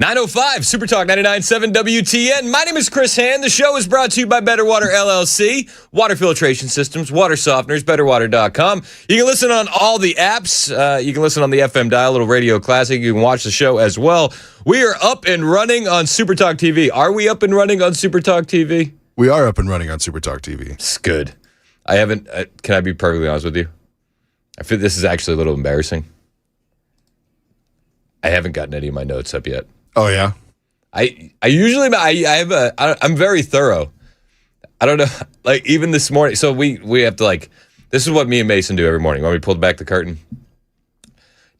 905 Super Talk 99.7 WTN. My name is Chris Hand. The show is brought to you by Better Water LLC, water filtration systems, water softeners, betterwater.com. You can listen on all the apps. You can listen on the FM dial, little radio classic. You can watch the show as well. We are up and running on Super Talk TV. Are we up and running on Super Talk TV? We are up and running on Super Talk TV. It's good. I haven't, can I be perfectly honest with you? I feel this is actually a little embarrassing. I haven't gotten any of my notes up yet. Oh, yeah? I'm very thorough. I don't know, like even this morning. So we have to this is what me and Mason do every morning. When we pull back the curtain,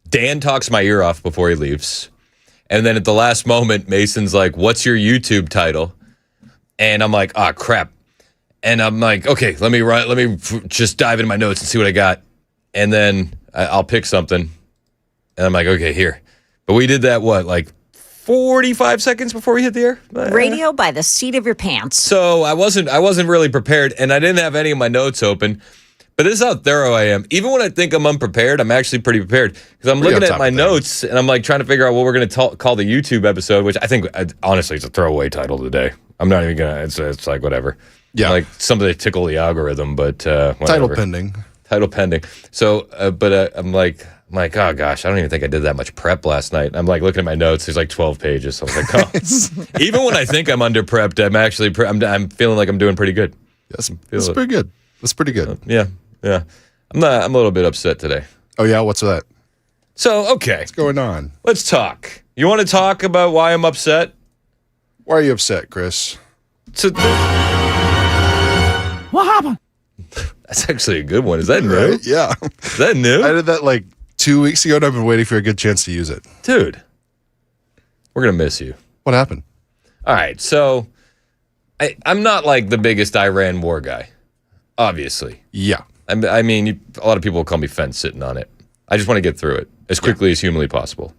Dan talks my ear off before he leaves. And then at the last moment, Mason's like, what's your YouTube title? And I'm like, oh, crap. And I'm like, okay, let me just dive into my notes and see what I got. And then I'll pick something. And I'm like, okay, here. But we did that, 45 seconds before we hit the air? Radio by the seat of your pants. So I wasn't really prepared, and I didn't have any of my notes open. But this is how thorough I am. Even when I think I'm unprepared, I'm actually pretty prepared. Because I'm looking at my notes, and I'm trying to figure out what we're going to call the YouTube episode, which I think, honestly, it's a throwaway title today. I'm not even going to, it's like whatever. Yeah. Something to tickle the algorithm, but whatever. Title pending. So, I'm like, oh gosh, I don't even think I did that much prep last night. I'm looking at my notes. There's 12 pages. So I was like, oh. Even when I think I'm under prepped, I'm actually, I'm feeling like I'm doing pretty good. Yes, that's pretty good. That's pretty good. Yeah. I'm a little bit upset today. Oh yeah, what's that? So, okay. What's going on? Let's talk. You want to talk about why I'm upset? Why are you upset, Chris? What happened? That's actually a good one. Is that new? Right? Yeah. Is that new? I did that 2 weeks ago, and I've been waiting for a good chance to use it. Dude, we're going to miss you. What happened? All right, so I'm not the biggest Iran war guy, obviously. Yeah. I mean, a lot of people will call me fence sitting on it. I just want to get through it as quickly as humanly possible.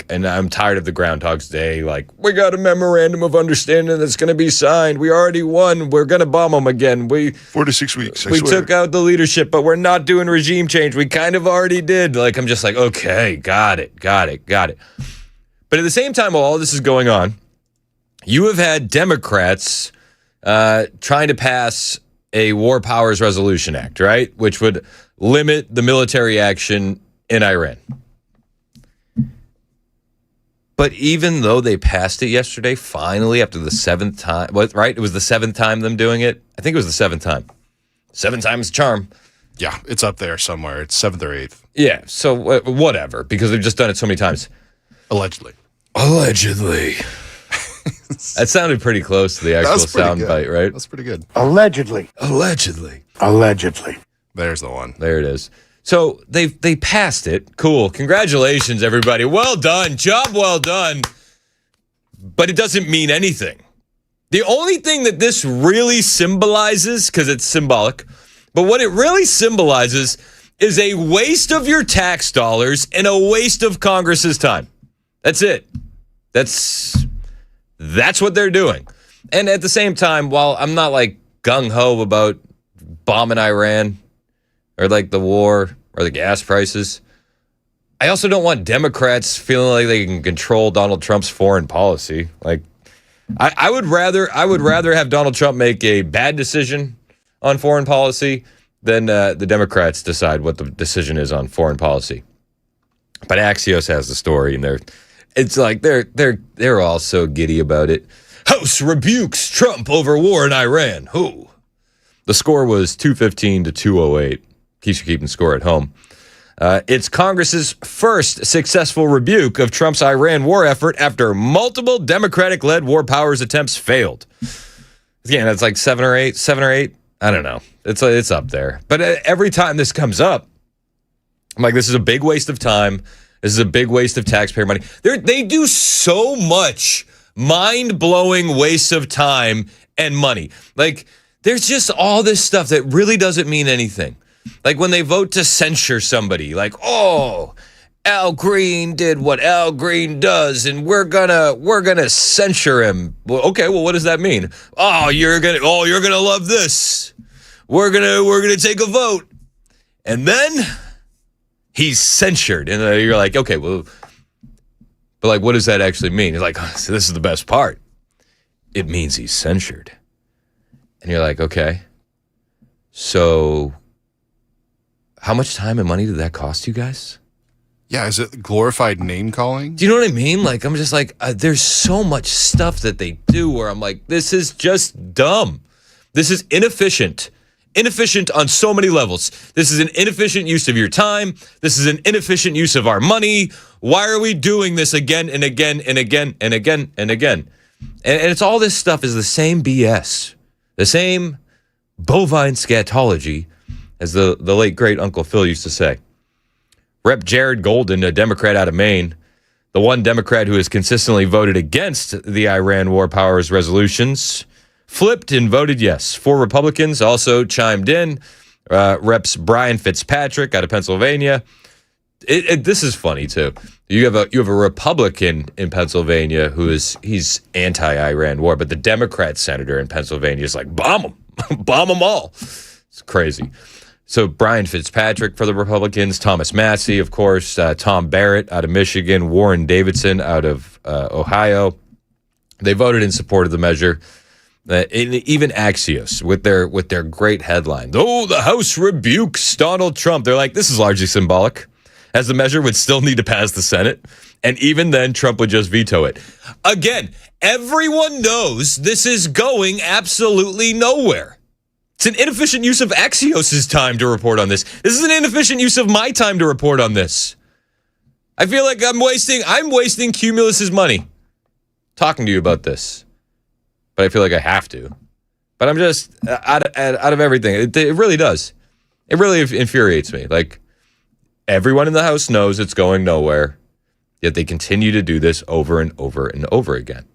And I'm tired of the Groundhog's Day. We got a memorandum of understanding that's going to be signed. We already won. We're going to bomb them again. 4 to 6 weeks. We took out the leadership, but we're not doing regime change. We kind of already did. I'm just okay, got it. But at the same time, while all this is going on, you have had Democrats trying to pass a War Powers Resolution Act, right? Which would limit the military action in Iran. But even though they passed it yesterday, finally, after the seventh time, right? It was the seventh time them doing it. I think it was the seventh time. 7 times the charm. Yeah, it's up there somewhere. It's 7th or 8th. Yeah, so whatever, because they've just done it so many times. Allegedly. That sounded pretty close to the actual sound bite, right? That's pretty good. Allegedly. There's the one. There it is. So they passed it. Cool. Congratulations, everybody. Well done. Job well done. But it doesn't mean anything. The only thing that this really symbolizes, because it's symbolic, but what it really symbolizes is a waste of your tax dollars and a waste of Congress's time. That's it. That's what they're doing. And at the same time, while I'm not gung-ho about bombing Iran, or the war, or the gas prices, I also don't want Democrats feeling like they can control Donald Trump's foreign policy. I would rather have Donald Trump make a bad decision on foreign policy than the Democrats decide what the decision is on foreign policy. But Axios has the story, and they're all so giddy about it. House rebukes Trump over war in Iran. Who? The score was 215 to 208. Keeps you keeping score at home. It's Congress's first successful rebuke of Trump's Iran war effort after multiple Democratic-led war powers attempts failed. Again, it's 7 or 8. I don't know. It's up there. But every time this comes up, I'm this is a big waste of time. This is a big waste of taxpayer money. They do so much mind-blowing wastes of time and money. There's just all this stuff that really doesn't mean anything. When they vote to censure somebody, Al Green did what Al Green does, and we're gonna censure him. Well, okay, well, what does that mean? You're gonna love this. We're gonna take a vote, and then he's censured, and you're okay, well, But like, what does that actually mean? He's like, so this is the best part. It means he's censured. And you're like, okay. So how much time and money did that cost you guys? Yeah, is it glorified name calling? Do you know what I mean? Like, I'm just like, there's so much stuff that they do where I'm like, this is just dumb. This is inefficient. Inefficient on so many levels. This is an inefficient use of your time. This is an inefficient use of our money. Why are we doing this again and again and again and again and again? And it's all this stuff is the same BS. The same bovine scatology, as the late, great Uncle Phil used to say. Rep. Jared Golden, a Democrat out of Maine, the one Democrat who has consistently voted against the Iran war powers resolutions, flipped and voted yes. 4 Republicans also chimed in. Reps Brian Fitzpatrick out of Pennsylvania. This is funny too. You have a Republican in Pennsylvania he's anti-Iran war, but the Democrat senator in Pennsylvania is like, bomb them, bomb them all. It's crazy. So Brian Fitzpatrick for the Republicans, Thomas Massey, of course, Tom Barrett out of Michigan, Warren Davidson out of Ohio. They voted in support of the measure. Even Axios with their great headline, "Oh, the House rebukes Donald Trump." They're like, this is largely symbolic, as the measure would still need to pass the Senate, and even then, Trump would just veto it. Again, everyone knows this is going absolutely nowhere. It's an inefficient use of Axios' time to report on this. This is an inefficient use of my time to report on this. I feel like I'm wasting Cumulus's money talking to you about this. But I feel like I have to. But I'm just, out of everything, it really does. It really infuriates me. Like, everyone in the House knows it's going nowhere, yet they continue to do this over and over and over again.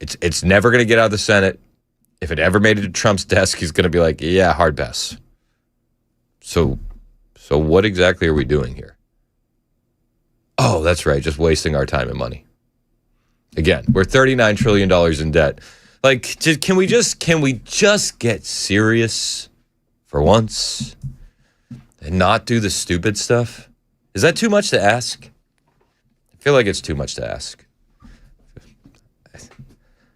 It's never going to get out of the Senate. If it ever made it to Trump's desk, he's going to be like, yeah, hard pass. So what exactly are we doing here? Oh, that's right, just wasting our time and money. Again, we're $39 trillion in debt. Like, can we just get serious for once and not do the stupid stuff? Is that too much to ask? I feel like it's too much to ask.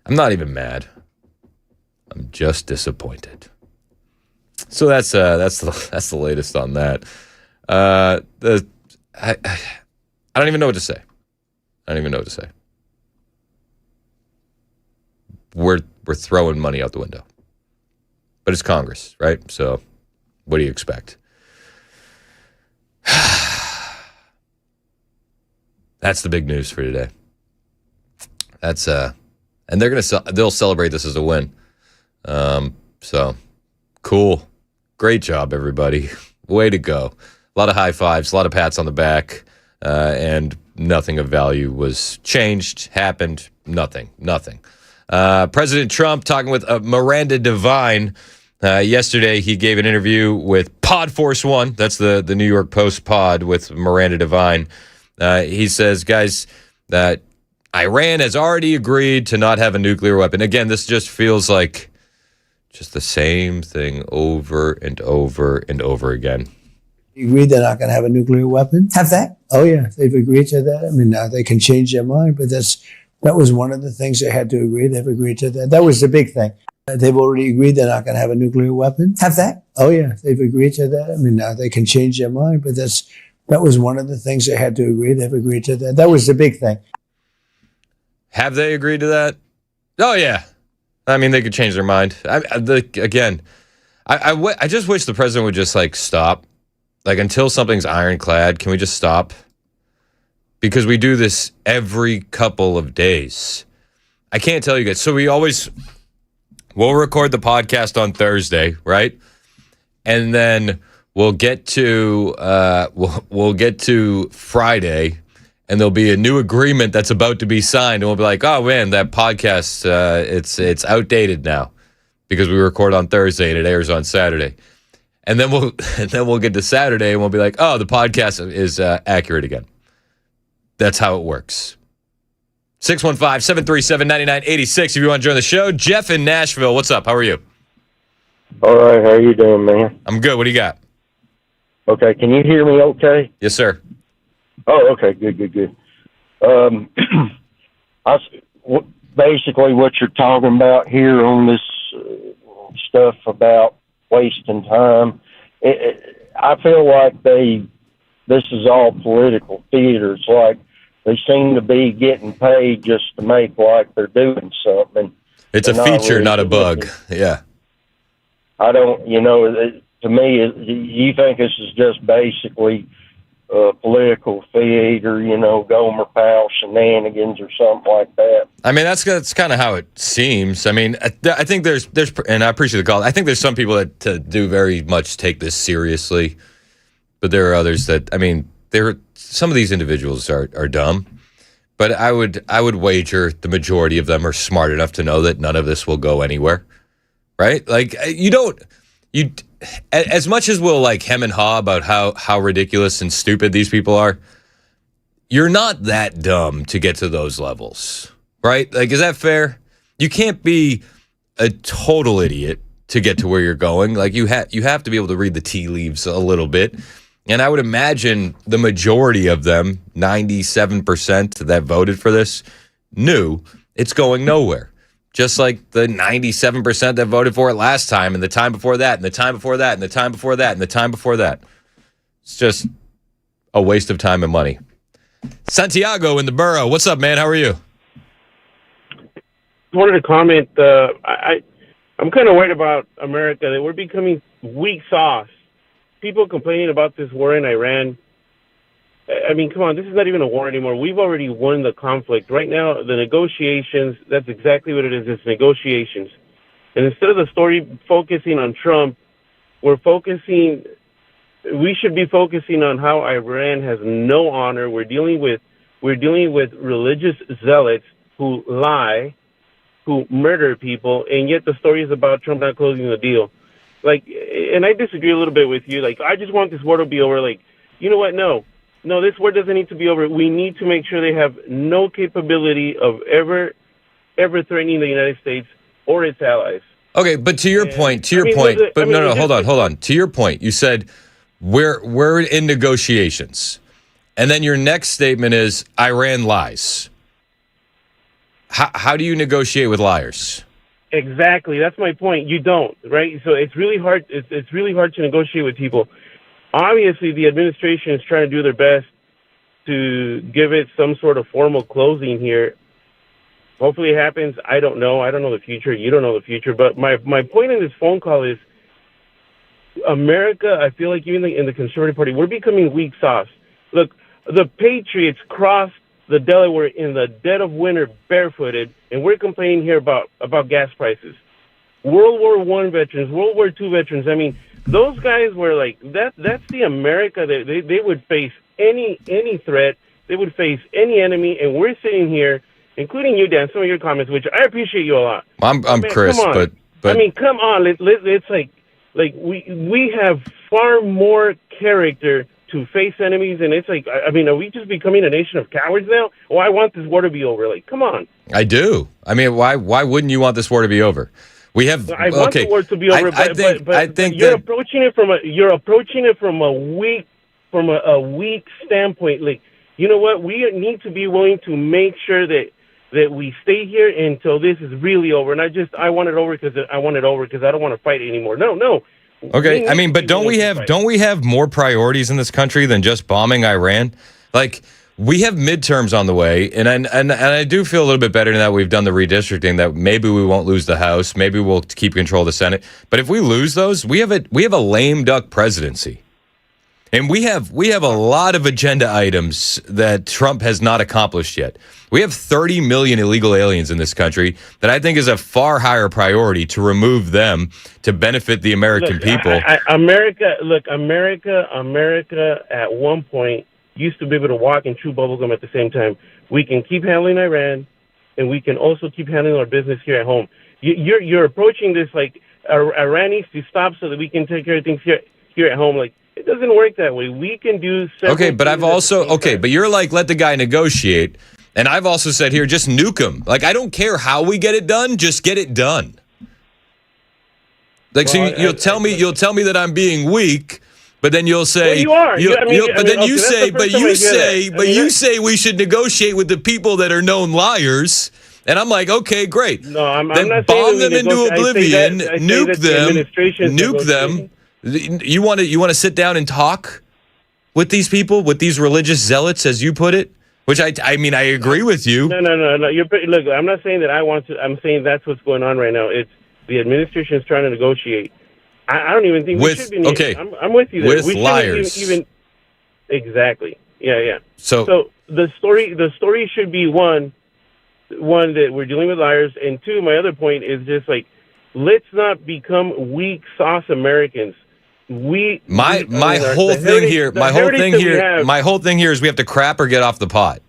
I'm not even mad. I'm just disappointed. So that's the latest on that. I don't even know what to say. We're throwing money out the window. But it's Congress, right? So what do you expect? That's the big news for today. That's and they'll celebrate this as a win. So cool. Great job, everybody. Way to go. A lot of high fives, a lot of pats on the back, and nothing of value was changed, happened, nothing. President Trump talking with Miranda Devine. Yesterday, he gave an interview with Pod Force One. That's the New York Post pod with Miranda Devine. He says, guys, that Iran has already agreed to not have a nuclear weapon. Again, this just feels like just the same thing over and over and over again. Agreed they're not going to have a nuclear weapon. Have they? Oh, yeah. They've agreed to that. I mean, now they can change their mind, but that was one of the things they had to agree. They've agreed to that. That was the big thing. They've already agreed they're not going to have a nuclear weapon. Have they? Oh, yeah. They've agreed to that. I mean, now they can change their mind, but that was one of the things they had to agree. They've agreed to that. That was the big thing. Have they agreed to that? Oh, yeah. I mean, they could change their mind. I just wish the president would just, like, stop. Like, until something's ironclad, can we just stop? Because we do this every couple of days. I can't tell you guys. So we'll record the podcast on Thursday, right? And then we'll get to Friday, and there'll be a new agreement that's about to be signed, and we'll be like, oh man, that podcast it's outdated now because we record on Thursday and it airs on Saturday. And then we'll get to Saturday and we'll be like, oh, the podcast is accurate again. That's how it works. 615-737-9986 if you want to join the show. Jeff in Nashville, what's up? How are you? All right, how you doing, man? I'm good. What do you got? Okay, can you hear me okay? Yes, sir. Oh, okay, good. Basically what you're talking about here on this stuff about wasting time, I feel like this is all political theater. It's like they seem to be getting paid just to make like they're doing something. It's a feature, really, not a bug. Yeah. I don't, to me, you think this is just basically political theater, Gomer Pyle shenanigans or something like that. I mean, that's kind of how it seems. I mean, I think there's, and I appreciate the call. I think there's some people that do very much take this seriously, but there are others that, I mean, some of these individuals are dumb, but I would wager the majority of them are smart enough to know that none of this will go anywhere, right? Like as much as we'll like hem and haw about how ridiculous and stupid these people are, you're not that dumb to get to those levels, right? Like, is that fair? You can't be a total idiot to get to where you're going. Like, you have to be able to read the tea leaves a little bit. And I would imagine the majority of them, 97% that voted for this, knew it's going nowhere. Just like the 97% that voted for it last time, and the time before that, and the time before that, and the time before that, and the time before that. It's just a waste of time and money. Santiago in the borough. What's up, man? How are you? I wanted to comment. I'm kind of worried about America, that we're becoming weak sauce. People complaining about this war in Iran. I mean, come on, this is not even a war anymore. We've already won the conflict. Right now, the negotiations, that's exactly what it is. It's negotiations. And instead of the story focusing on Trump, we should be focusing on how Iran has no honor. We're dealing with religious zealots who lie, who murder people, and yet the story is about Trump not closing the deal. Like, and I disagree a little bit with you. Like, I just want this war to be over. Like, you know what? No, this war doesn't need to be over. We need to make sure they have no capability of ever threatening the United States or its allies. Okay, but to your point. Hold on. To your point, you said we're in negotiations, and then your next statement is Iran lies. How do you negotiate with liars? Exactly, that's my point. You don't, right? So it's really hard. It's really hard to negotiate with people. Obviously, the administration is trying to do their best to give it some sort of formal closing here. Hopefully it happens. I don't know. I don't know the future. You don't know the future. But my point in this phone call is America, I feel like even in the Conservative Party, we're becoming weak sauce. Look, the Patriots crossed the Delaware in the dead of winter barefooted, and we're complaining here about gas prices. World War I veterans, World War II veterans, I mean, those guys were like, that's the America that they would face any threat. They would face any enemy, and we're sitting here, including you, Dan, some of your comments, which I appreciate you a lot. I'm Chris, but I mean, come on. It's like we have far more character to face enemies, and it's like, I mean, are we just becoming a nation of cowards now? Oh, I want this war to be over. Like, come on. I do. I mean, why wouldn't you want this war to be over? I want the war to be over, but you're approaching it from a weak standpoint. Like, you know what? We need to be willing to make sure that we stay here until this is really over. And I want it over because I don't want to fight anymore. No. Okay, I mean, but don't we have more priorities in this country than just bombing Iran? Like, we have midterms on the way, and I do feel a little bit better now that we've done the redistricting, that maybe we won't lose the House, maybe we'll keep control of the Senate. But if we lose those, we have a lame duck presidency. And we have a lot of agenda items that Trump has not accomplished yet. We have 30 million illegal aliens in this country that I think is a far higher priority to remove them to benefit the American people. America at one point used to be able to walk and chew bubblegum at the same time. We can keep handling Iran, and we can also keep handling our business here at home. You're approaching this like Iran needs to stop so that we can take care of things here at home. Like, it doesn't work that way. We can do several but you're like, let the guy negotiate. And I've also said here, just nuke him. Like, I don't care how we get it done, just get it done. Like, well, so you'll tell me that I'm being weak, but then you'll say, Well, you are. you Okay, say we should negotiate with the people that are known liars. And I'm like, okay, great. No, I'm then not bomb saying them into oblivion, nuke them. You want to sit down and talk with these people, with these religious zealots, as you put it? Which I mean, I agree with you. No. Look, I'm not saying that I want to. I'm saying that's what's going on right now. It's the administration is trying to negotiate. I don't even think we should be. Okay, I'm with you there. With liars. Even exactly. Yeah. So the story should be one that we're dealing with liars, and two, my other point is just like, let's not become weak sauce Americans. My whole thing here is we have to crap or get off the pot.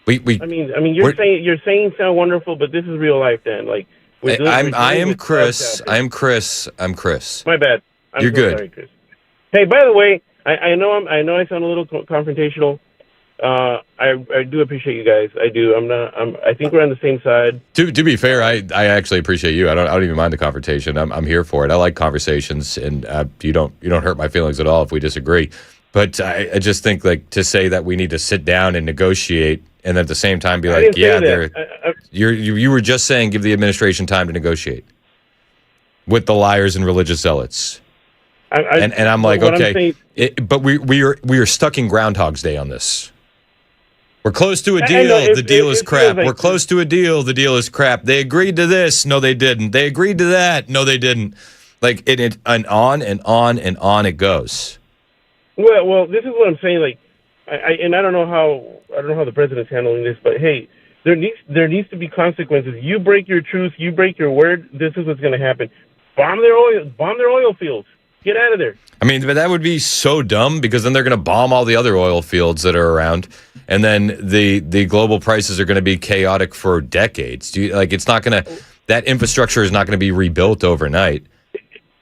I mean, you're saying sound wonderful, but this is real life, Dan. Like, I am Chris. I'm Chris. My bad. You're so good. Sorry, Chris. Hey, by the way, I know I sound a little confrontational. I do appreciate you guys. I do. I think we're on the same side. To be fair, I actually appreciate you. I don't even mind the confrontation. I'm here for it. I like conversations, and you don't hurt my feelings at all if we disagree. But I just think, like, to say that we need to sit down and negotiate, and at the same time be like, you were just saying give the administration time to negotiate with the liars and religious zealots. And I'm like, okay, but we are stuck in Groundhog's Day on this. We're close to a deal. The deal is crap. We're close to a deal. The deal is crap. They agreed to this. No, they didn't. They agreed to that. No, they didn't. Like, and on and on and on it goes. Well, this is what I'm saying. Like, I don't know how the president's handling this, but hey, there needs to be consequences. You break your truth. You break your word. This is what's going to happen. Bomb their oil fields. Get out of there. I mean, but that would be so dumb, because then they're going to bomb all the other oil fields that are around, and then the global prices are going to be chaotic for decades. It's not going to, that infrastructure is not going to be rebuilt overnight.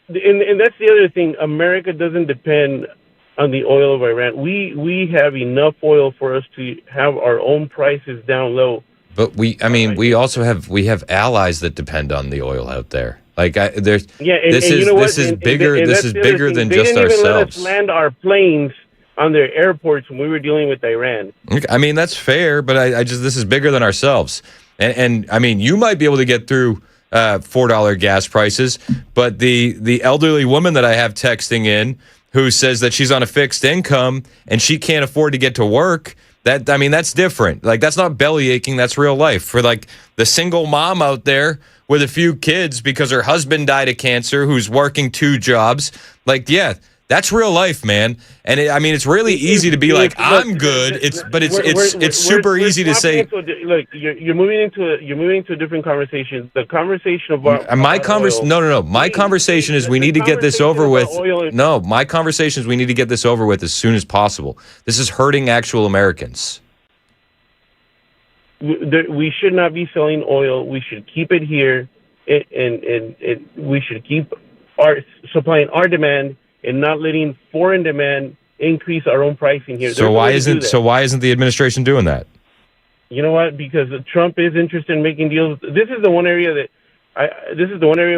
And that's the other thing. America doesn't depend on the oil of Iran. We have enough oil for us to have our own prices down low. But we also have allies that depend on the oil out there. Like, this is bigger than just ourselves. They didn't even let us land our planes on their airports when we were dealing with Iran. I mean, that's fair, but this is bigger than ourselves. And I mean, you might be able to get through $4 gas prices, but the elderly woman that I have texting in who says that she's on a fixed income and she can't afford to get to work, that's different. Like, that's not belly aching, that's real life. For like the single mom out there with a few kids because her husband died of cancer, who's working 2 jobs, like, yeah, that's real life, man. And it's really easy to be like, I'm good. It's super easy to say. Look, you're moving into a different conversation. The conversation about my conversation. No. My conversation is we need to get this over with. No, my conversation is we need to get this over with as soon as possible. This is hurting actual Americans. We should not be selling oil. We should keep it here, and we should keep supplying our demand and not letting foreign demand increase our own pricing here. So why isn't the administration doing that? You know what? Because Trump is interested in making deals. This is the one area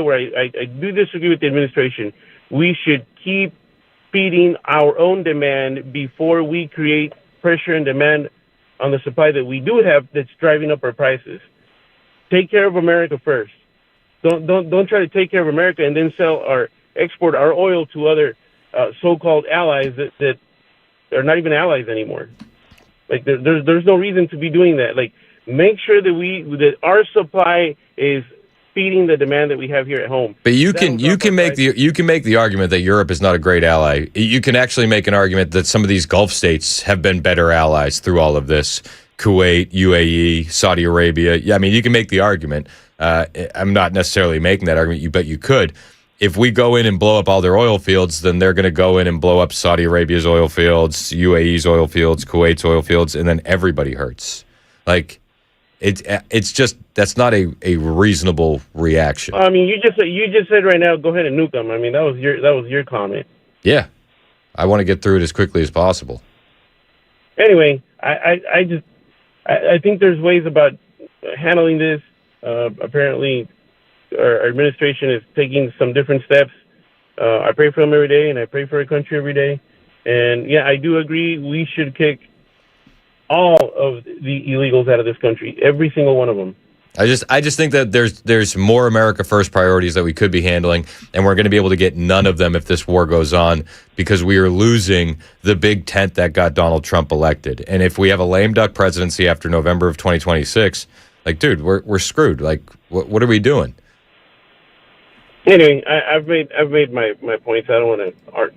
where I do disagree with the administration. We should keep feeding our own demand before we create pressure and demand on the supply that we do have that's driving up our prices. Take care of America first. Don't try to take care of America and then export our oil to other so-called allies that are not even allies anymore. Like, there's no reason to be doing that. Like, make sure that our supply is feeding the demand that we have here at home. But you can make the argument that Europe is not a great ally. You can actually make an argument that some of these Gulf states have been better allies through all of this. Kuwait, UAE, Saudi Arabia. Yeah, I mean, you can make the argument. I'm not necessarily making that argument, but you could. If we go in and blow up all their oil fields, then they're going to go in and blow up Saudi Arabia's oil fields, UAE's oil fields, Kuwait's oil fields, and then everybody hurts. Like, it's just, that's not a reasonable reaction. I mean, you just said right now, go ahead and nuke them. I mean, that was your comment. Yeah, I want to get through it as quickly as possible. Anyway, I think there's ways about handling this. Apparently, our administration is taking some different steps. I pray for them every day, and I pray for our country every day. And yeah, I do agree. We should kick all of the illegals out of this country, every single one of them. I just think that there's more America First priorities that we could be handling, and we're going to be able to get none of them if this war goes on, because we are losing the big tent that got Donald Trump elected. And if we have a lame duck presidency after November of 2026, like, dude, we're screwed. Like, what are we doing? Anyway, I've made my points. I don't want to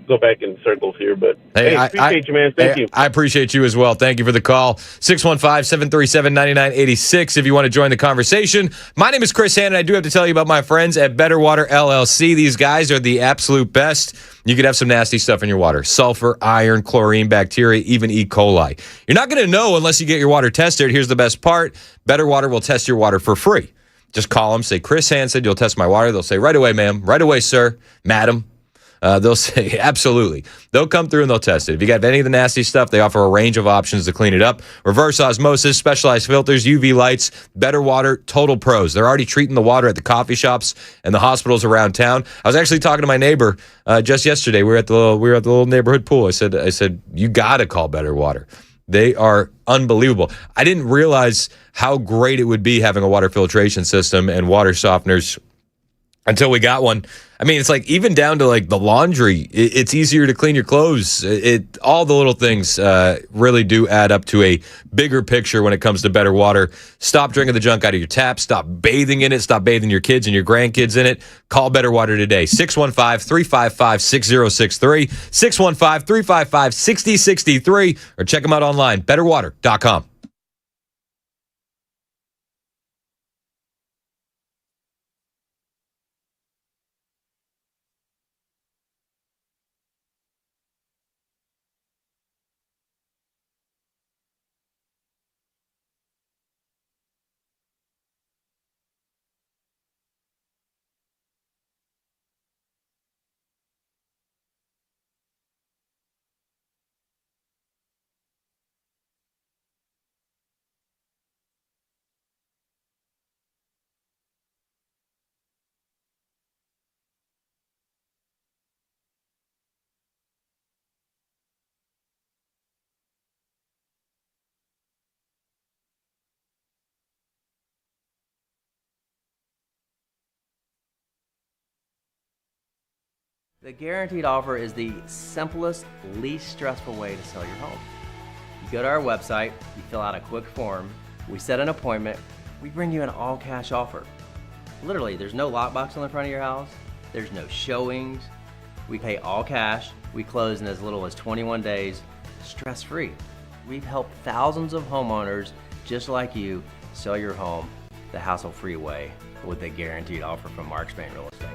go back in circles here, but hey, appreciate you, man. Thank you. I appreciate you as well. Thank you for the call. 615-737-9986 if you want to join the conversation. My name is Chris Hannon. I do have to tell you about my friends at Better Water LLC. These guys are the absolute best. You could have some nasty stuff in your water. Sulfur, iron, chlorine, bacteria, even E. coli. You're not going to know unless you get your water tested. Here's the best part. Better Water will test your water for free. Just call them, say, Chris Hansen, you'll test my water. They'll say, right away, ma'am. Right away, sir. Madam. They'll say, absolutely. They'll come through and they'll test it. If you got any of the nasty stuff, they offer a range of options to clean it up. Reverse osmosis, specialized filters, UV lights, Better Water, total pros. They're already treating the water at the coffee shops and the hospitals around town. I was actually talking to my neighbor just yesterday. We were at the little neighborhood pool. I said, you got to call Better Water. They are unbelievable. I didn't realize how great it would be having a water filtration system and water softeners until we got one. I mean, it's like even down to like the laundry. It's easier to clean your clothes. All the little things really do add up to a bigger picture when it comes to Better Water. Stop drinking the junk out of your tap. Stop bathing in it. Stop bathing your kids and your grandkids in it. Call Better Water today. 615-355-6063. 615-355-6063. Or check them out online. BetterWater.com. The guaranteed offer is the simplest, least stressful way to sell your home. You go to our website, you fill out a quick form, we set an appointment, we bring you an all-cash offer. Literally, there's no lockbox on the front of your house, there's no showings, we pay all cash, we close in as little as 21 days, stress-free. We've helped thousands of homeowners just like you sell your home the hassle-free way with a guaranteed offer from Mark Spain Real Estate.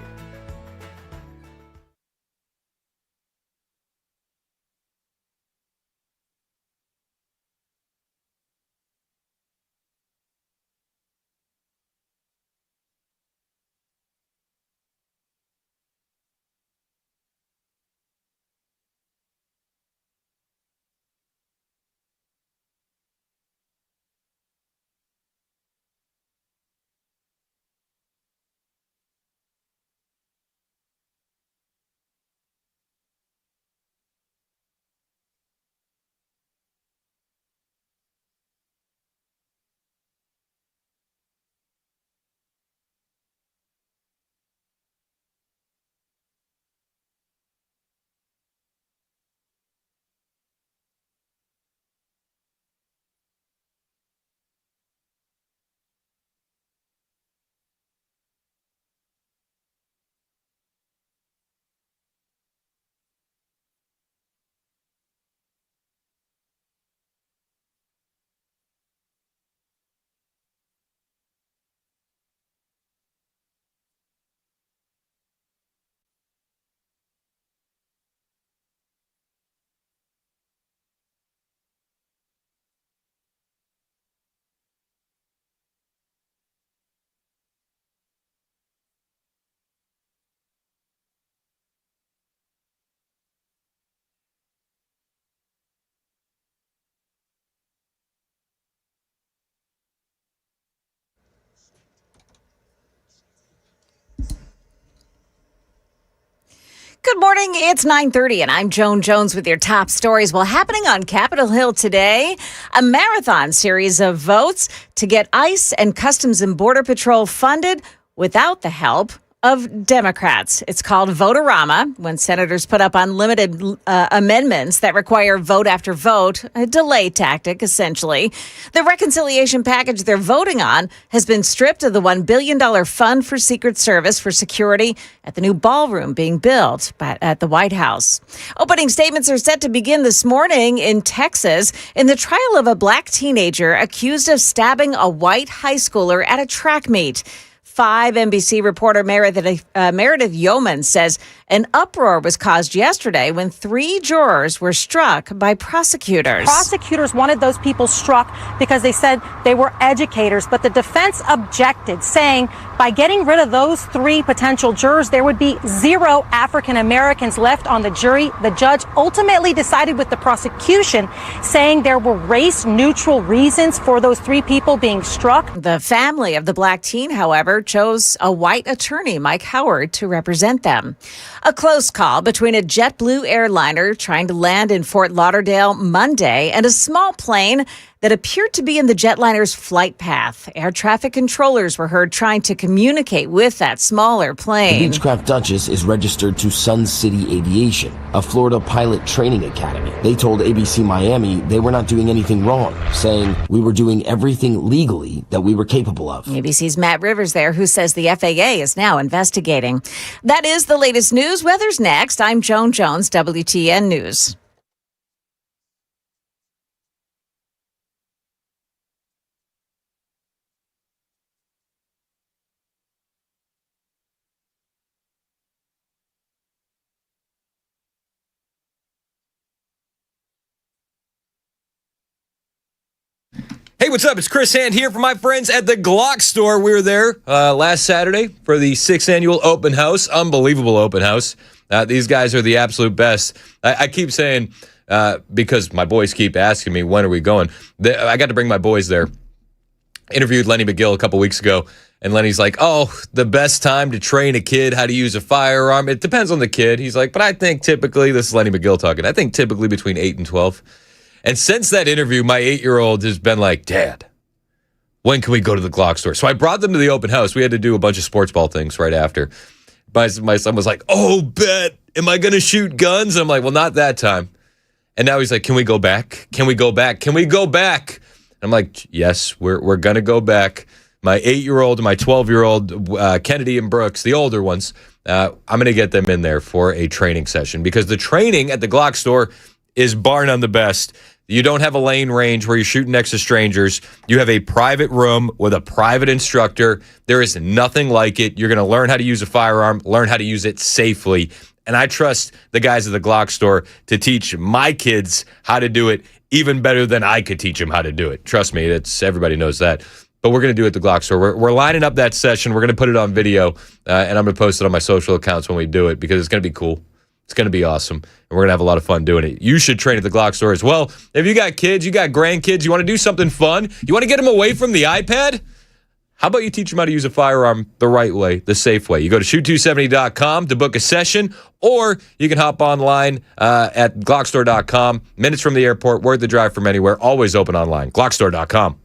Good morning. It's 9:30, and I'm Joan Jones with your top stories. Well, happening on Capitol Hill today, a marathon series of votes to get ICE and Customs and Border Patrol funded without the help of Democrats. It's called Vote-A-Rama, when senators put up unlimited amendments that require vote after vote, a delay tactic, essentially. The reconciliation package they're voting on has been stripped of the $1 billion fund for Secret Service for security at the new ballroom being built at the White House. Opening statements are set to begin this morning in Texas in the trial of a black teenager accused of stabbing a white high schooler at a track meet. 5 NBC reporter Meredith Yeoman says an uproar was caused yesterday when 3 jurors were struck by prosecutors. Prosecutors wanted those people struck because they said they were educators, but the defense objected, saying by getting rid of those 3 potential jurors, there would be 0 African Americans left on the jury. The judge ultimately decided with the prosecution, saying there were race-neutral reasons for those 3 people being struck. The family of the black teen, however, chose a white attorney, Mike Howard, to represent them. A close call between a JetBlue airliner trying to land in Fort Lauderdale Monday and a small plane that appeared to be in the jetliner's flight path. Air traffic controllers were heard trying to communicate with that smaller plane. The Beechcraft Duchess is registered to Sun City Aviation, a Florida pilot training academy. They told ABC Miami they were not doing anything wrong, saying we were doing everything legally that we were capable of. ABC's Matt Rivers there, who says the FAA is now investigating. That is the latest news. Weather's next. I'm Joan Jones, WTN News. Hey, what's up? It's Chris Hand here for my friends at the Glock store. We were there last Saturday for the 6th annual open house. Unbelievable open house. These guys are the absolute best. I keep saying, because my boys keep asking me, when are we going? I got to bring my boys there. Interviewed Lenny McGill a couple weeks ago, and Lenny's like, oh, the best time to train a kid how to use a firearm. It depends on the kid. He's like, but I think typically, this is Lenny McGill talking, I think typically between 8 and 12. And since that interview, my 8-year-old has been like, Dad, when can we go to the Glock store? So I brought them to the open house. We had to do a bunch of sports ball things right after. My son was like, oh, bet. Am I going to shoot guns? And I'm like, well, not that time. And now he's like, can we go back? Can we go back? Can we go back? And I'm like, yes, we're going to go back. My 8-year-old and my 12-year-old, Kennedy and Brooks, the older ones, I'm going to get them in there for a training session because the training at the Glock store is bar none the best. You don't have a lane range where you're shooting next to strangers. You have a private room with a private instructor. There is nothing like it. You're going to learn how to use a firearm, learn how to use it safely. And I trust the guys at the Glock store to teach my kids how to do it even better than I could teach them how to do it. Trust me, everybody knows that. But we're going to do it at the Glock store. We're lining up that session. We're going to put it on video, and I'm going to post it on my social accounts when we do it because it's going to be cool. It's going to be awesome, and we're going to have a lot of fun doing it. You should train at the Glock store as well. If you got kids, you got grandkids, you want to do something fun, you want to get them away from the iPad, how about you teach them how to use a firearm the right way, the safe way? You go to shoot270.com to book a session, or you can hop online at glockstore.com. Minutes from the airport, worth the drive from anywhere, always open online. Glockstore.com.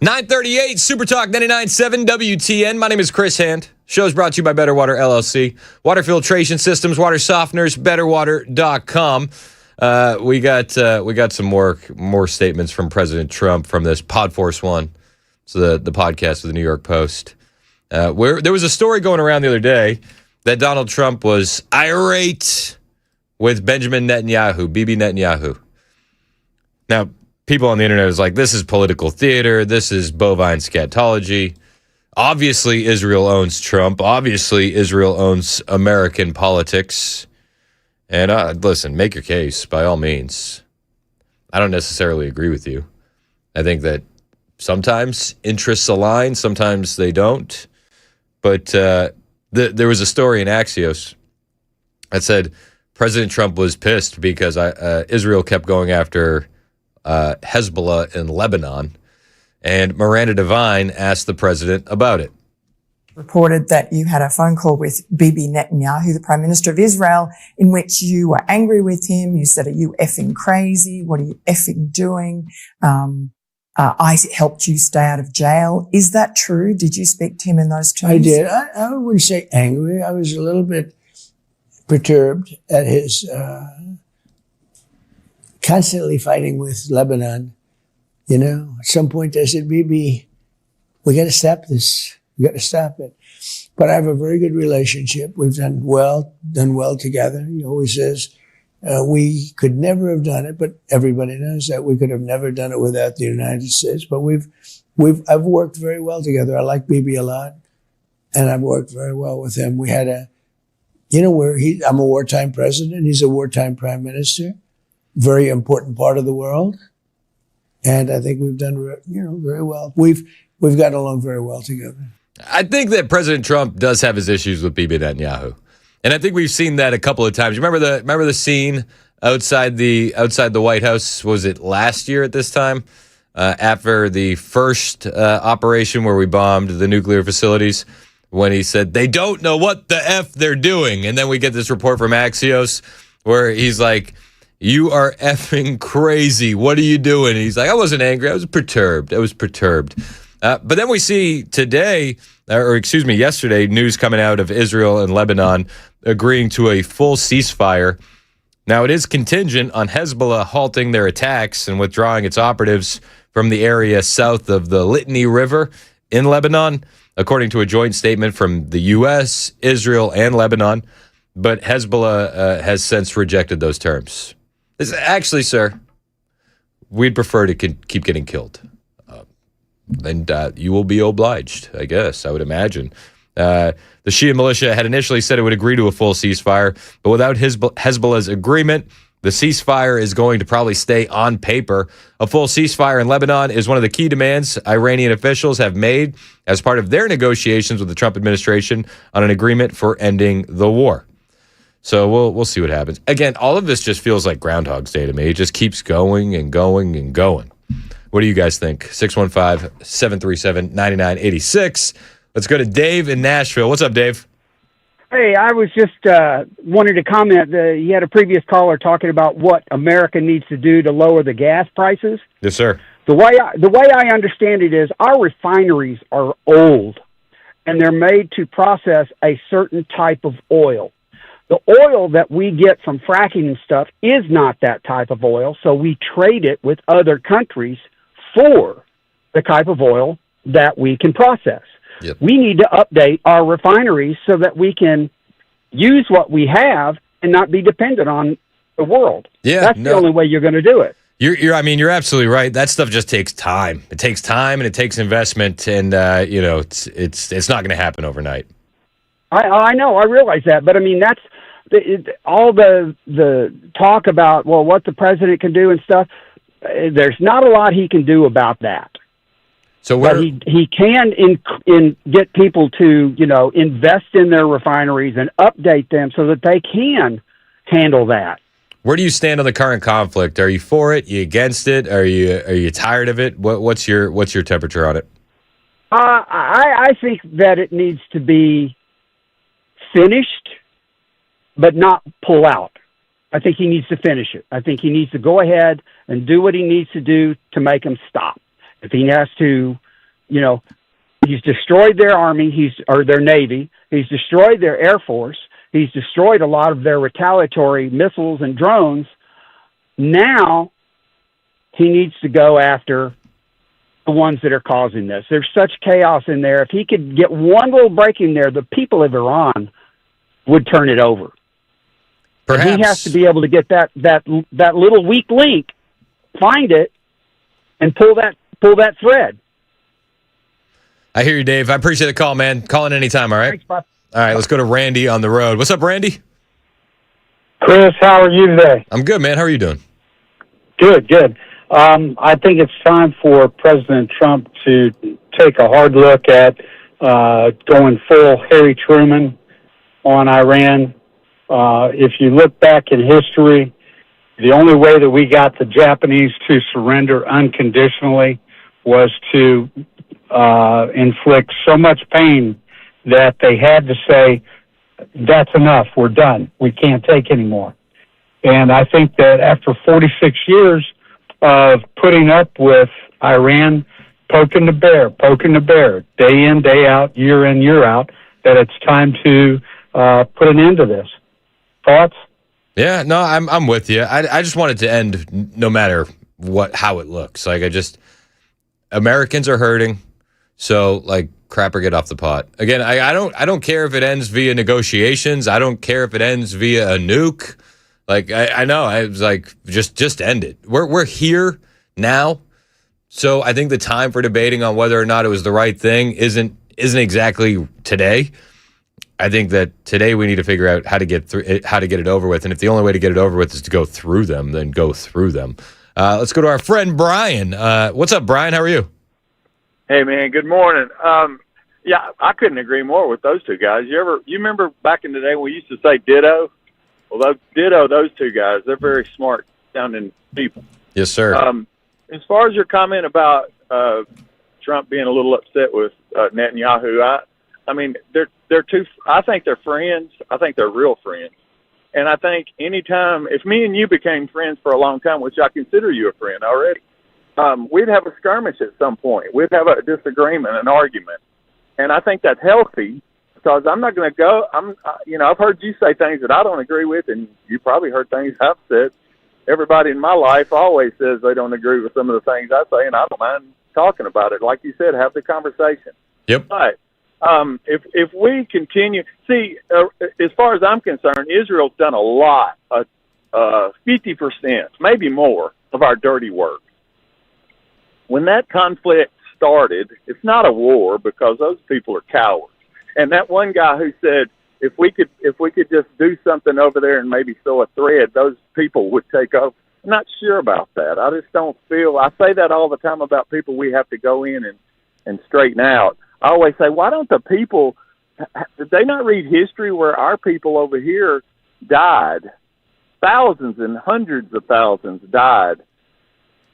938 Super Talk 99.7 WTN. My name is Chris Hand. Show is brought to you by Better Water LLC. Water filtration systems, water softeners, betterwater.com. We got some more statements from President Trump from this Podforce One. So the podcast of the New York Post. Where there was a story going around the other day that Donald Trump was irate with Benjamin Netanyahu, Bibi Netanyahu. Now, people on the internet is like, this is political theater. This is bovine scatology. Obviously, Israel owns Trump. Obviously, Israel owns American politics. And listen, make your case by all means. I don't necessarily agree with you. I think that sometimes interests align, sometimes they don't. But there was a story in Axios that said President Trump was pissed because Israel kept going after Hezbollah in Lebanon, and Miranda Devine asked the president about it. Reported that you had a phone call with Bibi Netanyahu, the Prime Minister of Israel, in which you were angry with him. You said, "Are you effing crazy? What are you effing doing? I helped you stay out of jail." Is that true? Did you speak to him in those terms? I did. I wouldn't say angry. I was a little bit perturbed at his constantly fighting with Lebanon. You know, at some point I said, Bibi, we got to stop this. We got to stop it. But I have a very good relationship. We've done well together. He always says, we could never have done it, but everybody knows that we could have never done it without the United States. But I've worked very well together. I like Bibi a lot, and I've worked very well with him. We had I'm a wartime president. He's a wartime prime minister. Very important part of the world. And I think we've done, very well. We've gotten along very well together. I think that President Trump does have his issues with Bibi Netanyahu. And I think we've seen that a couple of times. You remember the scene outside the White House? Was it last year at this time? After the first operation where we bombed the nuclear facilities, when he said, they don't know what the F they're doing. And then we get this report from Axios where he's like, you are effing crazy. What are you doing? And he's like, I wasn't angry. I was perturbed. But then we see yesterday, news coming out of Israel and Lebanon agreeing to a full ceasefire. Now, it is contingent on Hezbollah halting their attacks and withdrawing its operatives from the area south of the Litani River in Lebanon, according to a joint statement from the U.S., Israel, and Lebanon. But Hezbollah has since rejected those terms. Actually, sir, we'd prefer to keep getting killed. And you will be obliged, I guess, I would imagine. The Shia militia had initially said it would agree to a full ceasefire, but without Hezbollah's agreement, the ceasefire is going to probably stay on paper. A full ceasefire in Lebanon is one of the key demands Iranian officials have made as part of their negotiations with the Trump administration on an agreement for ending the war. So we'll see what happens. Again, all of this just feels like Groundhog's Day to me. It just keeps going and going and going. What do you guys think? 615-737-9986. Let's go to Dave in Nashville. What's up, Dave? Hey, I was just wanted to comment. You had a previous caller talking about what America needs to do to lower the gas prices. Yes, sir. The way I understand it is our refineries are old, and they're made to process a certain type of oil. The oil that we get from fracking and stuff is not that type of oil, so we trade it with other countries for the type of oil that we can process. Yep. We need to update our refineries so that we can use what we have and not be dependent on the world. Yeah, that's the only way you're going to do it. You're absolutely right. That stuff just takes time. It takes time and it takes investment, and it's not going to happen overnight. I know, I realize that, but I mean that's all the talk about what the president can do and stuff. There's not a lot he can do about that. So but he can get people to invest in their refineries and update them so that they can handle that. Where do you stand on the current conflict? Are you for it? You against it? Are you tired of it? What's your temperature on it? I think that it needs to be finished, but not pull out. I think he needs to finish it. I think he needs to go ahead and do what he needs to do to make him stop. If he has to He's destroyed their army, or their navy. He's destroyed their air force. He's destroyed a lot of their retaliatory missiles and drones. Now he needs to go after the ones that are causing this. There's such chaos in there. If he could get one little break in there, the people of Iran would turn it over. Perhaps. And he has to be able to get that little weak link, find it, and pull that thread. I hear you, Dave. I appreciate the call, man. Call in anytime, all right? Thanks, Bob. All right, let's go to Randy on the road. What's up, Randy? Chris, how are you today? I'm good, man. How are you doing? Good, good. I think it's time for President Trump to take a hard look at going full Harry Truman on Iran. If you look back in history, the only way that we got the Japanese to surrender unconditionally was to inflict so much pain that they had to say, that's enough, we're done, we can't take anymore. And I think that after 46 years of putting up with Iran poking the bear, day in, day out, year in, year out, that it's time to put an end to this. Thoughts? Yeah, no, I'm with you. I just want it to end no matter how it looks. Like, Americans are hurting, so like crap or get off the pot. Again, I don't care if it ends via negotiations. I don't care if it ends via a nuke. Like I know, I was like, just end it. We're here now, so I think the time for debating on whether or not it was the right thing isn't exactly today. I think that today we need to figure out how to get it over with, and if the only way to get it over with is to go through them, then go through them. Let's go to our friend Brian. What's up, Brian? How are you? Hey, man. Good morning. Yeah, I couldn't agree more with those two guys. You remember back in the day when we used to say ditto? Well, those two guys, they're very smart sounding people. Yes, sir. As far as your comment about Trump being a little upset with Netanyahu, I mean, they're two. I think they're friends. I think they're real friends. And I think anytime, if me and you became friends for a long time, which I consider you a friend already, we'd have a skirmish at some point. We'd have a disagreement, an argument. And I think that's healthy because I'm not going to go. I've heard you say things that I don't agree with, and you probably heard things I've said. Everybody in my life always says they don't agree with some of the things I say, and I don't mind talking about it. Like you said, have the conversation. Yep. But if we continue, as far as I'm concerned, Israel's done a lot, 50%, maybe more, of our dirty work. When that conflict started, it's not a war because those people are cowards. And that one guy who said, if we could just do something over there and maybe sew a thread, those people would take over. I'm not sure about that. I just don't feel. I say that all the time about people we have to go in and straighten out. I always say, why don't the people? Did they not read history where our people over here died? Thousands and hundreds of thousands died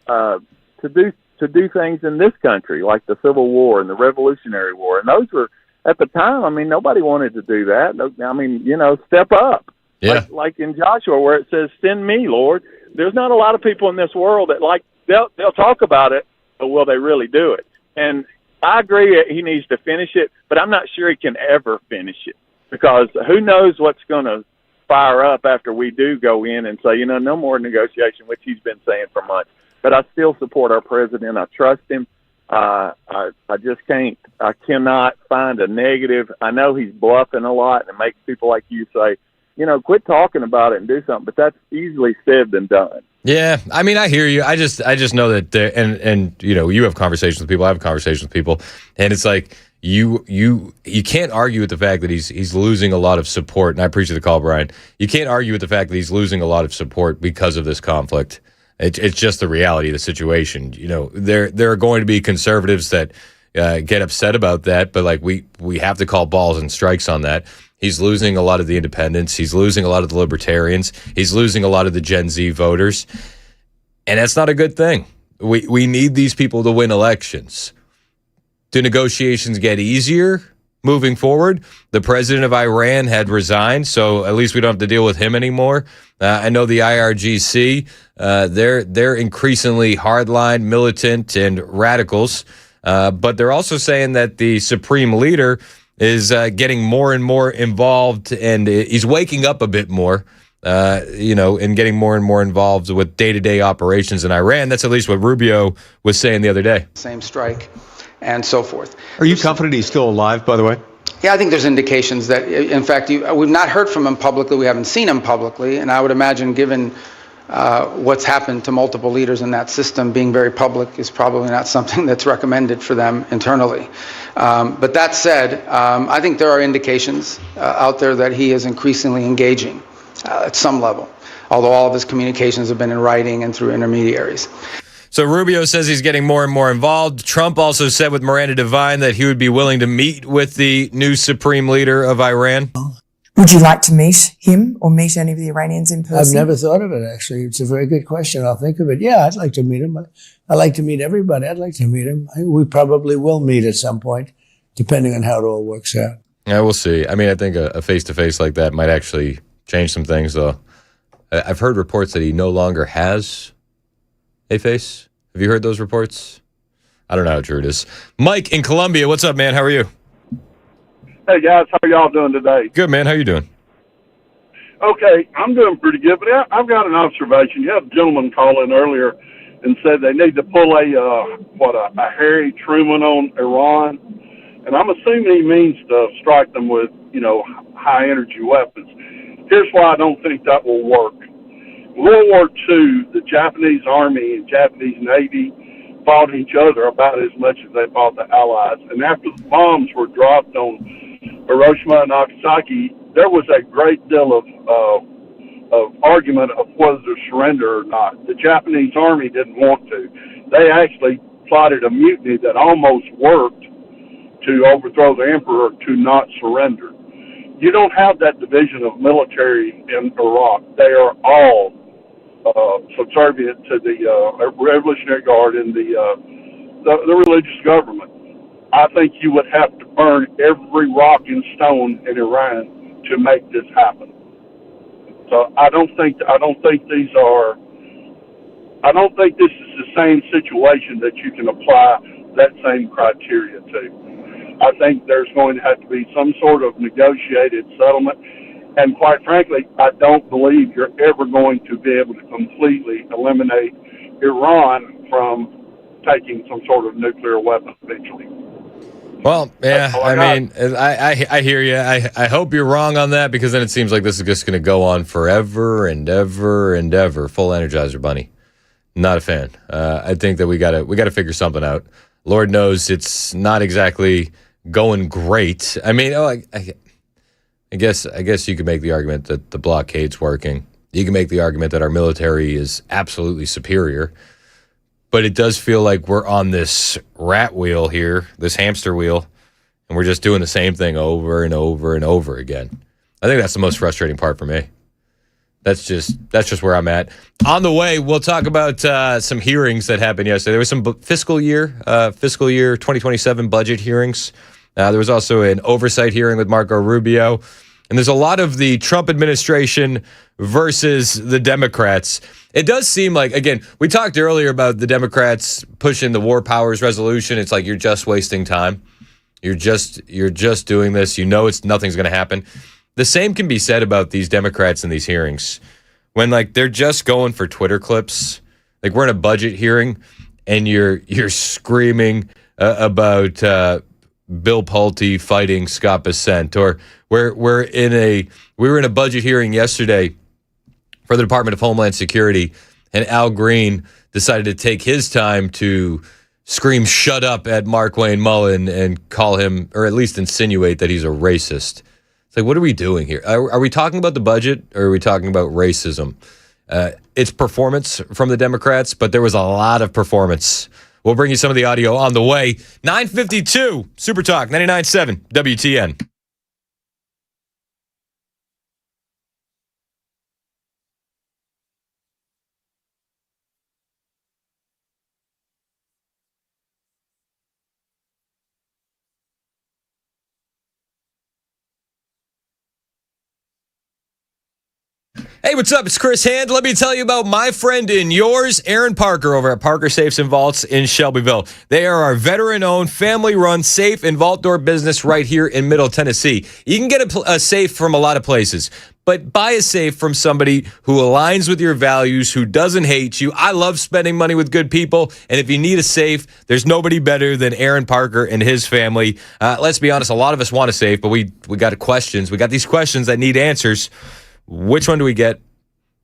to do things in this country, like the Civil War and the Revolutionary War. And those were, at the time, I mean, nobody wanted to do that. I mean, step up. Yeah. Like in Joshua where it says, send me, Lord. There's not a lot of people in this world that they'll talk about it, but will they really do it? And I agree he needs to finish it, but I'm not sure he can ever finish it because who knows what's going to fire up after we do go in and say, no more negotiation, which he's been saying for months. But I still support our president. I trust him. I just cannot find a negative. I know he's bluffing a lot and it makes people like you say, quit talking about it and do something. But that's easily said than done. Yeah, I mean, I hear you. I just know that, and you have conversations with people. I have conversations with people, and it's like you can't argue with the fact that he's losing a lot of support. And I appreciate the call, Brian. You can't argue with the fact that he's losing a lot of support because of this conflict. It's just the reality of the situation. There are going to be conservatives that get upset about that, but like we have to call balls and strikes on that. He's losing a lot of the independents. He's losing a lot of the libertarians. He's losing a lot of the Gen Z voters. And that's not a good thing. We need these people to win elections. Do negotiations get easier moving forward? The president of Iran had resigned, so at least we don't have to deal with him anymore. I know the IRGC, they're increasingly hardline, militant, and radicals. But they're also saying that the supreme leader is getting more and more involved, and he's waking up a bit more, and getting more and more involved with day-to-day operations in Iran. That's at least what Rubio was saying the other day. Same strike and so forth. Are you confident he's still alive, by the way? Yeah, I think there's indications that, in fact, we've not heard from him publicly. We haven't seen him publicly. And I would imagine, given what's happened to multiple leaders in that system, being very public is probably not something that's recommended for them internally. But that said, I think there are indications out there that he is increasingly engaging at some level, although all of his communications have been in writing and through intermediaries. So Rubio says he's getting more and more involved. Trump also said with Miranda Devine that he would be willing to meet with the new supreme leader of Iran. Would you like to meet him or meet any of the Iranians in person? I've never thought of it, actually. It's a very good question. I'll think of it. Yeah, I'd like to meet him. I like to meet everybody. I'd like to meet him. We probably will meet at some point, depending on how it all works out. Yeah, we'll see. I mean, I think a face-to-face like that might actually change some things, though. I've heard reports that he no longer has a face. Have you heard those reports? I don't know how true it is. Mike in Columbia, what's up, man? How are you? Hey, guys. How y'all doing today? Good, man. How you doing? Okay, I'm doing pretty good, but I've got an observation. You had a gentleman call in earlier and said they need to pull a Harry Truman on Iran, and I'm assuming he means to strike them with, high-energy weapons. Here's why I don't think that will work. World War II, the Japanese Army and Japanese Navy fought each other about as much as they fought the Allies. And after the bombs were dropped on Hiroshima and Nagasaki, there was a great deal of argument of whether to surrender or not. The Japanese Army didn't want to. They actually plotted a mutiny that almost worked to overthrow the emperor to not surrender. You don't have that division of military in Iraq. They are all subservient to the Revolutionary Guard and the religious government. I think you would have to burn every rock and stone in Iran to make this happen. So I don't think this is the same situation that you can apply that same criteria to. I think there's going to have to be some sort of negotiated settlement. And quite frankly, I don't believe you're ever going to be able to completely eliminate Iran from taking some sort of nuclear weapon eventually. Well, yeah, I hear you. I hope you're wrong on that, because then it seems like this is just going to go on forever and ever and ever. Full Energizer Bunny. Not a fan. I think that we gotta figure something out. Lord knows it's not exactly going great. I mean, I guess you could make the argument that the blockade's working. You can make the argument that our military is absolutely superior. But it does feel like we're on this rat wheel here, this hamster wheel, and we're just doing the same thing over and over and over again. I think that's the most frustrating part for me. That's just where I'm at. On the way, we'll talk about some hearings that happened yesterday. There was some fiscal year 2027 budget hearings. There was also an oversight hearing with Marco Rubio. And there's a lot of the Trump administration versus the Democrats. It does seem like, again, we talked earlier about the Democrats pushing the war powers resolution. It's like you're just wasting time. You're just doing this. Nothing's going to happen. The same can be said about these Democrats in these hearings. When they're just going for Twitter clips. Like we're in a budget hearing and you're screaming about Bill Pulte fighting Scott Bessent, or we were in a budget hearing yesterday for the Department of Homeland Security, and Al Green decided to take his time to scream "shut up" at Markwayne Mullin and call him, or at least insinuate that he's a racist. It's like, what are we doing here? Are we talking about the budget, or are we talking about racism? It's performance from the Democrats, but there was a lot of performance. We'll bring you some of the audio on the way. 9:52, Super Talk, 99.7 WTN. Hey, what's up? It's Chris Hand. Let me tell you about my friend and yours, Aaron Parker, over at Parker Safes and Vaults in Shelbyville. They are our veteran-owned, family-run safe and vault door business right here in Middle Tennessee. You can get a safe from a lot of places, but buy a safe from somebody who aligns with your values, who doesn't hate you. I love spending money with good people, and if you need a safe, there's nobody better than Aaron Parker and his family. Let's be honest, a lot of us want a safe, but we got questions. We got these questions that need answers. Which one do we get?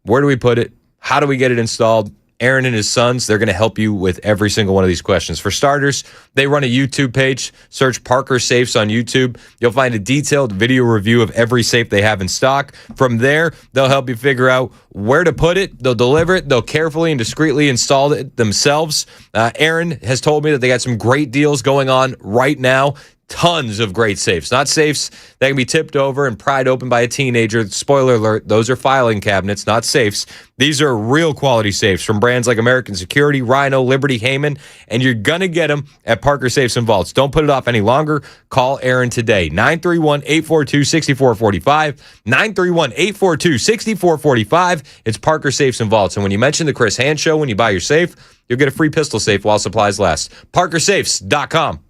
Where do we put it? How do we get it installed? Aaron and his sons, they're going to help you with every single one of these questions. For starters, they run a YouTube page. Search Parker Safes on YouTube. You'll find a detailed video review of every safe they have in stock. From there, they'll help you figure out where to put it. They'll deliver it. They'll carefully and discreetly install it themselves. Aaron has told me that they got some great deals going on right now. Tons of great safes. Not safes that can be tipped over and pried open by a teenager. Spoiler alert, those are filing cabinets, not safes. These are real quality safes from brands like American Security, Rhino, Liberty, Heyman, and you're going to get them at Parker Safes and Vaults. Don't put it off any longer. Call Aaron today, 931-842-6445, 931-842-6445. It's Parker Safes and Vaults. And when you mention the Chris Hand Show when you buy your safe, you'll get a free pistol safe while supplies last. ParkerSafes.com.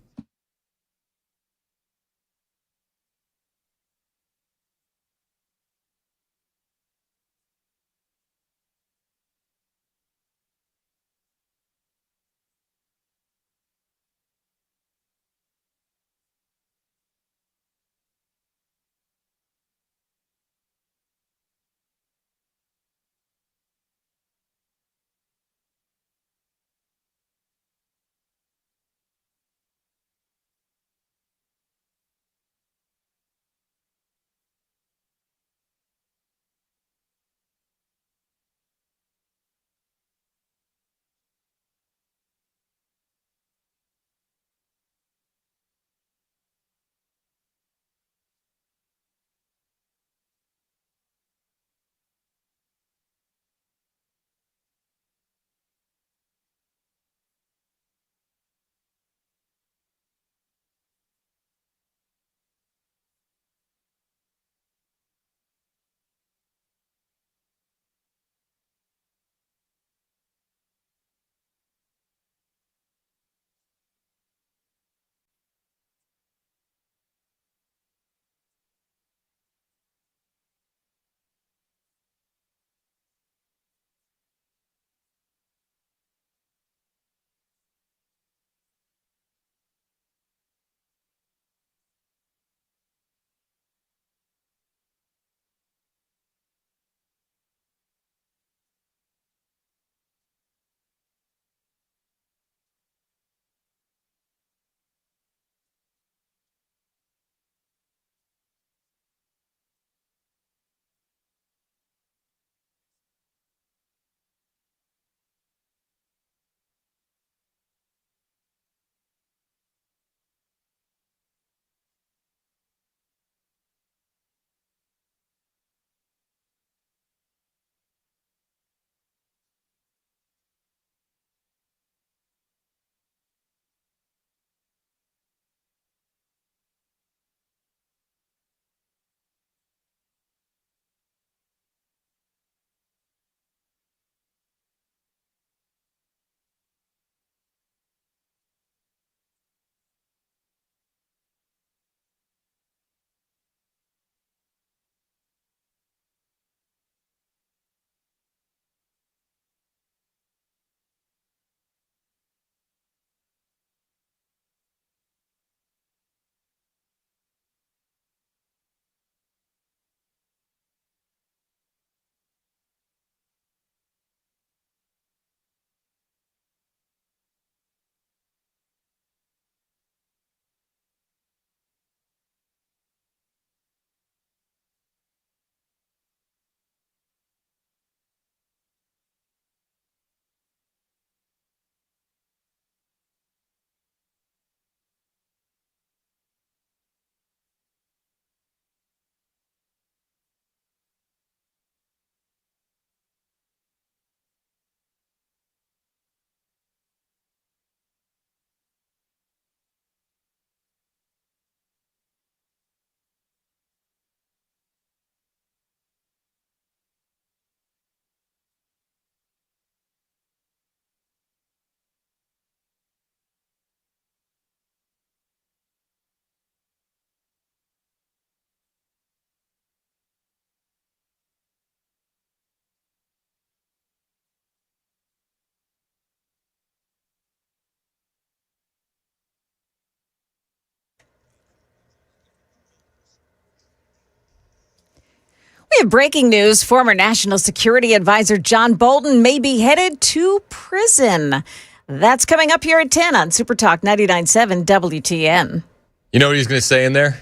We have breaking news. Former National Security Advisor John Bolton may be headed to prison. That's coming up here at 10 on Super Talk 99.7 WTN. You know what he's going to say in there?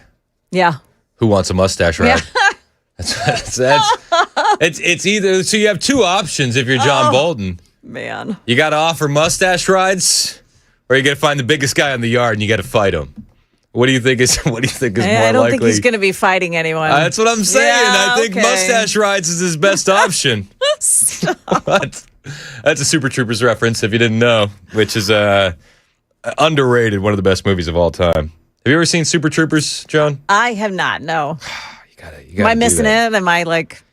Yeah. Who wants a mustache ride? It's either, so you have two options if you're John Bolton. Man. You got to offer mustache rides, or you got to find the biggest guy in the yard and you got to fight him. What do you think is more likely? I don't think he's going to be fighting anyone. That's what I'm saying. Yeah, I think mustache rides is his best option. That's a Super Troopers reference, if you didn't know, which is underrated, one of the best movies of all time. Have you ever seen Super Troopers, John? I have not, no. You gotta Am I missing it? Am I like...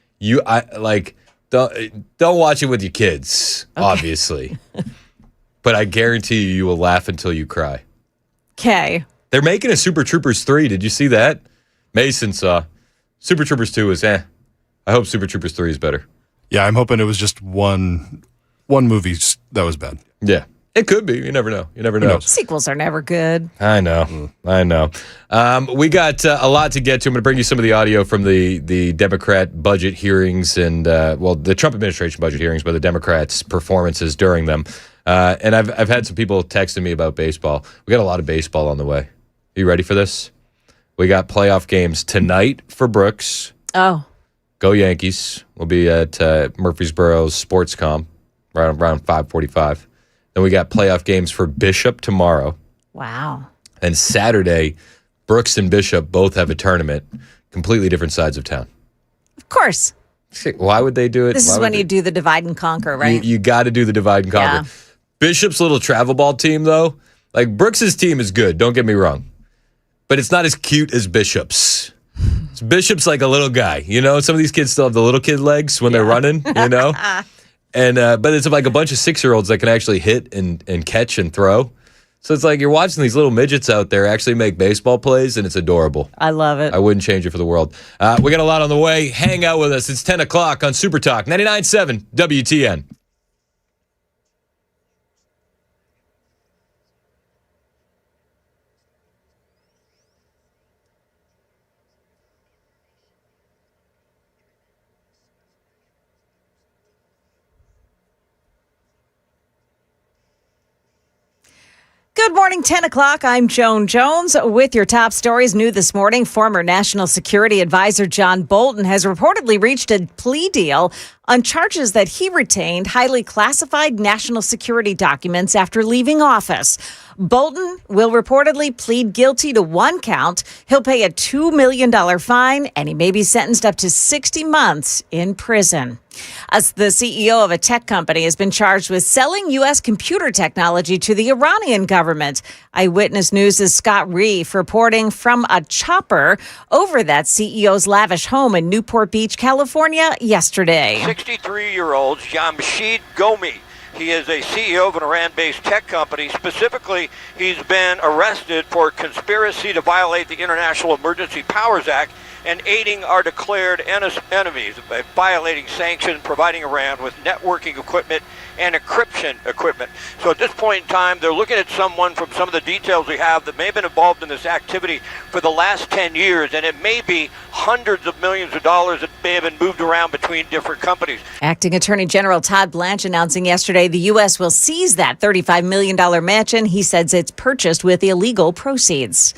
Don't watch it with your kids, obviously. But I guarantee you will laugh until you cry. Okay. They're making a Super Troopers 3. Did you see that? Mason saw. Super Troopers 2 was I hope Super Troopers 3 is better. Yeah, I'm hoping it was just one movie that was bad. Yeah. It could be. You never know. You never know. Sequels are never good. I know. We got a lot to get to. I'm going to bring you some of the audio from the Democrat budget hearings and, the Trump administration budget hearings, but the Democrats' performances during them. And I've had some people texting me about baseball. We got a lot of baseball on the way. Are you ready for this? We got playoff games tonight for Brooks. Oh. Go Yankees. We'll be at Murfreesboro's Sportscom around 5:45. Then we got playoff games for Bishop tomorrow. Wow. And Saturday, Brooks and Bishop both have a tournament, completely different sides of town. Of course. Why would they do it? This is when you do the divide and conquer, right? You got to do the divide and conquer. Yeah. Bishop's little travel ball team, though, like Brooks's team is good, don't get me wrong. But it's not as cute as Bishop's. Bishop's like a little guy, Some of these kids still have the little kid legs when they're running, And but it's like a bunch of 6-year-olds that can actually hit and catch and throw. So it's like you're watching these little midgets out there actually make baseball plays, and it's adorable. I love it. I wouldn't change it for the world. We got a lot on the way. Hang out with us. It's 10 o'clock on Super Talk 99.7 WTN. Good morning, 10 o'clock. I'm Joan Jones with your top stories. New this morning, former National Security Advisor John Bolton has reportedly reached a plea deal on charges that he retained highly classified national security documents after leaving office. Bolton will reportedly plead guilty to one count. He'll pay a $2 million fine, and he may be sentenced up to 60 months in prison. As the CEO of a tech company has been charged with selling U.S. computer technology to the Iranian government. Eyewitness News' Scott Reef reporting from a chopper over that CEO's lavish home in Newport Beach, California, yesterday. 63-year-old Jamshid Gomi. He is a CEO of an Iran-based tech company. Specifically, he's been arrested for conspiracy to violate the International Emergency Powers Act and aiding our declared enemies by violating sanctions, providing Iran with networking equipment and encryption equipment. So at this point in time, they're looking at someone from some of the details we have that may have been involved in this activity for the last 10 years, and it may be hundreds of millions of dollars that may have been moved around between different companies. Acting Attorney General Todd Blanche announcing yesterday the U.S. will seize that $35 million mansion. He says it's purchased with illegal proceeds.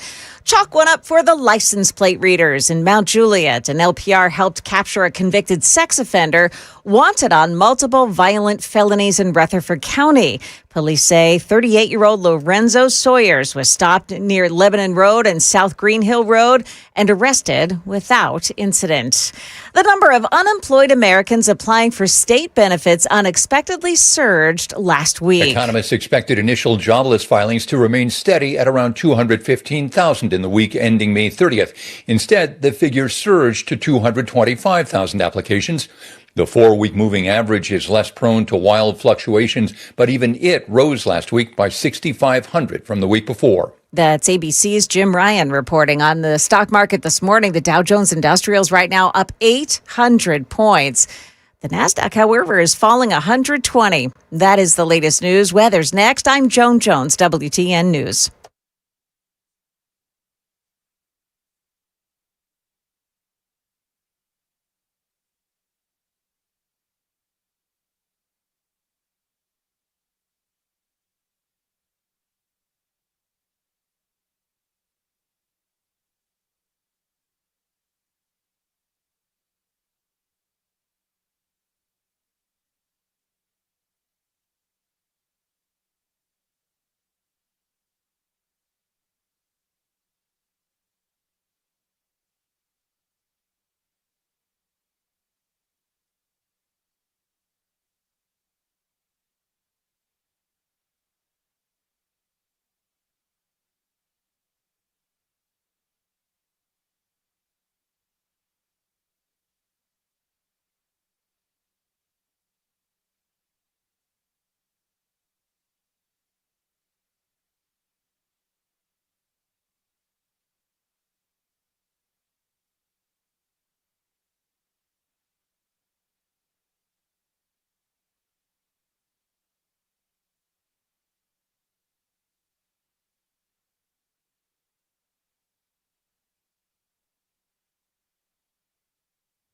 Chalk one up for the license plate readers in Mount Juliet. An LPR helped capture a convicted sex offender wanted on multiple violent felonies in Rutherford County. Police say 38-year-old Lorenzo Sawyers was stopped near Lebanon Road and South Green Hill Road and arrested without incident. The number of unemployed Americans applying for state benefits unexpectedly surged last week. Economists expected initial jobless filings to remain steady at around 215,000 in the week ending May 30th. Instead, the figure surged to 225,000 applications. The 4-week moving average is less prone to wild fluctuations, but even it rose last week by 6,500 from the week before. That's ABC's Jim Ryan reporting on the stock market this morning. The Dow Jones Industrials right now up 800 points. The NASDAQ, however, is falling 120. That is the latest news. Weather's next. I'm Joan Jones, WTN News.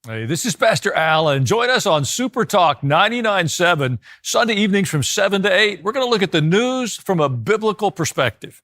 Hey, this is Pastor Allen. Join us on Super Talk 99.7, Sunday evenings from 7 to 8. We're going to look at the news from a biblical perspective.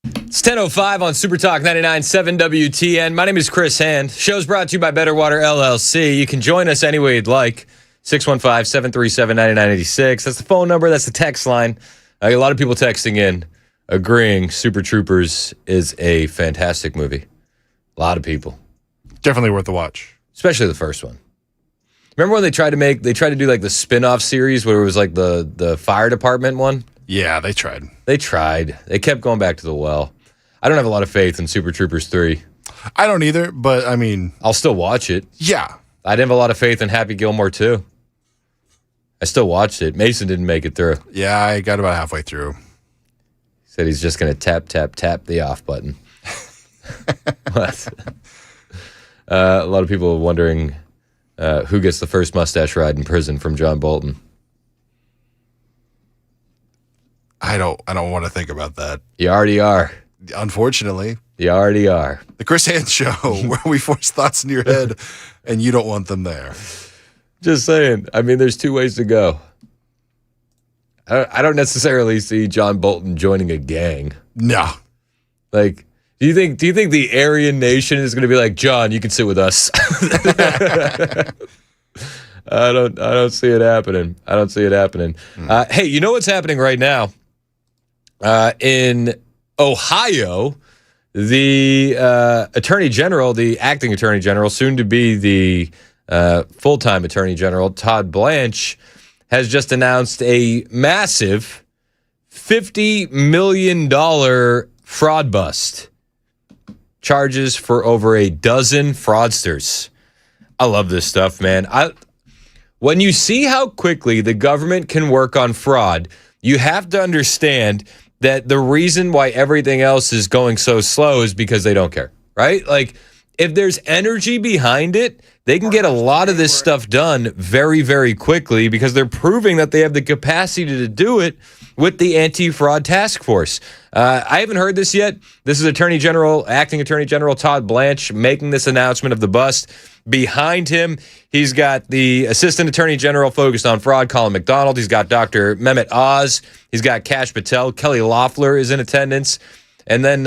It's 10:05 on Super Talk 99.7 WTN. My name is Chris Hand. Show's brought to you by Better Water LLC. You can join us any way you'd like. 615-737-9986. That's the phone number. That's the text line. A lot of people texting in, agreeing Super Troopers is a fantastic movie. A lot of people. Definitely worth the watch. Especially the first one. Remember when they tried to do like the spin-off series where it was like the fire department one? Yeah, they tried. They kept going back to the well. I don't have a lot of faith in Super Troopers 3. I don't either, but I mean, I'll still watch it. Yeah. I didn't have a lot of faith in Happy Gilmore 2. I still watched it. Mason didn't make it through. Yeah, I got about halfway through. He said he's just going to tap the off button. What? A lot of people are wondering who gets the first mustache ride in prison from John Bolton. I don't want to think about that. You already are. Unfortunately. You already are. The Chris Hand Show, where we force thoughts in your head and you don't want them there. Just saying. I mean, there's two ways to go. I don't necessarily see John Bolton joining a gang. No. Like, do you think the Aryan Nation is going to be like, John, you can sit with us? I don't see it happening. Hey, you know what's happening right now? In Ohio, the Attorney General, the acting Attorney General, soon to be the full-time Attorney General, Todd Blanche, has just announced a massive $50 million fraud bust. Charges for over a dozen fraudsters. I love this stuff, man. When you see how quickly the government can work on fraud, you have to understand that the reason why everything else is going so slow is because they don't care, right? Like, if there's energy behind it, they can get a lot of this stuff done very, very quickly because they're proving that they have the capacity to do it with the anti-fraud task force. I haven't heard this yet. This is acting Attorney General Todd Blanche making this announcement of the bust. Behind him, he's got the Assistant Attorney General focused on fraud, Colin McDonald. He's got Dr. Mehmet Oz. He's got Kash Patel. Kelly Loeffler is in attendance. And then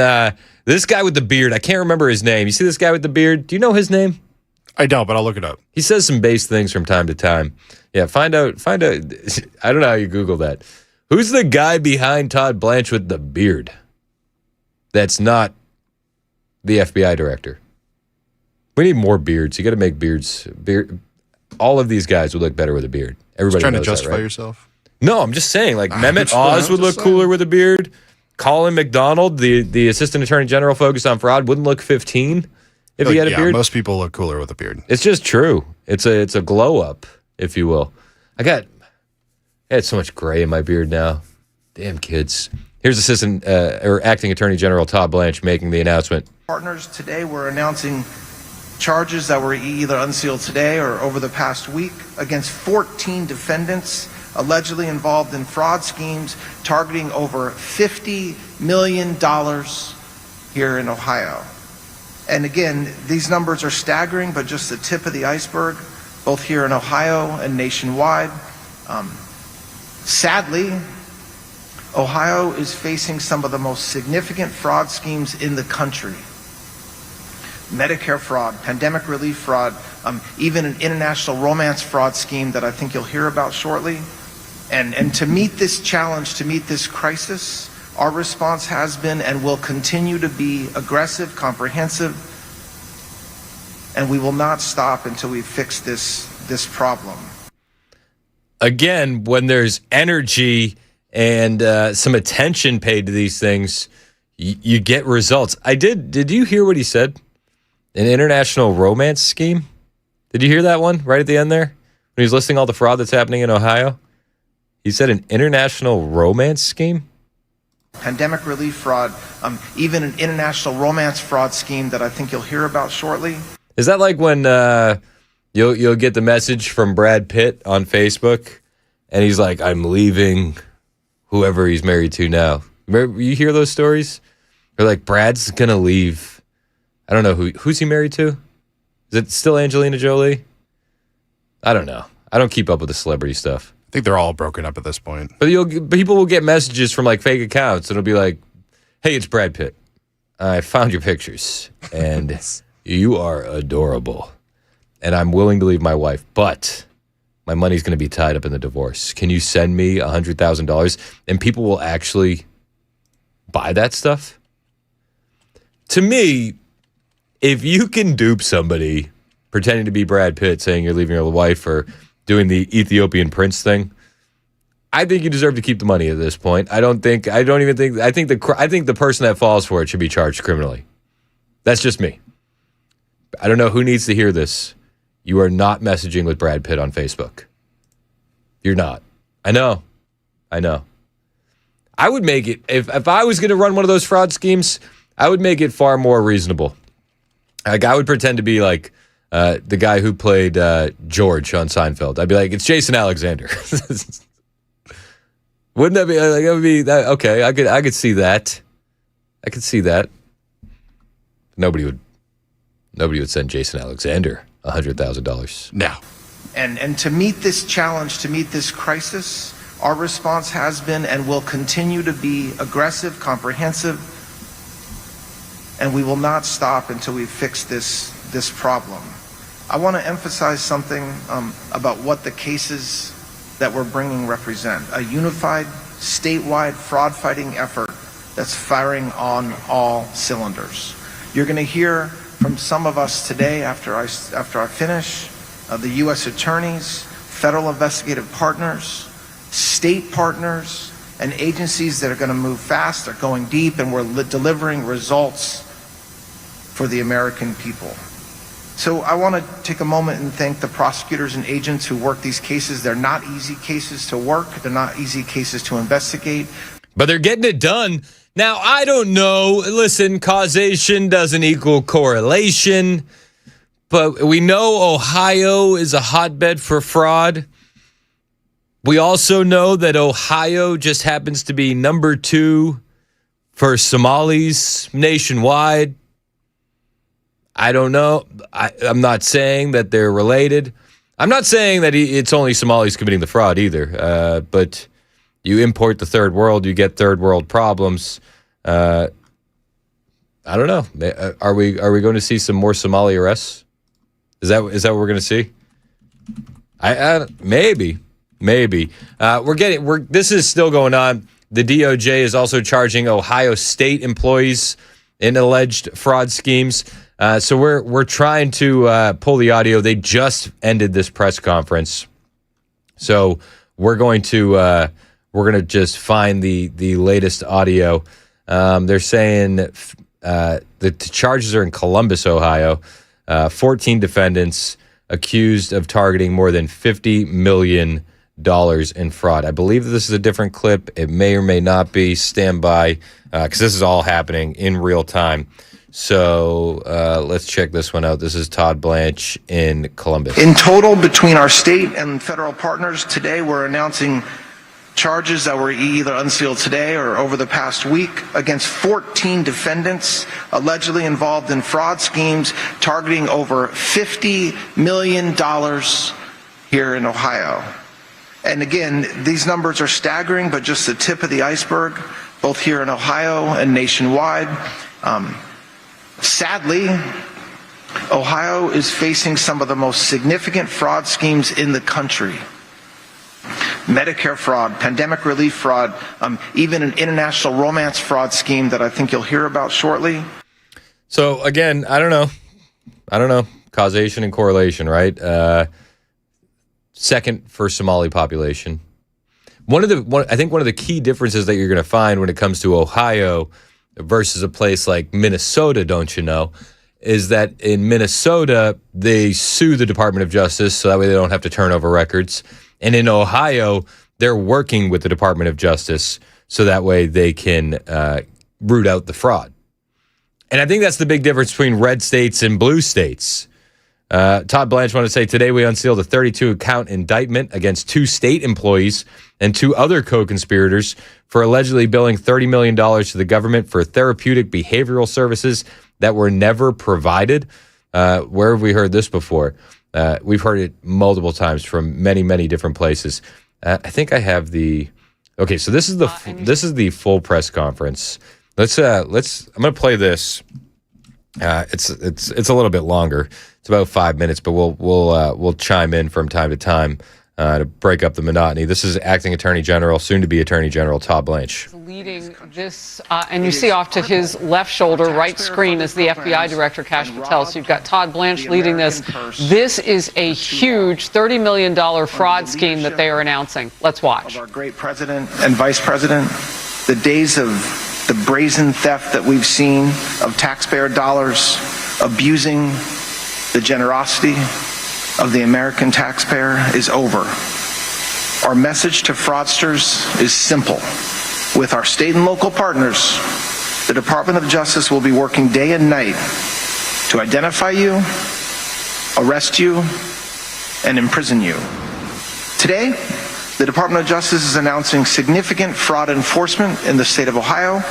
this guy with the beard, I can't remember his name. You see this guy with the beard? Do you know his name? I don't, but I'll look it up. He says some base things from time to time. Yeah, find out. I don't know how you Google that. Who's the guy behind Todd Blanche with the beard? That's not the FBI director. We need more beards. You got to make beards. All of these guys would look better with a beard. Everybody trying to knows justify that, right? yourself? No, I'm just saying. Like Mehmet Oz would look cooler with a beard. Colin McDonald, the Assistant Attorney General focused on fraud, wouldn't look 15 if he had a beard. Most people look cooler with a beard. It's just true. It's a glow up, if you will. I had so much gray in my beard now. Damn kids. Here's Acting Attorney General Todd Blanche making the announcement. Partners, today we're announcing charges that were either unsealed today or over the past week against 14 defendants allegedly involved in fraud schemes targeting over $50 million here in Ohio. And again, these numbers are staggering, but just the tip of the iceberg, both here in Ohio and nationwide. Sadly, Ohio is facing some of the most significant fraud schemes in the country. Medicare fraud, pandemic relief fraud, even an international romance fraud scheme that I think you'll hear about shortly. And to meet this challenge, to meet this crisis, our response has been and will continue to be aggressive, comprehensive, and we will not stop until we fix this problem. Again, when there's energy and some attention paid to these things, you get results. Did you hear what he said? An international romance scheme? Did you hear that one right at the end there? When he was listing all the fraud that's happening in Ohio? He said an international romance scheme? Pandemic relief fraud, even an international romance fraud scheme that I think you'll hear about shortly. Is that like when you'll get the message from Brad Pitt on Facebook, and he's like, "I'm leaving whoever he's married to now." Remember, you hear those stories? They're like, Brad's gonna leave. I don't know who's he married to. Is it still Angelina Jolie? I don't know. I don't keep up with the celebrity stuff. I think they're all broken up at this point. But people will get messages from like fake accounts, and it'll be like, "Hey, it's Brad Pitt. I found your pictures, and you are adorable, and I'm willing to leave my wife, but my money's going to be tied up in the divorce. Can you send me $100,000?" And people will actually buy that stuff. To me, if you can dupe somebody pretending to be Brad Pitt, saying you're leaving your wife, or doing the Ethiopian prince thing, I think you deserve to keep the money at this point. I think the person that falls for it should be charged criminally. That's just me. I don't know who needs to hear this. You are not messaging with Brad Pitt on Facebook. You're not. I know. I would make it, if I was going to run one of those fraud schemes, I would make it far more reasonable. Like, I would pretend to be like the guy who played George on Seinfeld. I'd be like, "It's Jason Alexander." Wouldn't that be like, that would be that? Okay, I could see that. I could see that. Nobody would send Jason Alexander $100,000. No. And to meet this challenge, to meet this crisis, our response has been and will continue to be aggressive, comprehensive, and we will not stop until we fix this problem. I want to emphasize something about what the cases that we're bringing represent. A unified, statewide fraud-fighting effort that's firing on all cylinders. You're going to hear from some of us today after I finish, the U.S. attorneys, federal investigative partners, state partners, and agencies that are going to move fast, are going deep, and we're delivering results for the American people. So I want to take a moment and thank the prosecutors and agents who work these cases. They're not easy cases to work. They're not easy cases to investigate. But they're getting it done. Now, I don't know. Listen, causation doesn't equal correlation. But we know Ohio is a hotbed for fraud. We also know that Ohio just happens to be number 2 for Somalis nationwide. I don't know. I'm not saying that they're related. I'm not saying that it's only Somalis committing the fraud either. But you import the third world, you get third world problems. I don't know. Are we going to see some more Somali arrests? Is that what we're going to see? Maybe. This is still going on. The DOJ is also charging Ohio State employees in alleged fraud schemes. So we're trying to pull the audio. They just ended this press conference, so we're going to just find the latest audio. They're saying the charges are in Columbus, Ohio. 14 defendants accused of targeting more than $50 million in fraud. I believe that this is a different clip. It may or may not be. Stand by, because this is all happening in real time. So let's check this one out. This is Todd Blanche in Columbus. In total, between our state and federal partners, today we're announcing charges that were either unsealed today or over the past week against 14 defendants allegedly involved in fraud schemes targeting over $50 million here in Ohio. And again, these numbers are staggering, but just the tip of the iceberg, both here in Ohio and nationwide. Sadly, Ohio is facing some of the most significant fraud schemes in the country. Medicare fraud, pandemic relief fraud, even an international romance fraud scheme that I think you'll hear about shortly. So again, I don't know. Causation and correlation, right? Second for Somali population. I think one of the key differences that you're going to find when it comes to Ohio versus a place like Minnesota, don't you know, is that in Minnesota, they sue the Department of Justice so that way they don't have to turn over records. And in Ohio, they're working with the Department of Justice so that way they can root out the fraud. And I think that's the big difference between red states and blue states. Todd Blanche wanted to say, today we unsealed a 32-count indictment against 2 state employees and 2 other co-conspirators for allegedly billing $30 million to the government for therapeutic behavioral services that were never provided. Where have we heard this before? We've heard it multiple times from many, many different places. I think I have the... Okay, so this is the full press conference. I'm going to play this. It's a little bit longer. It's about 5 minutes, but we'll chime in from time to time to break up the monotony. This is Acting Attorney General, soon to be Attorney General Todd Blanche. Leading this, and you see off to his left shoulder, right screen, is the FBI Director, Kash Patel. So you've got Todd Blanche leading this. This is a huge $30 million fraud scheme that they are announcing. Let's watch. Of our great president and vice president, the days of the brazen theft that we've seen of taxpayer dollars, abusing the generosity of the American taxpayer is over. Our message to fraudsters is simple. With our state and local partners, the Department of Justice will be working day and night to identify you, arrest you, and imprison you. Today, the Department of Justice is announcing significant fraud enforcement in the state of Ohio,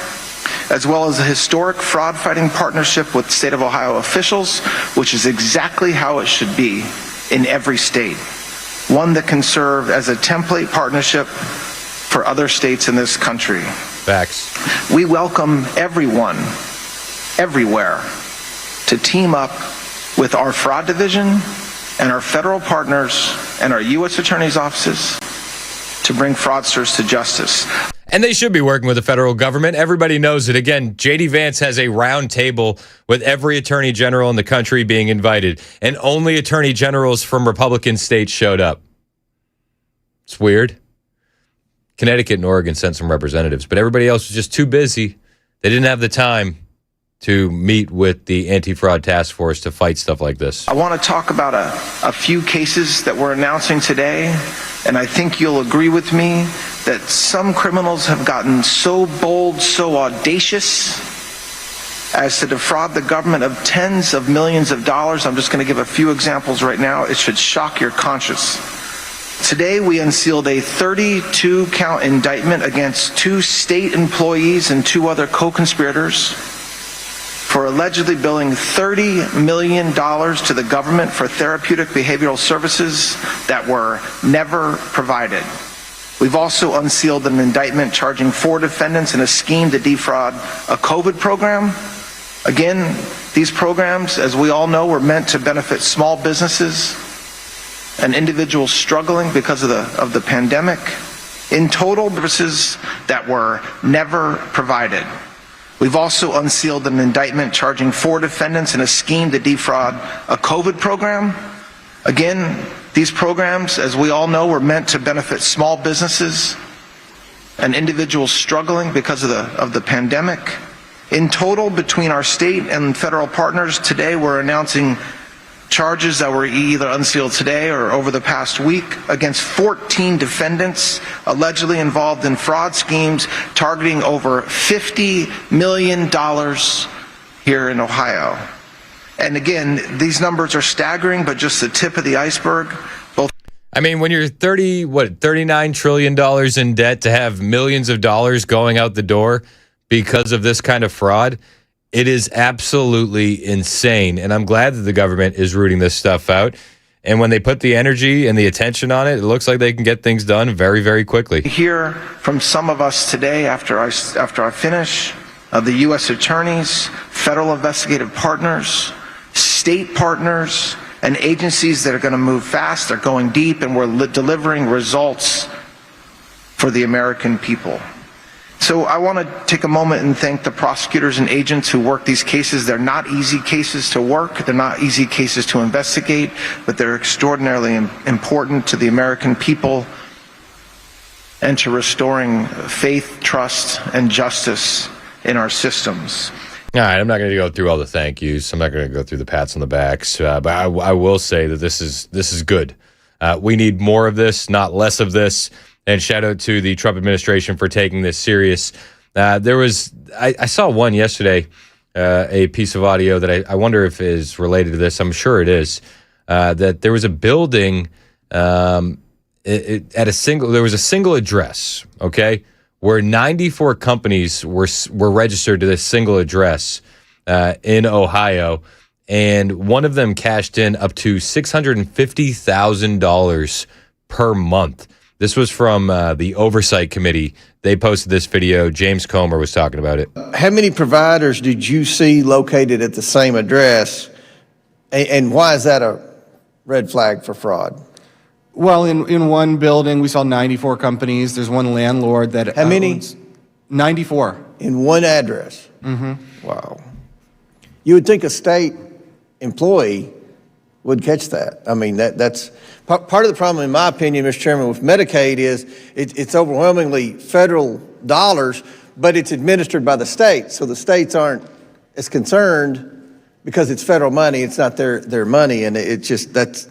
as well as a historic fraud-fighting partnership with state of Ohio officials, which is exactly how it should be in every state. One that can serve as a template partnership for other states in this country. Facts. We welcome everyone, everywhere, to team up with our fraud division and our federal partners and our U.S. Attorney's offices to bring fraudsters to justice. And they should be working with the federal government. Everybody knows it. Again, J.D. Vance has a round table with every attorney general in the country being invited, and only attorney generals from Republican states showed up. It's weird. Connecticut and Oregon sent some representatives, but everybody else was just too busy. They didn't have the time to meet with the anti-fraud task force to fight stuff like this. I want to talk about a few cases that we're announcing today, and I think you'll agree with me that some criminals have gotten so bold, so audacious as to defraud the government of tens of millions of dollars. I'm just going to give a few examples right now. It should shock your conscience. Today, we unsealed a 32-count indictment against 2 state employees and 2 other co-conspirators for allegedly billing $30 million to the government for therapeutic behavioral services that were never provided. We've also unsealed an indictment charging 4 defendants in a scheme to defraud a COVID program. Again, these programs, as we all know, were meant to benefit small businesses and individuals struggling because of the pandemic. In total, services that were never provided. We've also unsealed an indictment charging 4 defendants in a scheme to defraud a COVID program. Again, these programs, as we all know, were meant to benefit small businesses and individuals struggling because of the pandemic. In total, between our state and federal partners, today we're announcing charges that were either unsealed today or over the past week against 14 defendants allegedly involved in fraud schemes targeting over $50 million here in Ohio. And again, these numbers are staggering, but just the tip of the iceberg. I mean, when you're $39 trillion in debt to have millions of dollars going out the door because of this kind of fraud, it is absolutely insane. And I'm glad that the government is rooting this stuff out. And when they put the energy and the attention on it, it looks like they can get things done very, very quickly. Hear from some of us today after I finish, the U.S. attorneys, federal investigative partners, state partners, and agencies that are going to move fast. They're going deep, and we're delivering results for the American people. So I want to take a moment and thank the prosecutors and agents who work these cases. They're not easy cases to work. They're not easy cases to investigate, but they're extraordinarily important to the American people and to restoring faith, trust, and justice in our systems. All right, I'm not going to go through all the thank yous. I'm not going to go through the pats on the backs, but I will say that this is good. We need more of this, not less of this. And shout out to the Trump administration for taking this serious. I saw one yesterday, a piece of audio that I wonder if is related to this. I'm sure it is. That there was a building there was a single address, okay, where 94 companies were registered to this single address in Ohio, and one of them cashed in up to $650,000 per month. This was from the Oversight Committee. They posted this video. James Comer was talking about it. How many providers did you see located at the same address, and why is that a red flag for fraud? Well, in one building, we saw 94 companies. There's one landlord that How many? 94. In one address? Mm-hmm. Wow. You would think a state employee would catch that. I mean, that's part of the problem, in my opinion, Mr. Chairman, with Medicaid is it's overwhelmingly federal dollars, but it's administered by the states. So the states aren't as concerned because it's federal money. It's not their money. And that's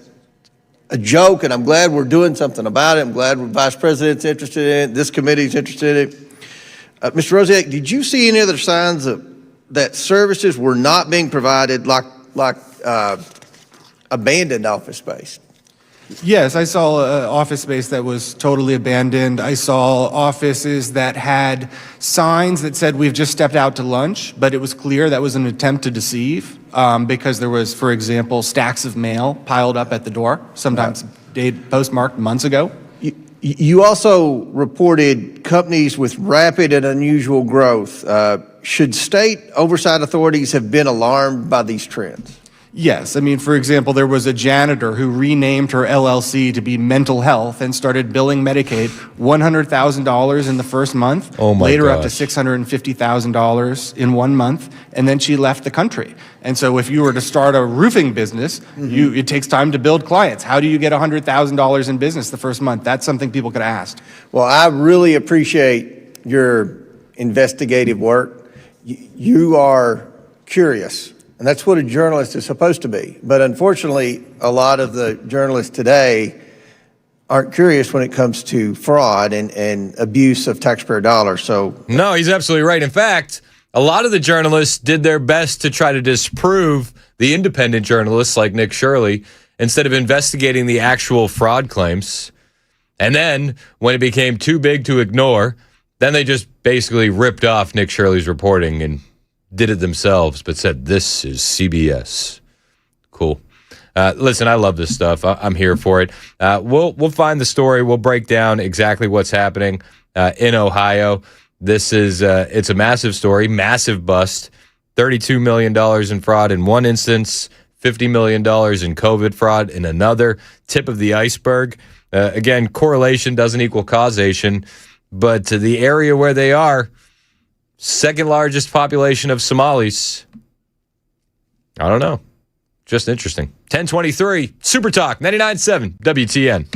a joke. And I'm glad we're doing something about it. I'm glad the Vice President's interested in it. This committee's interested in it. Mr. Rosiak, did you see any other signs that services were not being provided, like abandoned office space? Yes, I saw office space that was totally abandoned. I saw offices that had signs that said, "We've just stepped out to lunch," but it was clear that was an attempt to deceive because there was, for example, stacks of mail piled up at the door, sometimes postmarked months ago. You also reported companies with rapid and unusual growth. Should state oversight authorities have been alarmed by these trends? Yes. I mean, for example, there was a janitor who renamed her LLC to be Mental Health and started billing Medicaid $100,000 in the first month. Oh my Later gosh. up to $650,000 in 1 month, and then she left the country. And so if you were to start a roofing business, it takes time to build clients. How do you get $100,000 in business the first month? That's something people could ask. Well, I really appreciate your investigative work. You are curious. And that's what a journalist is supposed to be. But unfortunately, a lot of the journalists today aren't curious when it comes to fraud and abuse of taxpayer dollars. So No, he's absolutely right. In fact, a lot of the journalists did their best to try to disprove the independent journalists like Nick Shirley instead of investigating the actual fraud claims. And then when it became too big to ignore, then they just basically ripped off Nick Shirley's reporting and did it themselves, but said, "This is CBS." Cool. Listen, I love this stuff. I'm here for it. We'll find the story. We'll break down exactly what's happening in Ohio. This is it's a massive story, massive bust. $32 million in fraud in one instance, $50 million in COVID fraud in another. Tip of the iceberg. Again, correlation doesn't equal causation, but to the area where they are, second largest population of Somalis. I don't know. Just interesting. 1023, Super Talk, 99.7 WTN.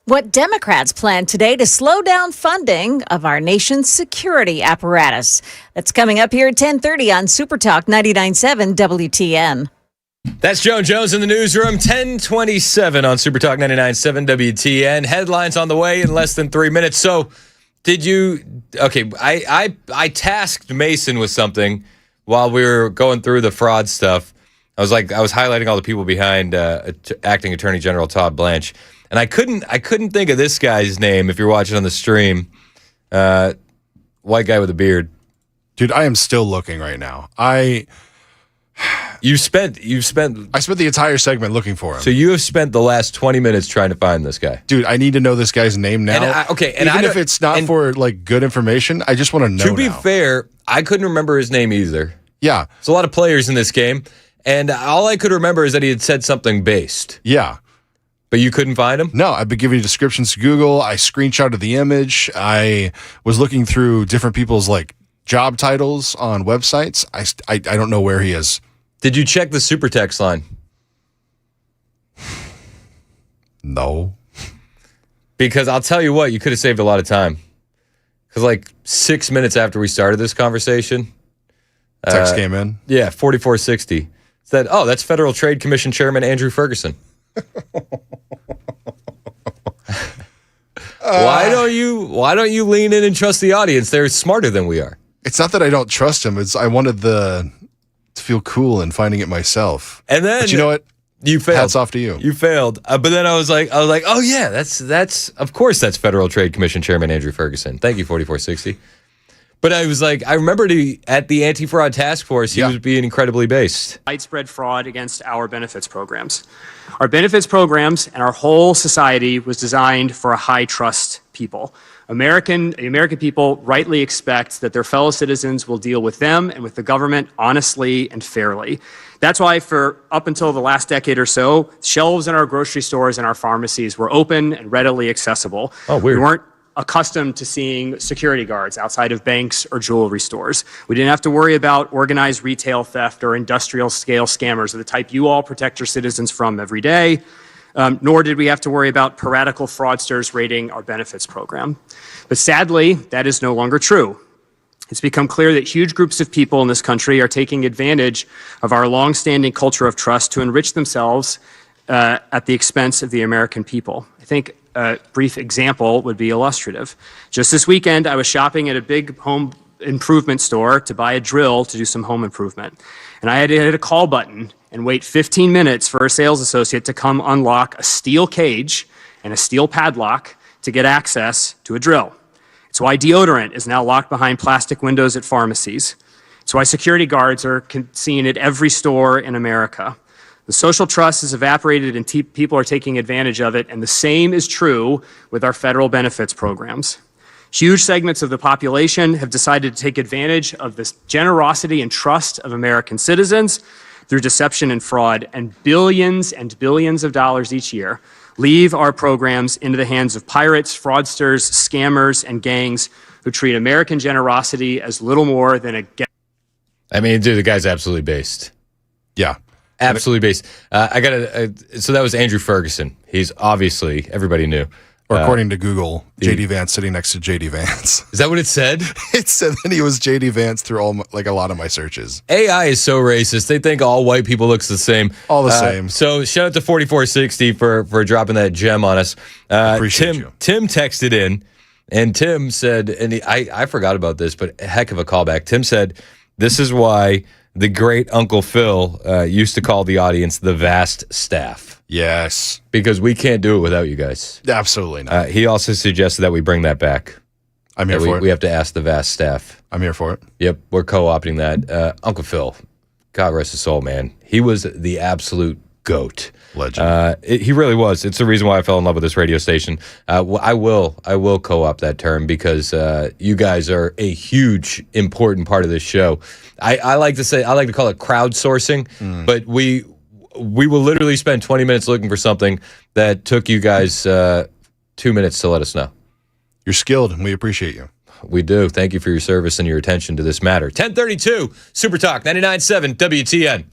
What Democrats plan today to slow down funding of our nation's security apparatus. That's coming up here at 10:30 on Super Talk 99.7 WTN. That's Joan Jones in the newsroom, 10:27 on Super Talk 99.7 WTN. Headlines on the way in less than 3 minutes. So, did you? Okay, I tasked Mason with something while we were going through the fraud stuff. I was highlighting all the people behind acting Attorney General Todd Blanche, and I couldn't think of this guy's name. If you're watching on the stream, white guy with a beard. Dude, I am still looking right now. I spent the entire segment looking for him. So you have spent the last 20 minutes trying to find this guy. Dude, I need to know this guy's name now. Even if it's not for like good information, I just want to know. To be fair, I couldn't remember his name either. Yeah. There's a lot of players in this game, and all I could remember is that he had said something based. Yeah. But you couldn't find him? No, I've been giving you descriptions to Google. I screenshotted the image. I was looking through different people's like job titles on websites. I don't know where he is. Did you check the super text line? No. Because I'll tell you what, you could have saved a lot of time. Because like 6 minutes after we started this conversation, text came in. Yeah, 4460 said, "Oh, that's Federal Trade Commission Chairman Andrew Ferguson." Why don't you lean in and trust the audience? They're smarter than we are. It's not that I don't trust him. It's I wanted to feel cool in finding it myself. And then, but you know what? You failed. Hats off to you. You failed. But then I was like, oh yeah, that's of course that's Federal Trade Commission Chairman Andrew Ferguson. Thank you, 4460. But I was like, I remembered at the anti-fraud task force, he was being incredibly based. Widespread fraud against our benefits programs. Our benefits programs and our whole society was designed for a high trust people. The American people rightly expect that their fellow citizens will deal with them and with the government honestly and fairly. That's why for up until the last decade or so, shelves in our grocery stores and our pharmacies were open and readily accessible. Oh, weird. We weren't accustomed to seeing security guards outside of banks or jewelry stores. We didn't have to worry about organized retail theft or industrial scale scammers of the type you all protect your citizens from every day. Nor did we have to worry about piratical fraudsters raiding our benefits program. But sadly, that is no longer true. It's become clear that huge groups of people in this country are taking advantage of our longstanding culture of trust to enrich themselves at the expense of the American people. I think a brief example would be illustrative. Just this weekend, I was shopping at a big home improvement store to buy a drill to do some home improvement. And I had to hit a call button and wait 15 minutes for a sales associate to come unlock a steel cage and a steel padlock to get access to a drill. It's why deodorant is now locked behind plastic windows at pharmacies. It's why security guards are seen at every store in America. The social trust has evaporated and people are taking advantage of it, and the same is true with our federal benefits programs. Huge segments of the population have decided to take advantage of this generosity and trust of American citizens through deception and fraud, and billions of dollars each year leave our programs into the hands of pirates, fraudsters, scammers, and gangs who treat American generosity as little more than a... I mean, dude, the guy's absolutely based. Yeah. Absolutely based. So that was Andrew Ferguson. He's obviously, everybody knew. Or according to Google, J.D. Vance sitting next to J.D. Vance. Is that what it said? It said that he was J.D. Vance through a lot of my searches. AI is so racist. They think all white people looks the same. All the same. So shout out to 4460 for dropping that gem on us. Appreciate you. Tim texted in, and Tim said, and I forgot about this, but a heck of a callback. Tim said, this is why the great Uncle Phil used to call the audience the vast staff. Yes. Because we can't do it without you guys. Absolutely not. He also suggested that we bring that back. I'm here for it. We have to ask the vast staff. I'm here for it. Yep, we're co-opting that. Uncle Phil, God rest his soul, man. He was the absolute GOAT. Legend. He really was. It's the reason why I fell in love with this radio station. I will co-opt that term because you guys are a huge, important part of this show. I like to call it crowdsourcing, but we will literally spend 20 minutes looking for something that took you guys 2 minutes to let us know. You're skilled, and we appreciate you. We do. Thank you for your service and your attention to this matter. 1032, Super Talk, 99.7 WTN.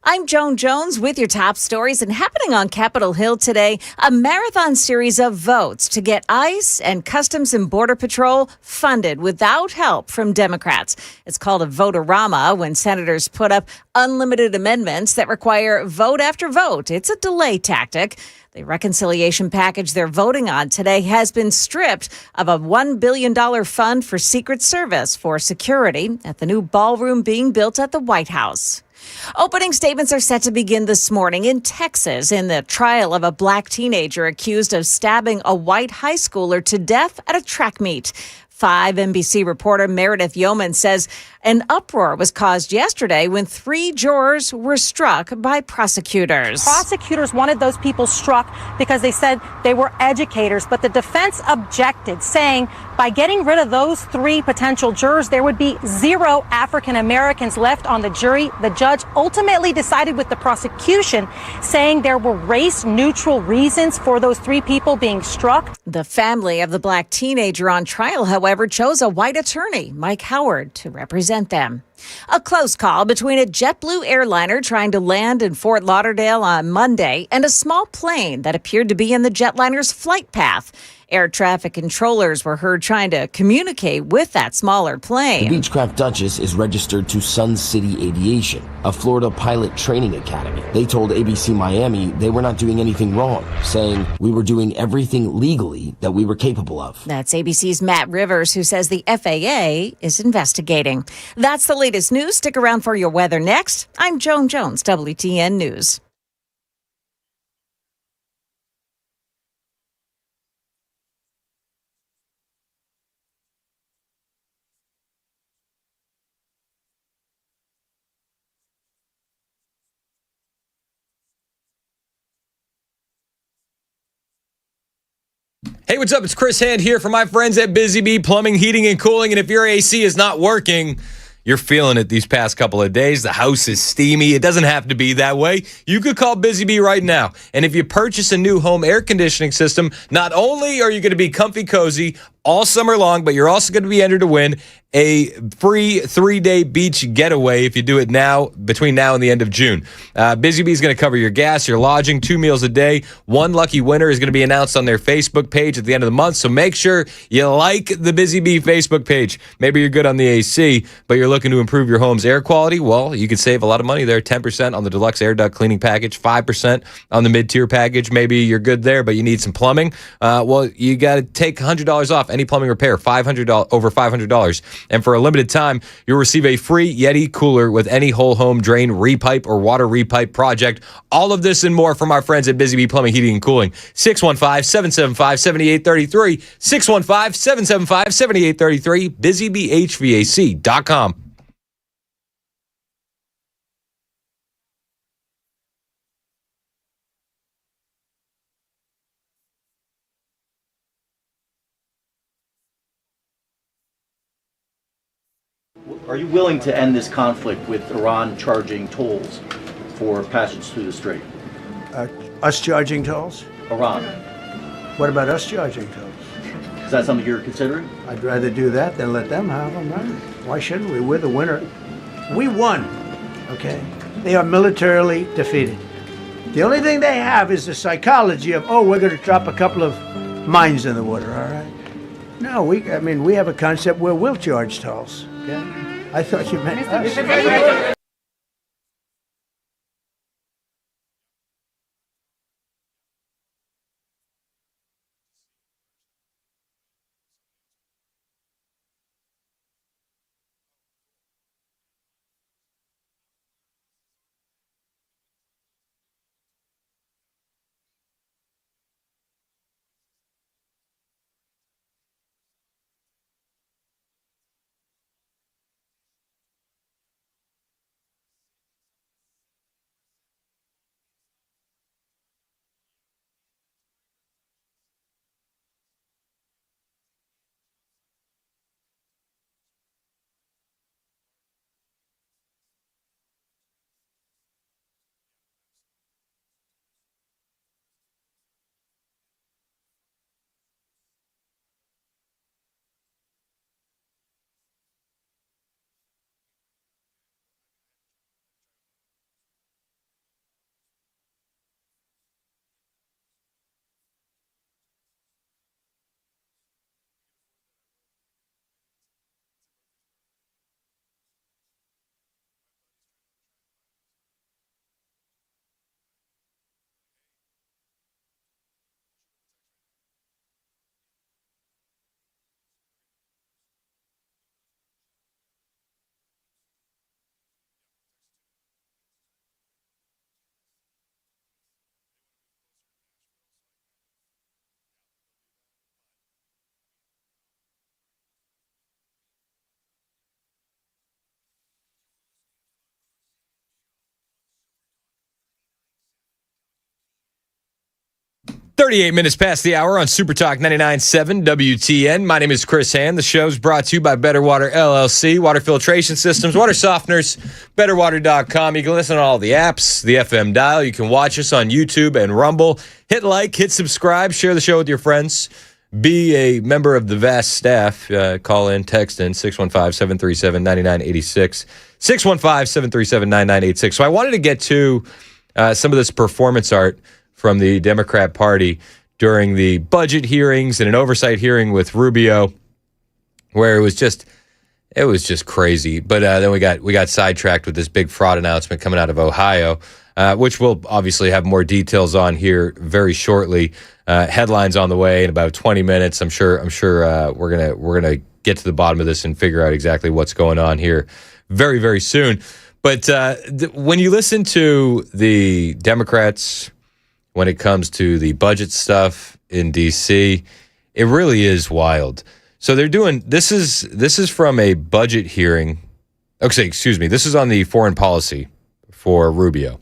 I'm Joan Jones with your top stories, and happening on Capitol Hill today, a marathon series of votes to get ICE and Customs and Border Patrol funded without help from Democrats. It's called a vote-a-rama when senators put up unlimited amendments that require vote after vote. It's a delay tactic. The reconciliation package they're voting on today has been stripped of a $1 billion fund for Secret Service for security at the new ballroom being built at the White House. Opening statements are set to begin this morning in Texas in the trial of a black teenager accused of stabbing a white high schooler to death at a track meet. 5 NBC reporter Meredith Yeoman says an uproar was caused yesterday when 3 jurors were struck by prosecutors. Prosecutors wanted those people struck because they said they were educators, but the defense objected, saying by getting rid of those 3 potential jurors, there would be 0 African Americans left on the jury. The judge ultimately decided with the prosecution, saying there were race-neutral reasons for those 3 people being struck. The family of the black teenager on trial, however, chose a white attorney, Mike Howard, to represent them. A close call between a JetBlue airliner trying to land in Fort Lauderdale on Monday and a small plane that appeared to be in the jetliner's flight path. Air traffic controllers were heard trying to communicate with that smaller plane. The Beechcraft Duchess is registered to Sun City Aviation, a Florida pilot training academy. They told ABC Miami they were not doing anything wrong, saying we were doing everything legally that we were capable of. That's ABC's Matt Rivers, who says the FAA is investigating. That's the latest news. Stick around for your weather next. I'm Joan Jones, WTN News. Hey, what's up? It's Chris Hand here for my friends at Busy Bee Plumbing, Heating, and Cooling. And if your AC is not working, you're feeling it these past couple of days. The house is steamy. It doesn't have to be that way. You could call Busy Bee right now. And if you purchase a new home air conditioning system, not only are you going to be comfy cozy all summer long, but you're also going to be entered to win a free 3-day beach getaway if you do it now, between now and the end of June. Busy Bee is going to cover your gas, your lodging, 2 meals a day. One lucky winner is going to be announced on their Facebook page at the end of the month, so make sure you like the Busy Bee Facebook page. Maybe you're good on the AC, but you're looking to improve your home's air quality. Well, you could save a lot of money there, 10% on the deluxe air duct cleaning package, 5% on the mid-tier package. Maybe you're good there, but you need some plumbing. Well, you got to take $100 off any plumbing repair, over $500. And for a limited time, you'll receive a free Yeti cooler with any whole home drain, repipe, or water repipe project. All of this and more from our friends at Busy Bee Plumbing, Heating, and Cooling. 615-775-7833. 615-775-7833. BusyBeeHVAC.com. Are you willing to end this conflict with Iran charging tolls for passage through the strait? Us charging tolls? Iran. What about us charging tolls? Is that something you're considering? I'd rather do that than let them have them, right? Why shouldn't we? We're the winner. We won, okay? They are militarily defeated. The only thing they have is the psychology of, oh, we're going to drop a couple of mines in the water, all right? No, we have a concept where we'll charge tolls, okay? I thought you meant us. 38 minutes past the hour on Super Talk 99.7 WTN. My name is Chris Hand. The show's brought to you by Better Water LLC, water filtration systems, water softeners, betterwater.com. You can listen on all the apps, the FM dial. You can watch us on YouTube and Rumble. Hit like, hit subscribe, share the show with your friends. Be a member of the vast staff. Call in, text in, 615-737-9986. 615-737-9986. So I wanted to get to some of this performance art from the Democrat Party during the budget hearings and an oversight hearing with Rubio, where it was just crazy. But then we got sidetracked with this big fraud announcement coming out of Ohio, which we'll obviously have more details on here very shortly. Headlines on the way in about 20 minutes. I'm sure we're gonna get to the bottom of this and figure out exactly what's going on here very, very soon. But when you listen to the Democrats, when it comes to the budget stuff in D.C., it really is wild. So they're doing this is from a budget hearing. Okay, excuse me. This is on the foreign policy for Rubio.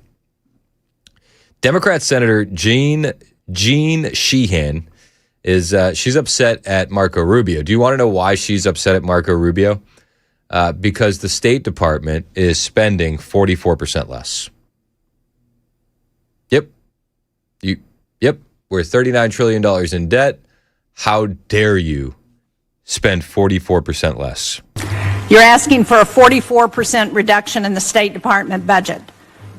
Democrat Senator Jean Sheehan is she's upset at Marco Rubio. Do you want to know why she's upset at Marco Rubio? Because the State Department is spending 44% less. Yep. We're $39 trillion in debt. How dare you spend 44% less? You're asking for a 44% reduction in the State Department budget.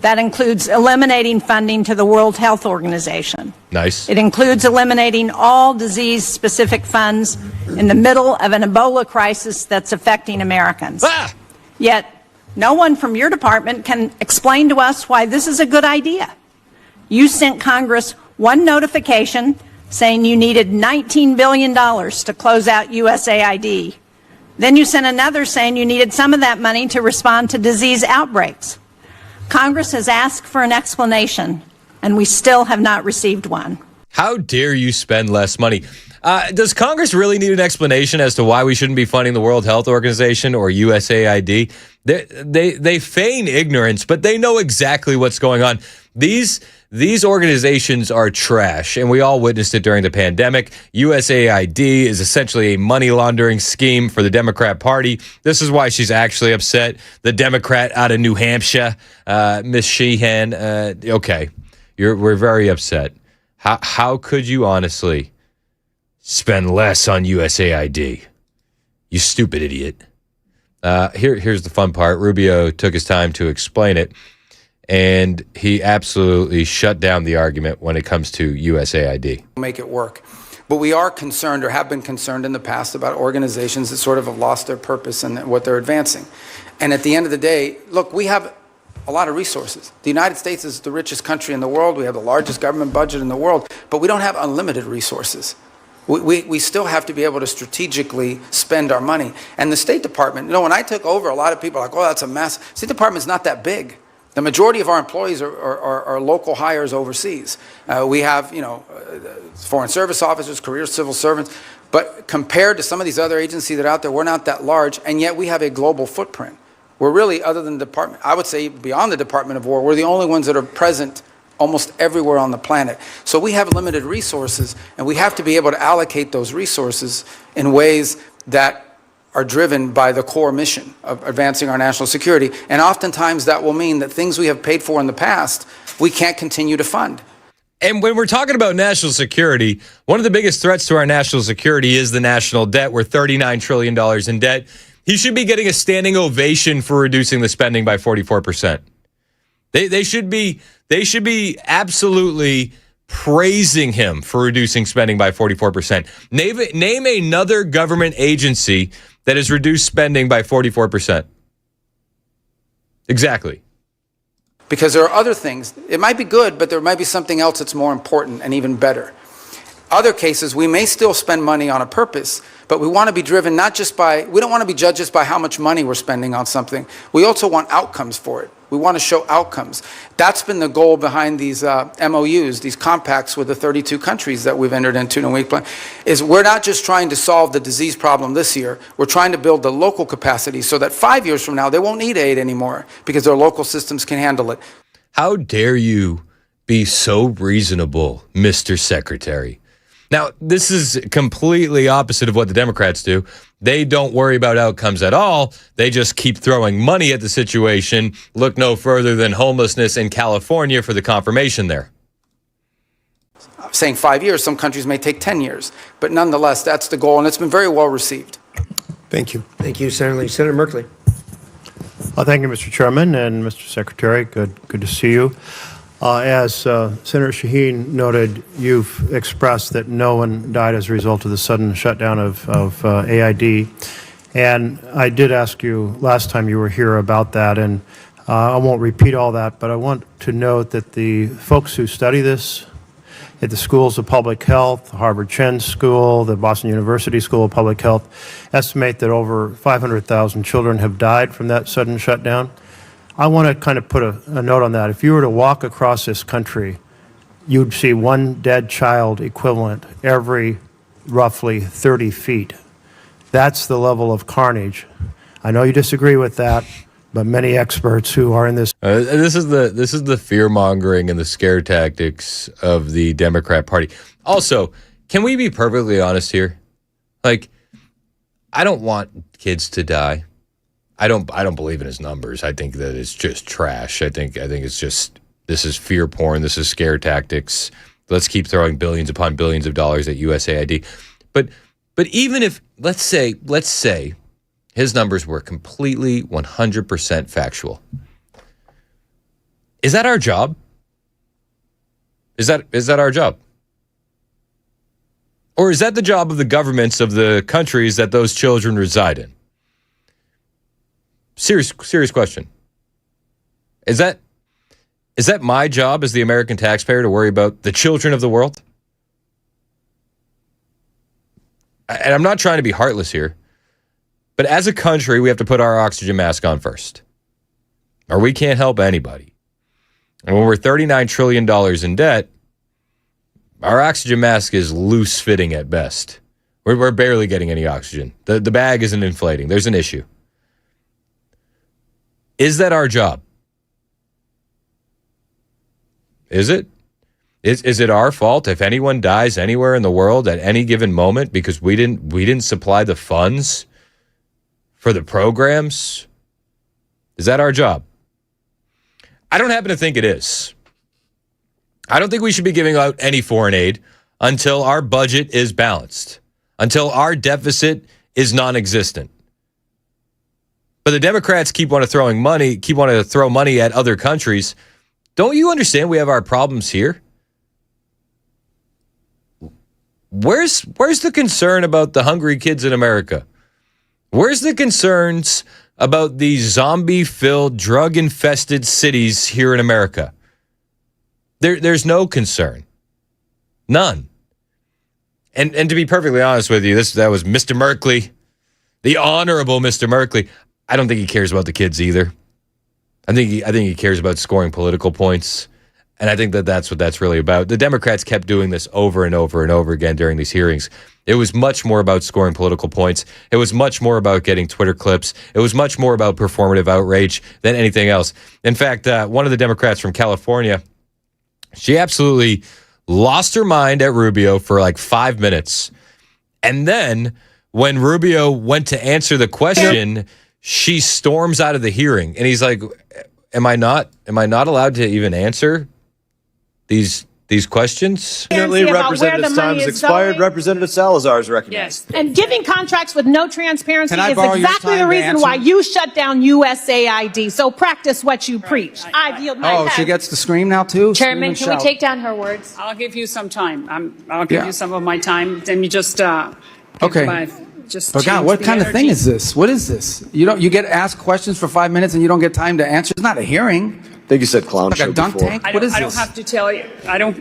That includes eliminating funding to the World Health Organization. Nice. It includes eliminating all disease-specific funds in the middle of an Ebola crisis that's affecting Americans. Yet, no one from your department can explain to us why this is a good idea. You sent Congress one notification saying you needed $19 billion to close out USAID. Then you sent another saying you needed some of that money to respond to disease outbreaks. Congress has asked for an explanation, and we still have not received one. How dare you spend less money? Does Congress really need an explanation as to why we shouldn't be funding the World Health Organization or USAID? They feign ignorance, but they know exactly what's going on. These organizations are trash, and we all witnessed it during the pandemic. USAID is essentially a money laundering scheme for the Democrat Party. This is why she's actually upset. The Democrat out of New Hampshire, Miss Sheehan. Okay, we're very upset. How could you honestly spend less on USAID? You stupid idiot. Here's the fun part. Rubio took his time to explain it, and he absolutely shut down the argument when it comes to USAID. Make it work. But we are concerned, or have been concerned in the past, about organizations that sort of have lost their purpose and what they're advancing. And at the end of the day, look, we have a lot of resources. The United States is the richest country in the world. We have the largest government budget in the world, but we don't have unlimited resources. We still have to be able to strategically spend our money. And the State Department, when I took over, a lot of people are like, oh, that's a mess. State Department's not that big. The majority of our employees are local hires overseas. We have, foreign service officers, career civil servants. But compared to some of these other agencies that are out there, we're not that large, and yet we have a global footprint. We're really, other than the department, I would say beyond the Department of War, we're the only ones that are present almost everywhere on the planet. So we have limited resources, and we have to be able to allocate those resources in ways that are driven by the core mission of advancing our national security. And oftentimes that will mean that things we have paid for in the past, we can't continue to fund. And when we're talking about national security, one of the biggest threats to our national security is the national debt. We're $39 trillion in debt. He should be getting a standing ovation for reducing the spending by 44%. They should be absolutely praising him for reducing spending by 44%. Name another government agency that has reduced spending by 44%. Exactly. Because there are other things. It might be good, but there might be something else that's more important and even better. Other cases, we may still spend money on a purpose, but we want to be driven we don't want to be judged just by how much money we're spending on something. We also want outcomes for it. We want to show outcomes. That's been the goal behind these MOUs, these compacts with the 32 countries that we've entered into in a week plan, is we're not just trying to solve the disease problem this year. We're trying to build the local capacity so that 5 years from now, they won't need aid anymore because their local systems can handle it. How dare you be so reasonable, Mr. Secretary? Now, this is completely opposite of what the Democrats do. They don't worry about outcomes at all. They just keep throwing money at the situation. Look no further than homelessness in California for the confirmation there. I'm saying 5 years. Some countries may take 10 years. But nonetheless, that's the goal, and it's been very well received. Thank you. Thank you, Senator Lee. Senator Merkley. Thank you, Mr. Chairman and Mr. Secretary. Good to see you. As Senator Shaheen noted, you've expressed that no one died as a result of the sudden shutdown of AID. And I did ask you last time you were here about that, and I won't repeat all that, but I want to note that the folks who study this at the schools of public health, the Harvard Chen School, the Boston University School of Public Health, estimate that over 500,000 children have died from that sudden shutdown. I want to kind of put a note on that. If you were to walk across this country, you'd see one dead child equivalent every roughly 30 feet. That's the level of carnage. I know you disagree with that, but many experts who are in this... This is the fear-mongering and the scare tactics of the Democrat Party. Also, can we be perfectly honest here? Like, I don't want kids to die. I don't believe in his numbers. I think that it's just trash. I think it's just, this is fear porn. This is scare tactics. Let's keep throwing billions upon billions of dollars at USAID. But even if, let's say his numbers were completely 100% factual. Is that our job? Is that our job? Or is that the job of the governments of the countries that those children reside in? Serious question. Is that my job as the American taxpayer to worry about the children of the world? And I'm not trying to be heartless here, but as a country, we have to put our oxygen mask on first, or we can't help anybody. And when we're $39 trillion in debt, our oxygen mask is loose fitting at best. We're barely getting any oxygen. The bag isn't inflating. There's an issue. Is that our job? Is it? Is it our fault if anyone dies anywhere in the world at any given moment because we didn't supply the funds for the programs? Is that our job? I don't happen to think it is. I don't think we should be giving out any foreign aid until our budget is balanced, until our deficit is non-existent. But the Democrats keep wanting to throw money at other countries. Don't you understand we have our problems here? Where's the concern about the hungry kids in America? Where's the concerns about the zombie-filled, drug-infested cities here in America? There's no concern. None. And to be perfectly honest with you, that was Mr. Merkley, the Honorable Mr. Merkley. I don't think he cares about the kids either. I think he cares about scoring political points. And I think that's what that's really about. The Democrats kept doing this over and over and over again during these hearings. It was much more about scoring political points. It was much more about getting Twitter clips. It was much more about performative outrage than anything else. In fact, one of the Democrats from California, she absolutely lost her mind at Rubio for like 5 minutes. And then when Rubio went to answer the question, she storms out of the hearing. And he's like, am I not allowed to even answer these questions? Representative time has expired. Representative Salazar is recognized. Yes, and giving contracts with no transparency is exactly the reason why you shut down USAID. So practice what you preach. I yield my time. She gets to scream now too? Chairman, can we take down her words? I'll give you some time. I'll give you some of my time. Then you just okay. But God, what kind of thing is this? What is this? You get asked questions for 5 minutes and you don't get time to answer. It's not a hearing. I think you said clown like show a dunk before. tank. What is this? I don't have to tell you. I don't.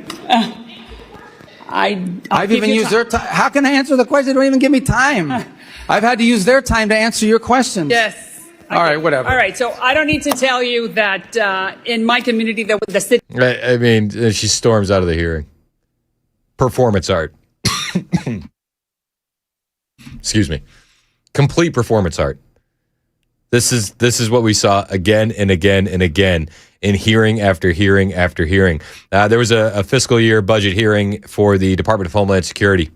I've even used their time. How can I answer the question? They don't even give me time. I've had to use their time to answer your questions. Yes. All right, whatever. All right, so I don't need to tell you that in my community, the city. I mean, she storms out of the hearing. Performance art. Excuse me. Complete performance art. This is what we saw again and again and again in hearing after hearing after hearing. There was a fiscal year budget hearing for the Department of Homeland Security,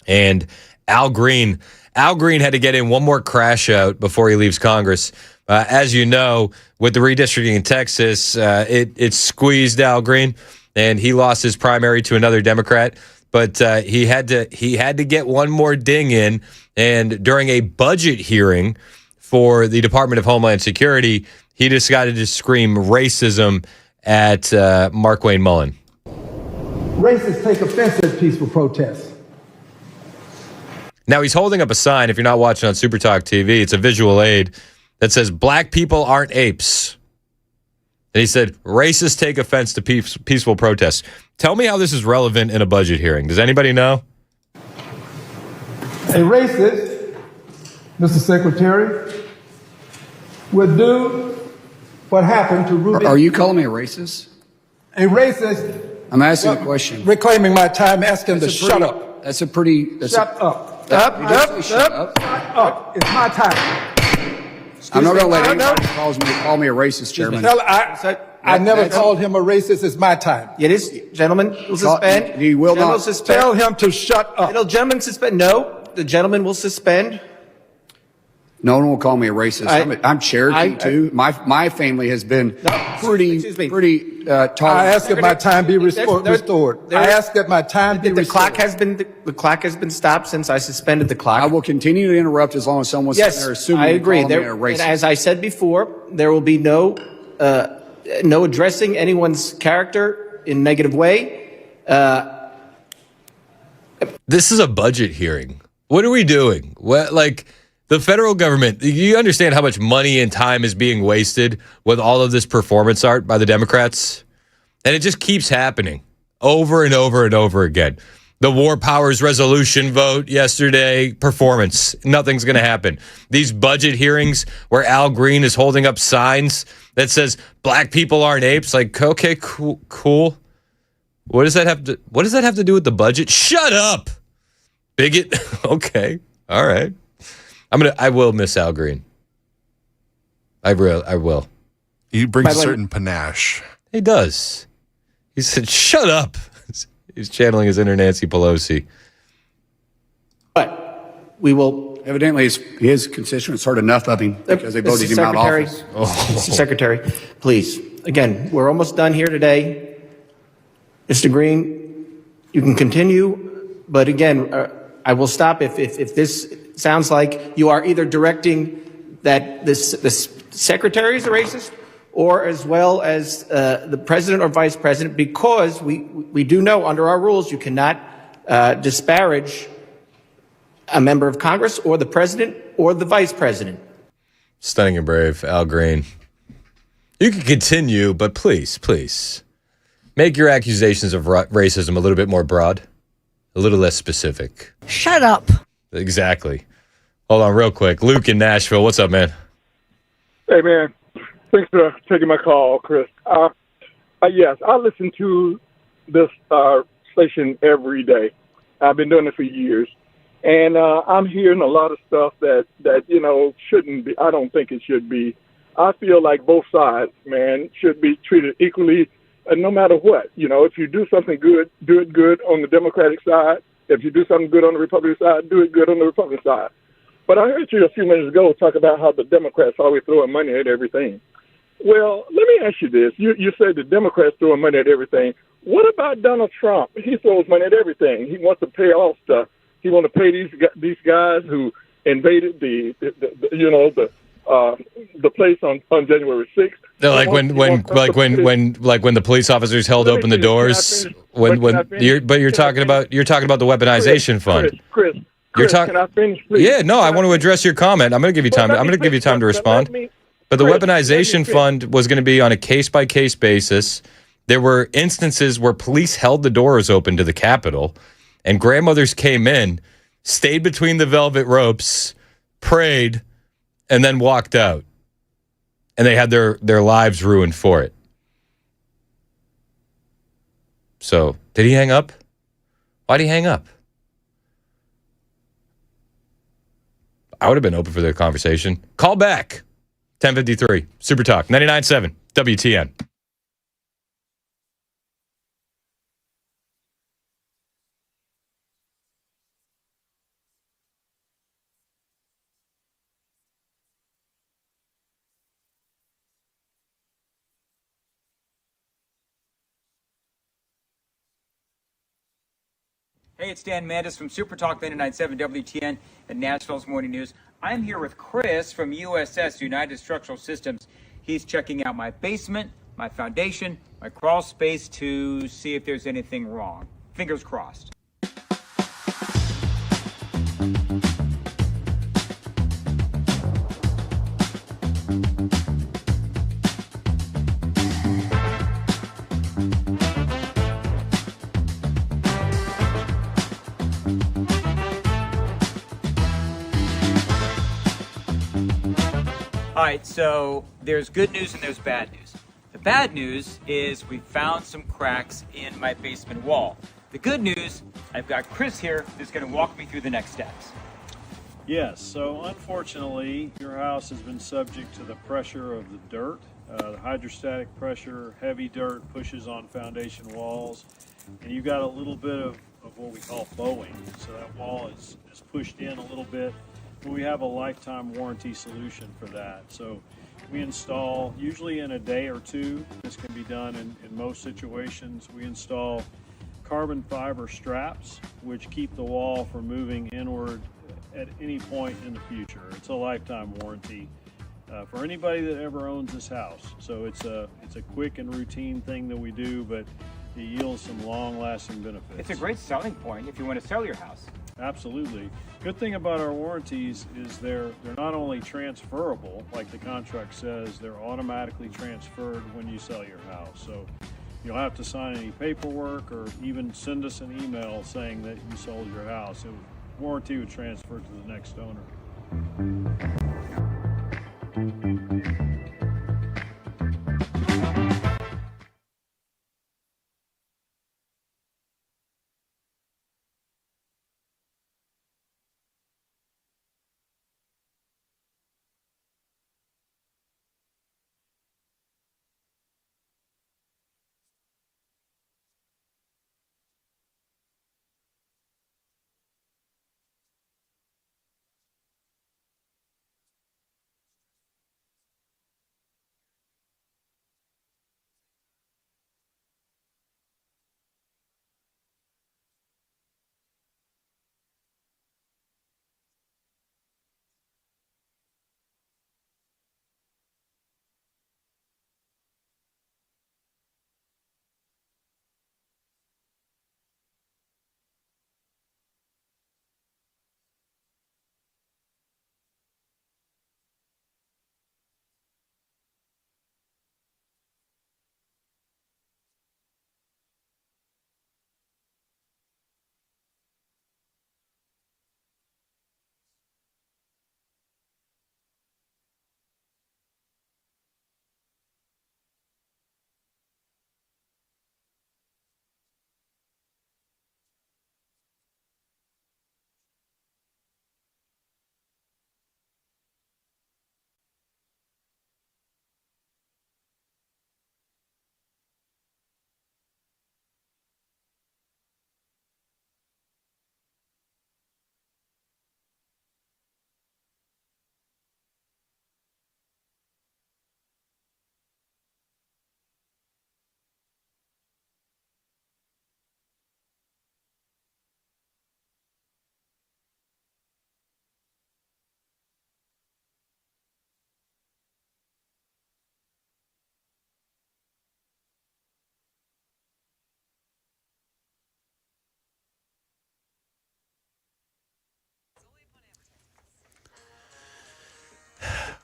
and Al Green had to get in one more crash out before he leaves Congress. As you know, with the redistricting in Texas, it squeezed Al Green, and he lost his primary to another Democrat. But he had to get one more ding in, and during a budget hearing for the Department of Homeland Security, he decided to scream racism at Markwayne Mullin. Racists take offense at peaceful protests. Now, he's holding up a sign, if you're not watching on Super Talk TV, it's a visual aid that says, "Black people aren't apes." And he said, racists take offense to peaceful protests. Tell me how this is relevant in a budget hearing. Does anybody know? A racist, Mr. Secretary, would do what happened to Rubio. Are you calling me a racist? A racist. I'm asking a question. Reclaiming my time, asking him to shut up. That's a pretty... Shut up. Shut Up. It's my time. I'm not going to let anybody call me a racist, Chairman. I never called him a racist. It's my time. It is, gentlemen, will suspend. He will not. Tell him to shut up. Gentlemen, suspend. No, the gentleman will suspend. No one will call me a racist. I'm Cherokee, too. My family has been pretty tolerant. I ask that my time be restored. I ask that my time be restored. The clock has been stopped since I suspended the clock. I will continue to interrupt as long as someone's sitting there assuming I agree. me a racist. And as I said before, there will be no addressing anyone's character in a negative way. This is a budget hearing. What are we doing? The federal government, you understand how much money and time is being wasted with all of this performance art by the Democrats? And it just keeps happening over and over and over again. The War Powers Resolution vote yesterday, performance. Nothing's going to happen. These budget hearings where Al Green is holding up signs that says black people aren't apes. Like, okay, cool. What does that have to do with the budget? Shut up, bigot. Okay, all right. I will miss Al Green. I will. He brings a certain panache. He does. He said, "Shut up." He's channeling his inner Nancy Pelosi. But we will. Evidently, his constituents heard enough of him because they voted him out of office. Mr. Secretary, please. Again, we're almost done here today. Mr. Green, you can continue, but again, I will stop if this sounds like you are either directing that this secretary is a racist, or as well as the president or vice president, because we do know under our rules you cannot disparage a member of Congress or the president or the vice president. Stunning and brave, Al Green. You can continue, but please, make your accusations of racism a little bit more broad, a little less specific. Shut up. Exactly. Hold on real quick. Luke in Nashville. What's up, man? Hey, man. Thanks for taking my call, Chris. Yes, I listen to this station every day. I've been doing it for years. And I'm hearing a lot of stuff that shouldn't be. I don't think it should be. I feel like both sides, man, should be treated equally, no matter what. If you do something good, do it good on the Democratic side. If you do something good on the Republican side, do it good on the Republican side. But I heard you a few minutes ago talk about how the Democrats always throwing money at everything. Well, let me ask you this. You said the Democrats throwing money at everything. What about Donald Trump? He throws money at everything. He wants to pay off stuff. He wants to pay these guys who invaded the place on January 6th. Like when the police officers held open the doors. You're talking about the weaponization fund. Chris, can I finish, please? Yeah, no, I want to address your comment. I'm going to give you time. I'm going to give you time to respond. But the weaponization fund was going to be on a case-by-case basis. There were instances where police held the doors open to the Capitol, and grandmothers came in, stayed between the velvet ropes, prayed, and then walked out. And they had their lives ruined for it. So, did he hang up? Why'd he hang up? I would have been open for the conversation. Call back. 1053 Super Talk 99.7 WTN. Hey, it's Dan Mandis from Super Talk 99.7 WTN and Nashville's Morning News. I'm here with Chris from USS, United Structural Systems. He's checking out my basement, my foundation, my crawl space to see if there's anything wrong. Fingers crossed. All right, so there's good news and there's bad news. The bad news is we found some cracks in my basement wall. The good news, I've got Chris here who's going to walk me through the next steps. Yes, so unfortunately, your house has been subject to the pressure of the dirt. The hydrostatic pressure, heavy dirt pushes on foundation walls, and you've got a little bit of what we call bowing. So that wall is pushed in a little bit. We have a lifetime warranty solution for that. So we install, usually in a day or two, this can be done in most situations, we install carbon fiber straps, which keep the wall from moving inward at any point in the future. It's a lifetime warranty for anybody that ever owns this house. So it's a quick and routine thing that we do, but it yields some long-lasting benefits. It's a great selling point if you want to sell your house. Absolutely. Good thing about our warranties is they're not only transferable, like the contract says, they're automatically transferred when you sell your house. So you'll have to sign any paperwork or even send us an email saying that you sold your house. Warranty would transfer to the next owner.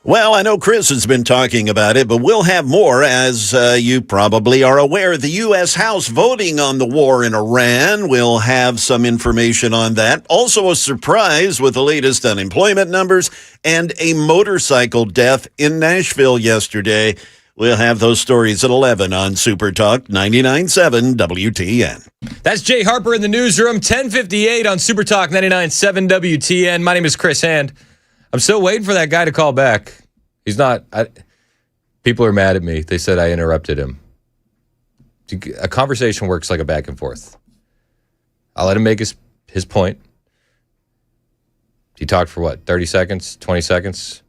Well, I know Chris has been talking about it, but we'll have more. As you probably are aware, the U.S. House voting on the war in Iran. We'll have some information on that. Also a surprise with the latest unemployment numbers and a motorcycle death in Nashville yesterday. We'll have those stories at 11 on Super Talk 99.7 WTN. That's Jay Harper in the newsroom, 1058 on Super Talk 99.7 WTN. My name is Chris Hand. I'm still waiting for that guy to call back. He's not. People are mad at me. They said I interrupted him. A conversation works like a back and forth. I'll let him make his point. He talked for 30 seconds, 20 seconds.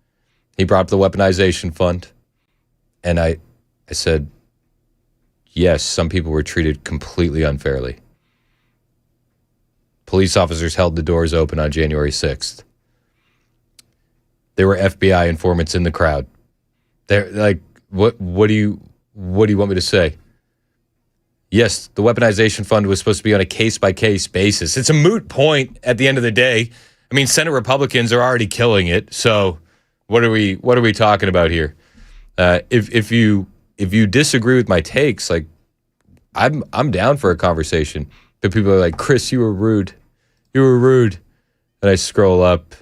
He brought up the weaponization fund. And I said, yes, some people were treated completely unfairly. Police officers held the doors open on January 6th. There were FBI informants in the crowd. They're like, what do you want me to say? Yes, the weaponization fund was supposed to be on a case-by-case basis. It's a moot point at the end of the day. I mean, Senate Republicans are already killing it. So what are we talking about here? If you disagree with my takes, like I'm down for a conversation. But people are like, Chris, you were rude. You were rude. And I scroll up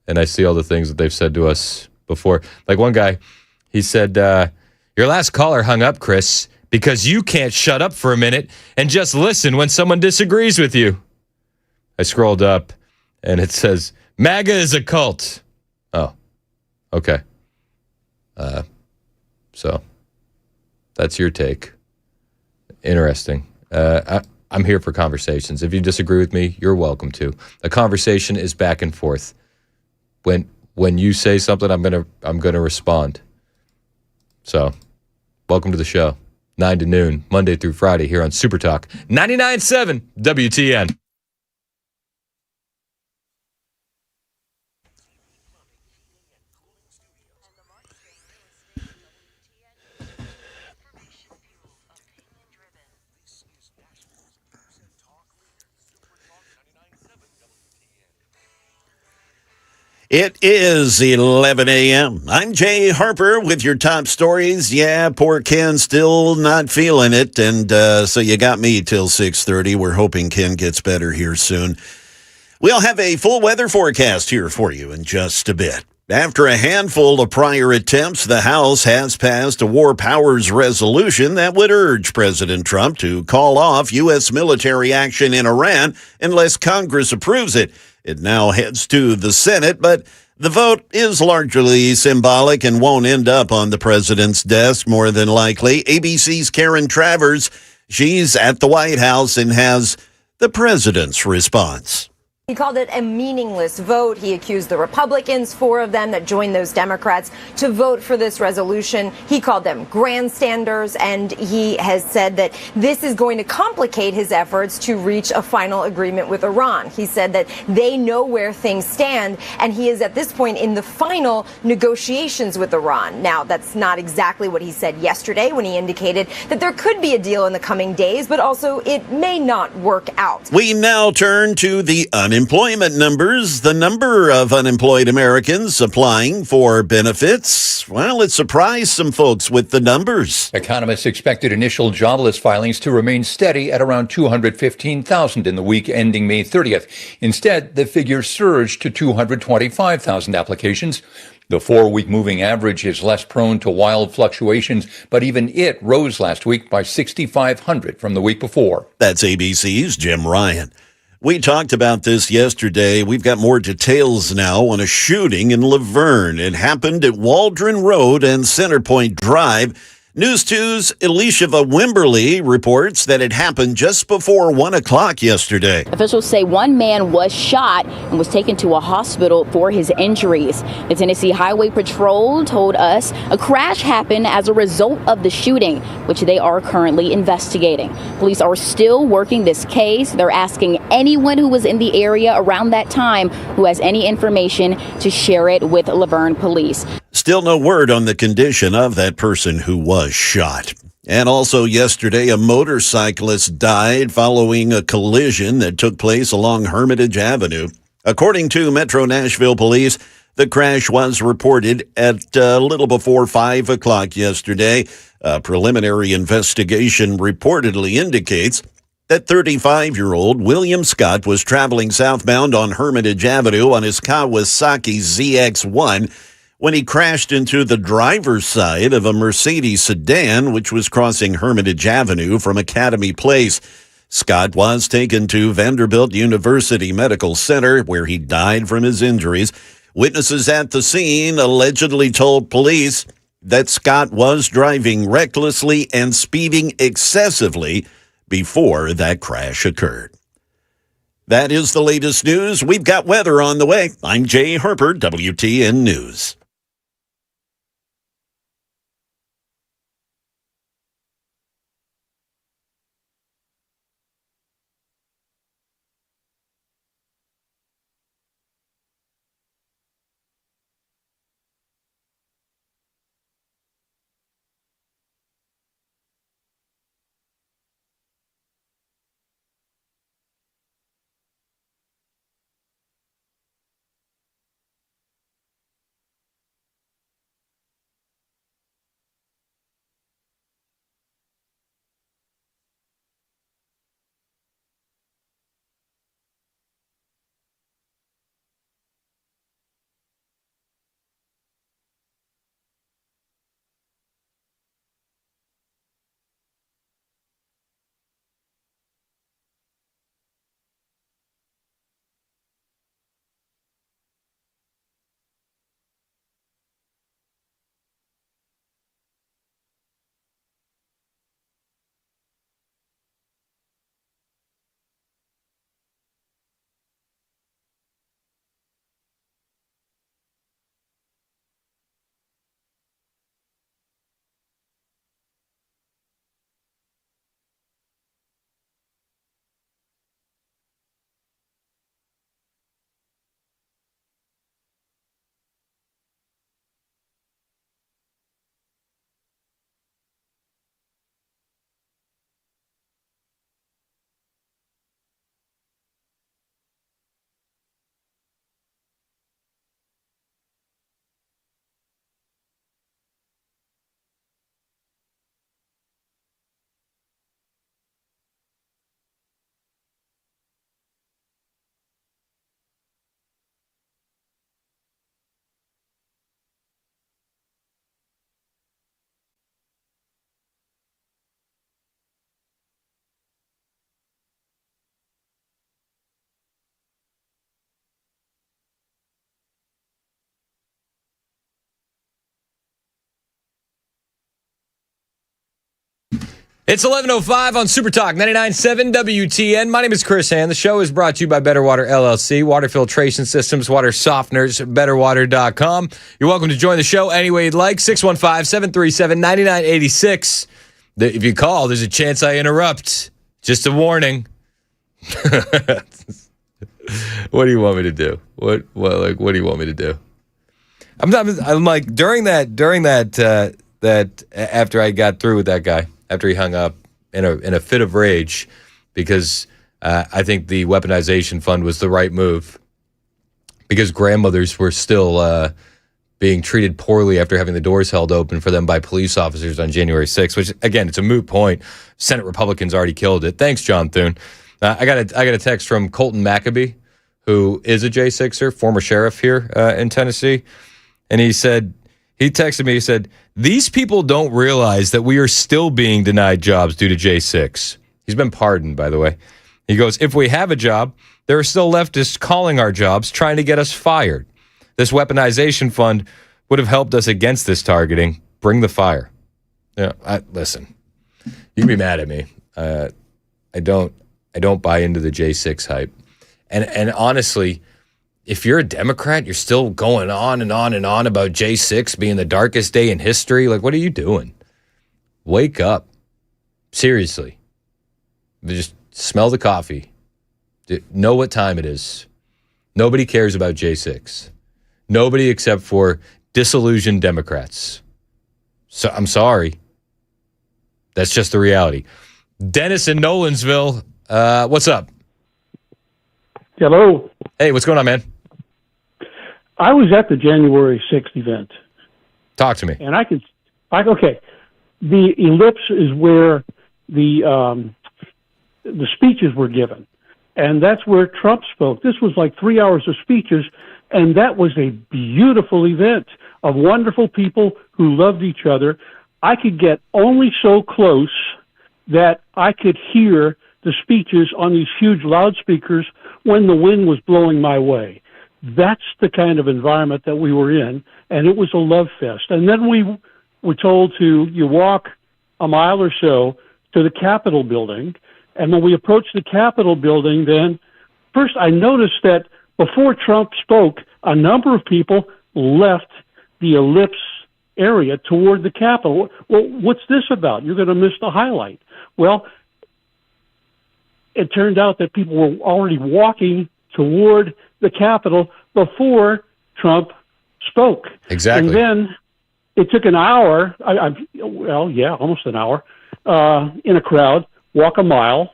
and I see all the things that they've said to us before. Like one guy, he said, your last caller hung up, Chris, because you can't shut up for a minute and just listen when someone disagrees with you. I scrolled up and it says, MAGA is a cult. Oh, okay. So that's your take. Interesting. I'm here for conversations. If you disagree with me, you're welcome to. The conversation is back and forth. When you say something, I'm gonna respond. So, welcome to the show. 9 to noon, Monday through Friday here on Super Talk 99.7 WTN. It is 11 a.m. I'm Jay Harper with your top stories. Yeah, poor Ken still not feeling it, and so you got me till 6:30. We're hoping Ken gets better here soon. We'll have a full weather forecast here for you in just a bit. After a handful of prior attempts, the House has passed a war powers resolution that would urge President Trump to call off U.S. military action in Iran unless Congress approves it. It now heads to the Senate, but the vote is largely symbolic and won't end up on the president's desk, more than likely. ABC's Karen Travers, she's at the White House and has the president's response. He called it a meaningless vote. He accused the Republicans, 4 of them that joined those Democrats, to vote for this resolution. He called them grandstanders, and he has said that this is going to complicate his efforts to reach a final agreement with Iran. He said that they know where things stand, and he is at this point in the final negotiations with Iran. Now, that's not exactly what he said yesterday when he indicated that there could be a deal in the coming days, but also it may not work out. We now turn to the unemployment numbers. The number of unemployed Americans applying for benefits, well, it surprised some folks with the numbers. Economists expected initial jobless filings to remain steady at around 215,000 in the week ending May 30th. Instead, the figure surged to 225,000 applications. The 4-week moving average is less prone to wild fluctuations, but even it rose last week by 6,500 from the week before. That's ABC's Jim Ryan. We talked about this yesterday. We've got more details now on a shooting in Laverne. It happened at Waldron Road and Centerpoint Drive. News 2's Elisheva Wimberly reports that it happened just before 1 o'clock yesterday. Officials say one man was shot and was taken to a hospital for his injuries. The Tennessee Highway Patrol told us a crash happened as a result of the shooting, which they are currently investigating. Police are still working this case. They're asking anyone who was in the area around that time who has any information to share it with Laverne Police. Still no word on the condition of that person who was shot. And also yesterday, a motorcyclist died following a collision that took place along Hermitage Avenue. According to Metro Nashville Police, the crash was reported at a little before 5 o'clock yesterday. A preliminary investigation reportedly indicates that 35-year-old William Scott was traveling southbound on Hermitage Avenue on his Kawasaki ZX-1 when he crashed into the driver's side of a Mercedes sedan, which was crossing Hermitage Avenue from Academy Place. Scott was taken to Vanderbilt University Medical Center, where he died from his injuries. Witnesses at the scene allegedly told police that Scott was driving recklessly and speeding excessively before that crash occurred. That is the latest news. We've got weather on the way. I'm Jay Harper, WTN News. It's 11:05 on Super Talk 99.7 WTN. My name is Chris Hand. The show is brought to you by Better Water LLC, water filtration systems, water softeners, betterwater.com. You're welcome to join the show any way you'd like. 615-737-9986. If you call, there's a chance I interrupt. Just a warning. What do you want me to do? What do you want me to do? I'm like during that after I got through with that guy. After he hung up in a fit of rage, because I think the weaponization fund was the right move, because grandmothers were still being treated poorly after having the doors held open for them by police officers on January 6th, which, again, it's a moot point. Senate Republicans already killed it. Thanks, John Thune. I got a text from Colton Maccabee, who is a J6er, former sheriff here in Tennessee, and he texted me, he said, "These people don't realize that we are still being denied jobs due to J6. He's been pardoned, by the way. He goes, "If we have a job, there are still leftists calling our jobs, trying to get us fired. This weaponization fund would have helped us against this targeting. Bring the fire." Yeah, listen, you can be mad at me. I don't buy into the J6 hype. And honestly, if you're a Democrat, you're still going on and on and on about J6 being the darkest day in history. Like, what are you doing? Wake up. Seriously. Just smell the coffee. Know what time it is. Nobody cares about J6. Nobody except for disillusioned Democrats. So I'm sorry. That's just the reality. Dennis in Nolensville, what's up? Hello. Hey, what's going on, man? I was at the January 6th event. Talk to me. And okay. The ellipse is where the speeches were given. And that's where Trump spoke. This was like 3 hours of speeches, and that was a beautiful event of wonderful people who loved each other. I could get only so close that I could hear the speeches on these huge loudspeakers when the wind was blowing my way. That's the kind of environment that we were in, and it was a love fest. And then we were told you walk a mile or so to the Capitol building, and when we approached the Capitol building, then first I noticed that before Trump spoke, a number of people left the ellipse area toward the Capitol. Well, what's this about? You're going to miss the highlight. Well, it turned out that people were already walking toward the Capitol before Trump spoke. Exactly. And then it took an hour, almost an hour, in a crowd, walk a mile.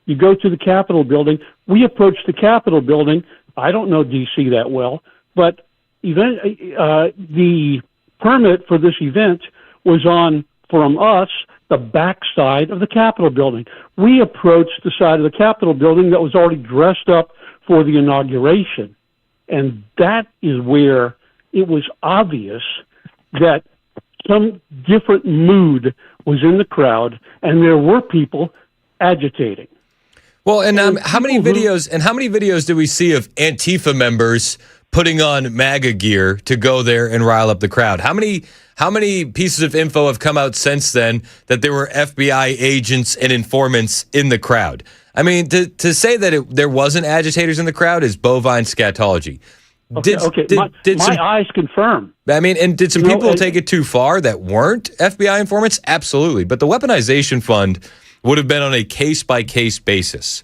You go to the Capitol building. We approached the Capitol building. I don't know D.C. that well, but the permit for this event was on, from us, the back side of the Capitol building. We approached the side of the Capitol building that was already dressed up for the inauguration. And that is where it was obvious that some different mood was in the crowd, and there were people agitating. Well, and how many videos do we see of Antifa members putting on MAGA gear to go there and rile up the crowd? How many pieces of info have come out since then that there were FBI agents and informants in the crowd? I mean, to say that there wasn't agitators in the crowd is bovine scatology. My eyes confirm. I mean, and did some people take it too far that weren't FBI informants? Absolutely. But the weaponization fund would have been on a case-by-case basis.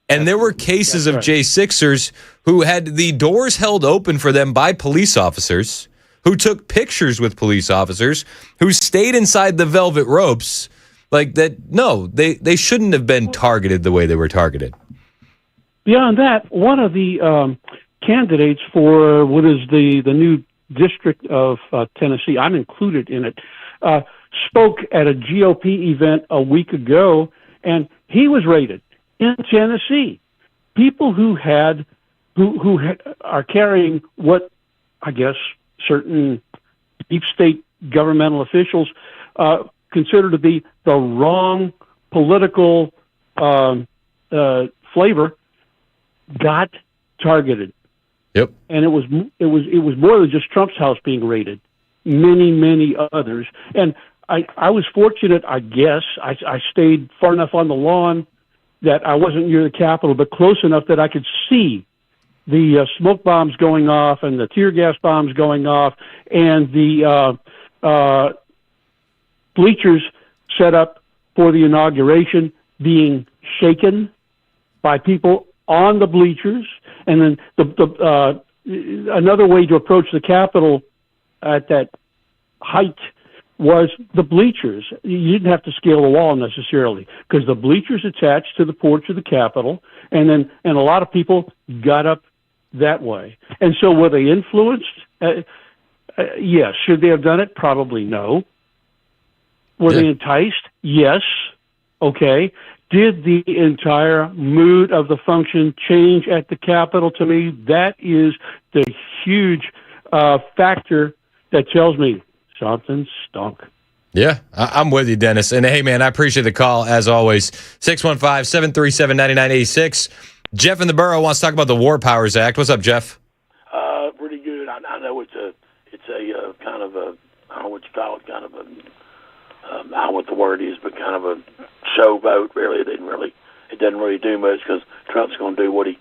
And there were cases of J6ers who had the doors held open for them by police officers, who took pictures with police officers, who stayed inside the velvet ropes. Like that, no, they shouldn't have been targeted the way they were targeted. Beyond that, one of the candidates for what is the new district of Tennessee, I'm included in it, spoke at a GOP event a week ago, and he was raided in Tennessee. People who are carrying what I guess certain deep state governmental officials consider to be the wrong political flavor got targeted. Yep. And it was more than just Trump's house being raided. Many others. And I was fortunate, I guess. I stayed far enough on the lawn that I wasn't near the Capitol, but close enough that I could see the smoke bombs going off and the tear gas bombs going off and the bleachers set up for the inauguration being shaken by people on the bleachers. And then another way to approach the Capitol at that height was the bleachers. You didn't have to scale the wall necessarily because the bleachers attached to the porch of the Capitol, and a lot of people got up that way. And so were they influenced? Yes. Should they have done it? Probably no. Were they enticed? Yes. Okay. Did the entire mood of the function change at the Capitol? To me, that is the huge factor that tells me something stunk. Yeah, I'm with you, Dennis. And hey, man, I appreciate the call, as always. 615-737-9986. Jeff in the borough wants to talk about the War Powers Act. What's up, Jeff? Pretty good. I know it's a kind of a, I don't know what you call it, kind of a, I don't know what the word is, but kind of a show vote. Really, it doesn't really do much because Trump's going to do what he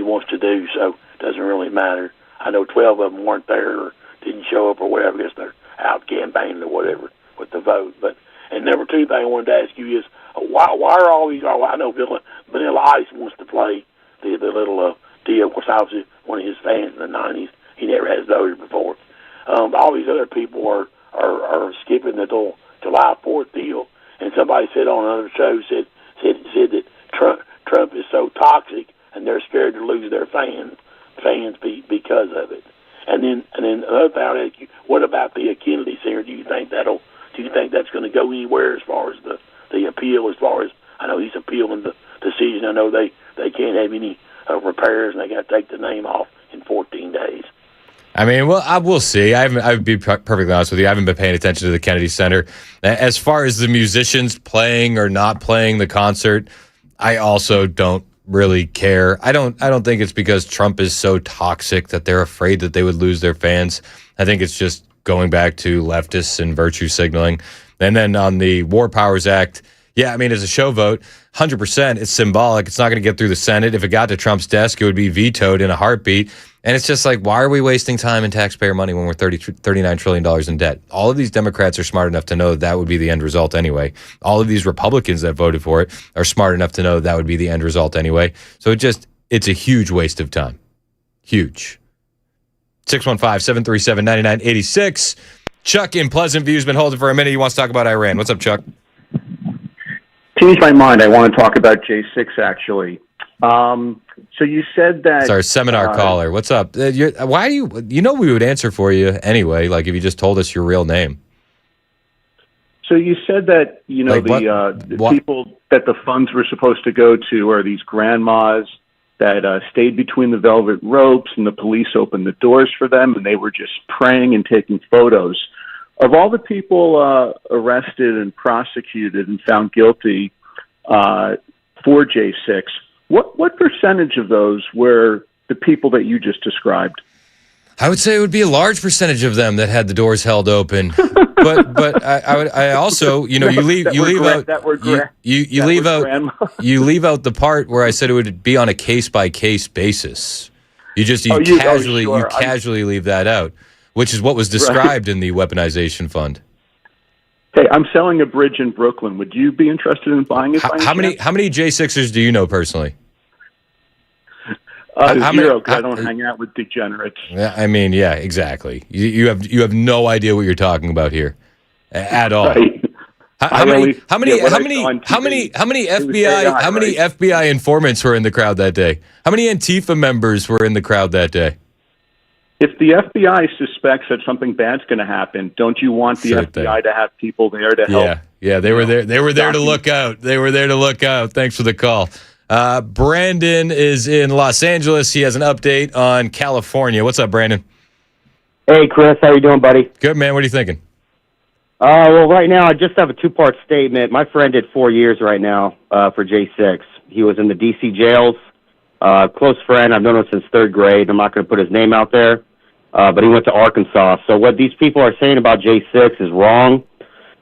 wants to do, so it doesn't really matter. I know 12 of them weren't there or didn't show up or whatever. I guess they're out campaigning or whatever with the vote. And number two thing I wanted to ask you is why are all these? I know Vanilla Ice wants to play the little deal. Of course, obviously one of his fans in the '90s. He never has voted before. All these other people are skipping the whole July 4th deal. And somebody said on another show said that Trump is so toxic and they're scared to lose their fans because of it. And then another thing I'll ask you, what about the Kennedy Center? Do you think that's going to go anywhere as far as the appeal? As far as I know, he's appealing the decision. I know they can't have any repairs and they got to take the name off in 14 days. I mean, well, I will see. I would be perfectly honest with you. I haven't been paying attention to the Kennedy Center. As far as the musicians playing or not playing the concert, I also don't really care. I don't think it's because Trump is so toxic that they're afraid that they would lose their fans. I think it's just going back to leftists and virtue signaling. And then on the War Powers Act, yeah, I mean, as a show vote, 100%, it's symbolic. It's not going to get through the Senate. If it got to Trump's desk, it would be vetoed in a heartbeat. And it's just like, why are we wasting time and taxpayer money when we're $39 trillion in debt? All of these Democrats are smart enough to know that would be the end result anyway. All of these Republicans that voted for it are smart enough to know that would be the end result anyway. So it's a huge waste of time. Huge. 615-737-9986. Chuck in Pleasant View's been holding for a minute. He wants to talk about Iran. What's up, Chuck? Changed my mind. I want to talk about J6, actually. So you said that... It's our seminar caller. What's up? Why do you know we would answer for you anyway, like if you just told us your real name. So you said that, the people that the funds were supposed to go to are these grandmas that stayed between the velvet ropes, and the police opened the doors for them, and they were just praying and taking photos. Of all the people arrested and prosecuted and found guilty for J6, what percentage of those were the people that you just described? I would say it would be a large percentage of them that had the doors held open. but I also, you leave out the part where I said it would be on a case by case basis. You casually leave that out, which is what was described in the weaponization fund. Hey, I'm selling a bridge in Brooklyn. Would you be interested in buying it? How many J6ers do you know personally? Zero, because I don't hang out with degenerates. Yeah, I mean, yeah, exactly. You have no idea what you're talking about here at all. Right. How many FBI informants were in the crowd that day? How many Antifa members were in the crowd that day? If the FBI suspects that something bad's going to happen, don't you want the FBI to have people there to help? Yeah, they were there. They were there to look out. Thanks for the call. Brandon is in Los Angeles. He has an update on California. What's up, Brandon? Hey, Chris. How you doing, buddy? Good, man. What are you thinking? Well, right now, I just have a two-part statement. My friend did 4 years right now for J6. He was in the D.C. jails. Close friend. I've known him since third grade. I'm not going to put his name out there. But he went to Arkansas. So what these people are saying about J6 is wrong.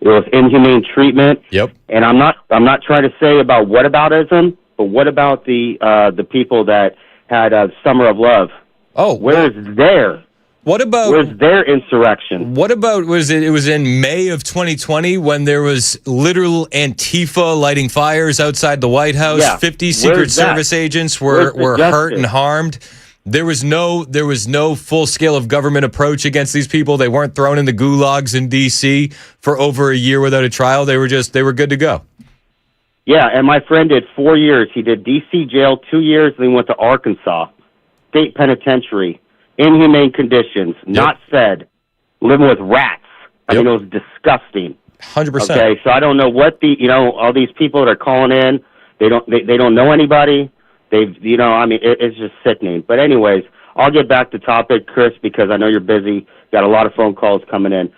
It was inhumane treatment. Yep. And I'm not trying to say about whataboutism, but what about the people that had Summer of Love? Oh, where's their? Where's their insurrection? What about it was in May of 2020 when there was literal Antifa lighting fires outside the White House. Yeah. 50 Secret Service agents were hurt and harmed. There was no full scale of government approach against these people. They weren't thrown in the gulags in D.C. for over a year without a trial. They were good to go. Yeah, and my friend did 4 years. He did D.C. jail 2 years, then he went to Arkansas State Penitentiary. Inhumane conditions, not fed, living with rats. I mean, it was disgusting. 100%. Okay, so I don't know what all these people that are calling in, they don't know anybody. It's just sickening. But anyways, I'll get back to topic, Chris, because I know you're busy. Got a lot of phone calls coming in.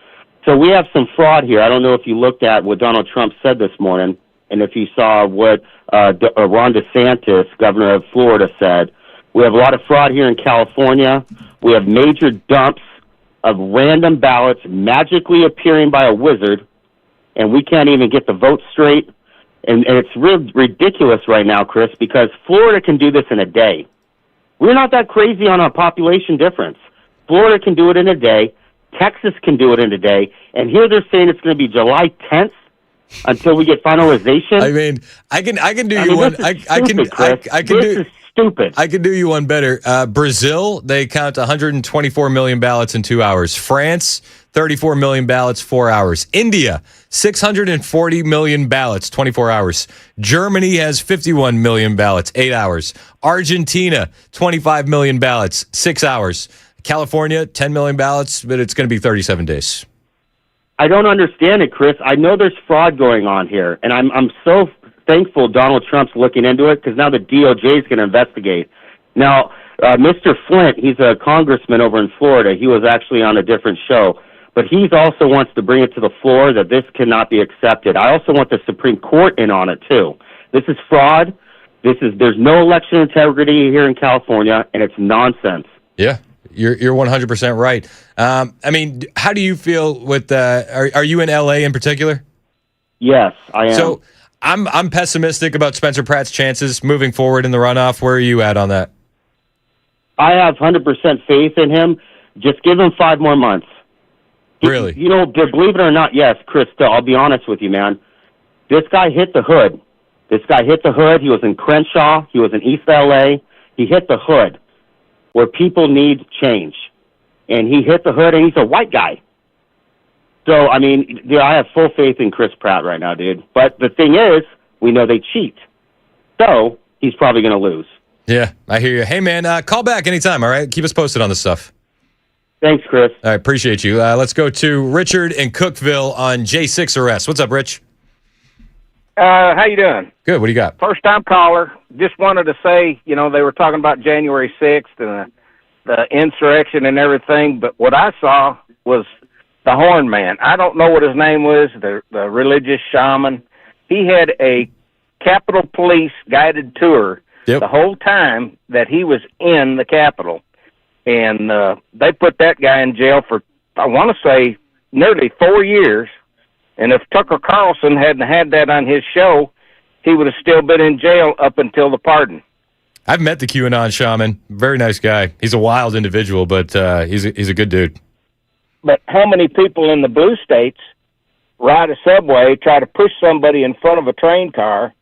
So we have some fraud here. I don't know if you looked at what Donald Trump said this morning, and if you saw what Ron DeSantis, governor of Florida, said. We have a lot of fraud here in California. We have major dumps of random ballots magically appearing by a wizard, and we can't even get the vote straight. And it's ridiculous right now, Chris, because Florida can do this in a day. We're not that crazy on a population difference. Florida can do it in a day. Texas can do it in a day. And here they're saying it's going to be July 10th until we get finalization. I mean, I can do you one. I can do you one better. Brazil, they count 124 million ballots in 2 hours. France, 34 million ballots, 4 hours. India, 640 million ballots, 24 hours. Germany has 51 million ballots, 8 hours. Argentina, 25 million ballots, 6 hours. California, 10 million ballots, but it's going to be 37 days. I don't understand it, Chris. I know there's fraud going on here, and I'm so thankful Donald Trump's looking into it because now the DOJ is going to investigate. Now, Mr. Flint, he's a congressman over in Florida. He was actually on a different show, but he also wants to bring it to the floor that this cannot be accepted. I also want the Supreme Court in on it, too. This is fraud. There's no election integrity here in California, and it's nonsense. Yeah, you're 100% right. I mean, how do you feel with? Are you in LA in particular? Yes, I am. So I'm pessimistic about Spencer Pratt's chances moving forward in the runoff. Where are you at on that? I have 100% faith in him. Just give him 5 more months. Really? You know, believe it or not, yes, Chris, I'll be honest with you, man. This guy hit the hood. He was in Crenshaw. He was in East LA. He hit the hood where people need change. And he hit the hood, and he's a white guy. So, I mean, I have full faith in Chris Pratt right now, dude. But the thing is, we know they cheat. So, he's probably going to lose. Yeah, I hear you. Hey, man, call back anytime, all right? Keep us posted on this stuff. Thanks, Chris. I appreciate you. Let's go to Richard in Cookeville on J6 arrest. What's up, Rich? How you doing? Good. What do you got? First time caller. Just wanted to say, you know, they were talking about January 6th and the insurrection and everything, but what I saw was the Horn Man. I don't know what his name was, the religious shaman. He had a Capitol Police guided tour the whole time that he was in the Capitol. And they put that guy in jail for, I want to say, nearly 4 years. And if Tucker Carlson hadn't had that on his show, he would have still been in jail up until the pardon. I've met the QAnon shaman. Very nice guy. He's a wild individual, but he's a good dude. But how many people in the blue states ride a subway, try to push somebody in front of a train car,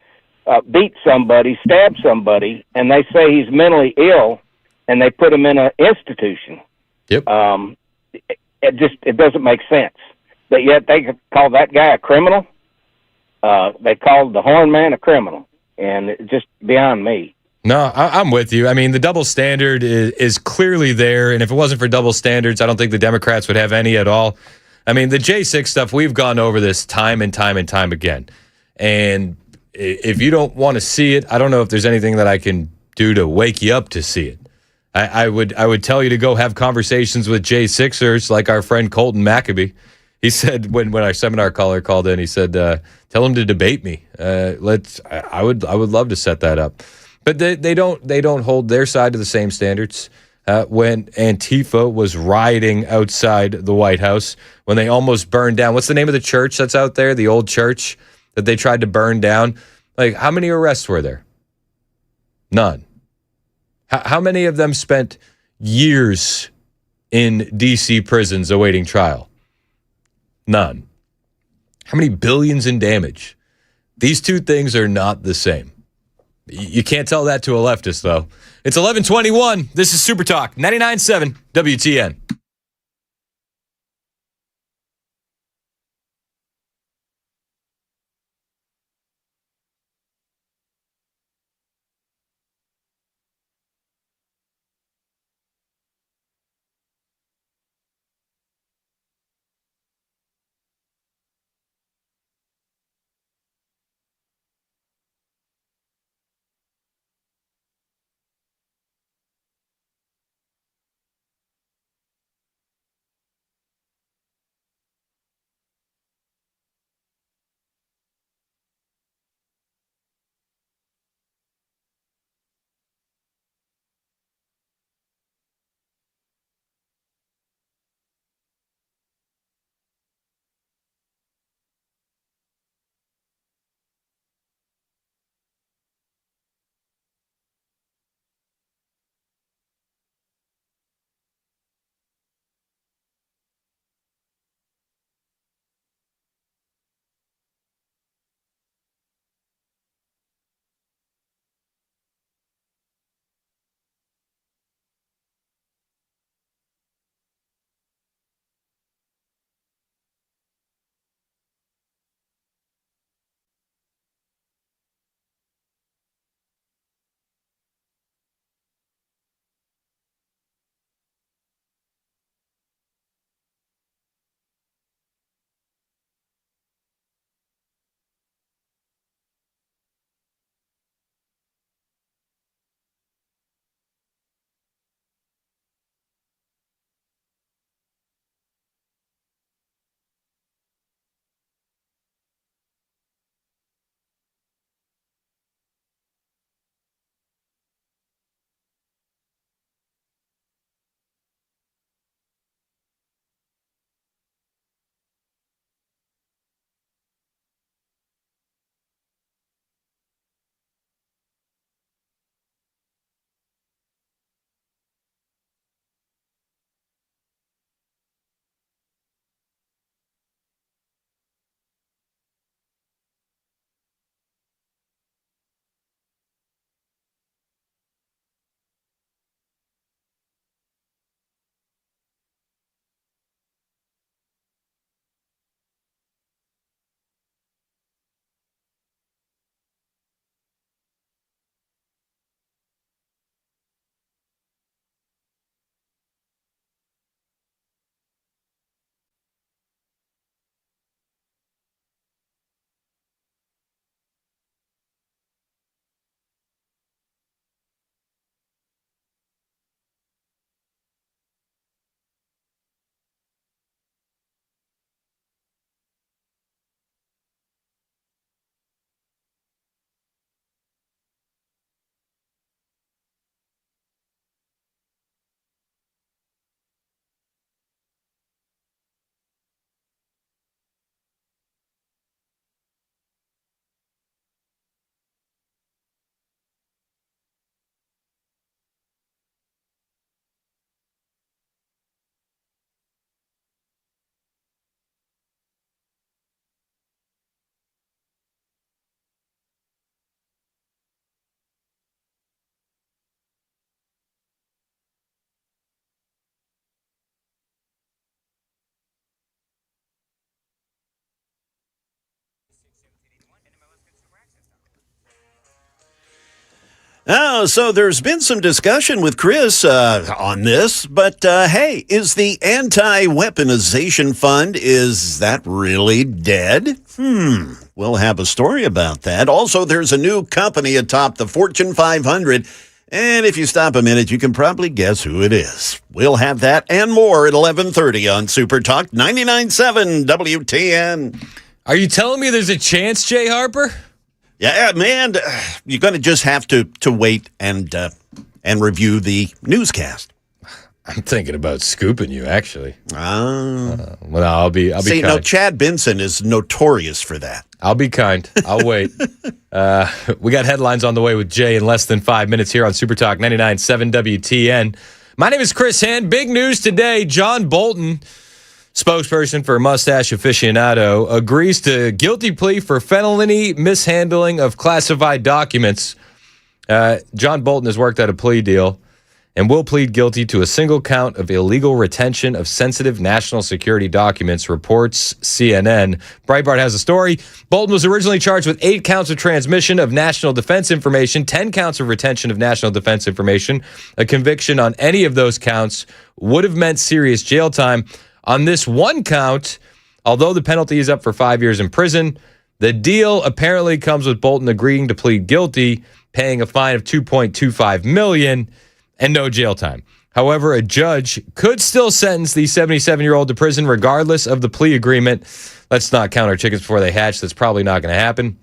beat somebody, stab somebody, and they say he's mentally ill, and they put him in an institution? Yep. It doesn't make sense. But yet they call that guy a criminal. They called the Horn Man a criminal, and it's just beyond me. No, I'm with you. I mean, the double standard is clearly there, and if it wasn't for double standards, I don't think the Democrats would have any at all. I mean, the J6 stuff, we've gone over this time and time and time again. And if you don't want to see it, I don't know if there's anything that I can do to wake you up to see it. I would tell you to go have conversations with J6ers like our friend Colton Maccabee. He said when our seminar caller called in, he said, "Tell him to debate me. I would love to set that up." But they don't hold their side to the same standards. When Antifa was rioting outside the White House, when they almost burned down, what's the name of the church that's out there? The old church that they tried to burn down. Like, how many arrests were there? None. How many of them spent years in D.C. prisons awaiting trial? None. How many billions in damage? These two things are not the same. You can't tell that to a leftist, though. It's 11:21. This is Super Talk 99.7 WTN. Oh, so there's been some discussion with Chris on this, but hey, is the anti-weaponization fund, is that really dead? We'll have a story about that. Also, there's a new company atop the Fortune 500, and if you stop a minute, you can probably guess who it is. We'll have that and more at 11:30 on Super Talk 99.7 WTN. Are you telling me there's a chance, Jay Harper? Yeah, man, you're going to just have to wait and review the newscast. I'm thinking about scooping you, actually. Well, I'll be See, kind. no, Chad Benson is notorious for that. I'll be kind. I'll wait. We got headlines on the way with Jay in less than 5 minutes here on Super Talk 99.7 WTN. My name is Chris Hand. Big news today. John Bolton, spokesperson for Mustache Aficionado, agrees to guilty plea for felony mishandling of classified documents. John Bolton has worked out a plea deal and will plead guilty to a single count of illegal retention of sensitive national security documents, reports CNN. Breitbart has a story. Bolton was originally charged with 8 counts of transmission of national defense information, 10 counts of retention of national defense information. A conviction on any of those counts would have meant serious jail time. On this one count, although the penalty is up for 5 years in prison, the deal apparently comes with Bolton agreeing to plead guilty, paying a fine of $2.25 million, and no jail time. However, a judge could still sentence the 77-year-old to prison regardless of the plea agreement. Let's not count our chickens before they hatch. That's probably not going to happen.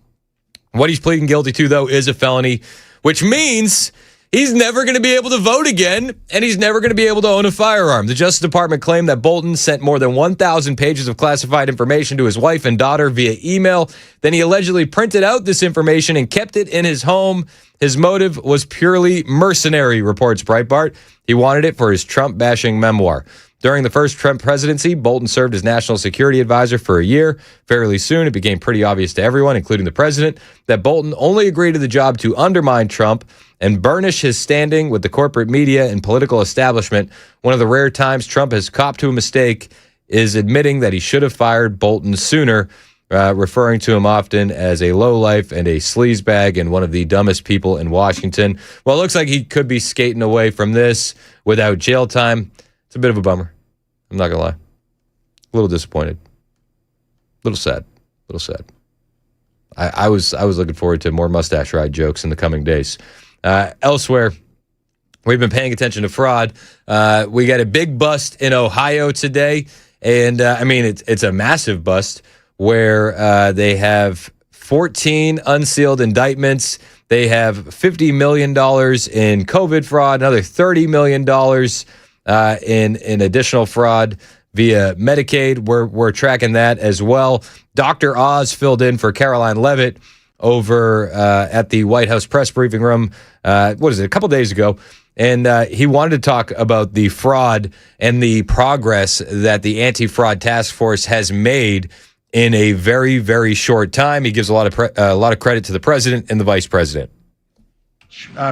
What he's pleading guilty to, though, is a felony, which means he's never going to be able to vote again, and he's never going to be able to own a firearm. The Justice Department claimed that Bolton sent more than 1,000 pages of classified information to his wife and daughter via email. Then he allegedly printed out this information and kept it in his home. His motive was purely mercenary, reports Breitbart. He wanted it for his Trump-bashing memoir. During the first Trump presidency, Bolton served as national security advisor for a year. Fairly soon, it became pretty obvious to everyone, including the president, that Bolton only agreed to the job to undermine Trump and burnish his standing with the corporate media and political establishment. One of the rare times Trump has copped to a mistake is admitting that he should have fired Bolton sooner, referring to him often as a lowlife and a sleazebag and one of the dumbest people in Washington. Well, it looks like he could be skating away from this without jail time. It's a bit of a bummer. I'm not going to lie. A little disappointed. A little sad. I was looking forward to more mustache ride jokes in the coming days. Elsewhere, we've been paying attention to fraud. We got a big bust in Ohio today. And, it's a massive bust where they have 14 unsealed indictments. They have $50 million in COVID fraud, another $30 million in additional fraud via Medicaid. We're tracking that as well. Dr. Oz filled in for Caroline Leavitt over at the White House press briefing room, a couple days ago. And he wanted to talk about the fraud and the progress that the anti-fraud task force has made in a very, very short time. He gives a lot of credit to the president and the vice president.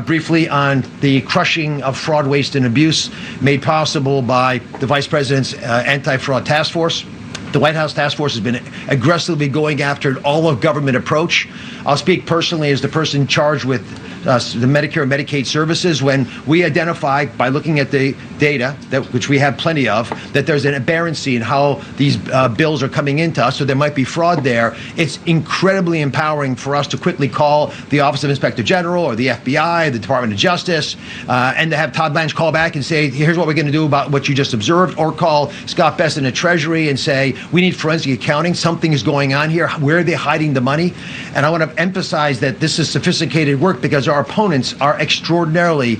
Briefly on the crushing of fraud, waste, and abuse made possible by the vice president's anti-fraud task force. The White House task force has been aggressively going after an all-of-government approach. I'll speak personally as the person charged with the Medicare and Medicaid services. When we identify, by looking at the data, which we have plenty of, that there's an aberrancy in how these bills are coming into us, so there might be fraud there, it's incredibly empowering for us to quickly call the Office of Inspector General or the FBI, the Department of Justice, and to have Todd Blanche call back and say, here's what we're going to do about what you just observed, or call Scott Besson at Treasury and say, we need forensic accounting. Something is going on here. Where are they hiding the money? And I want to emphasize that this is sophisticated work because our opponents are extraordinarily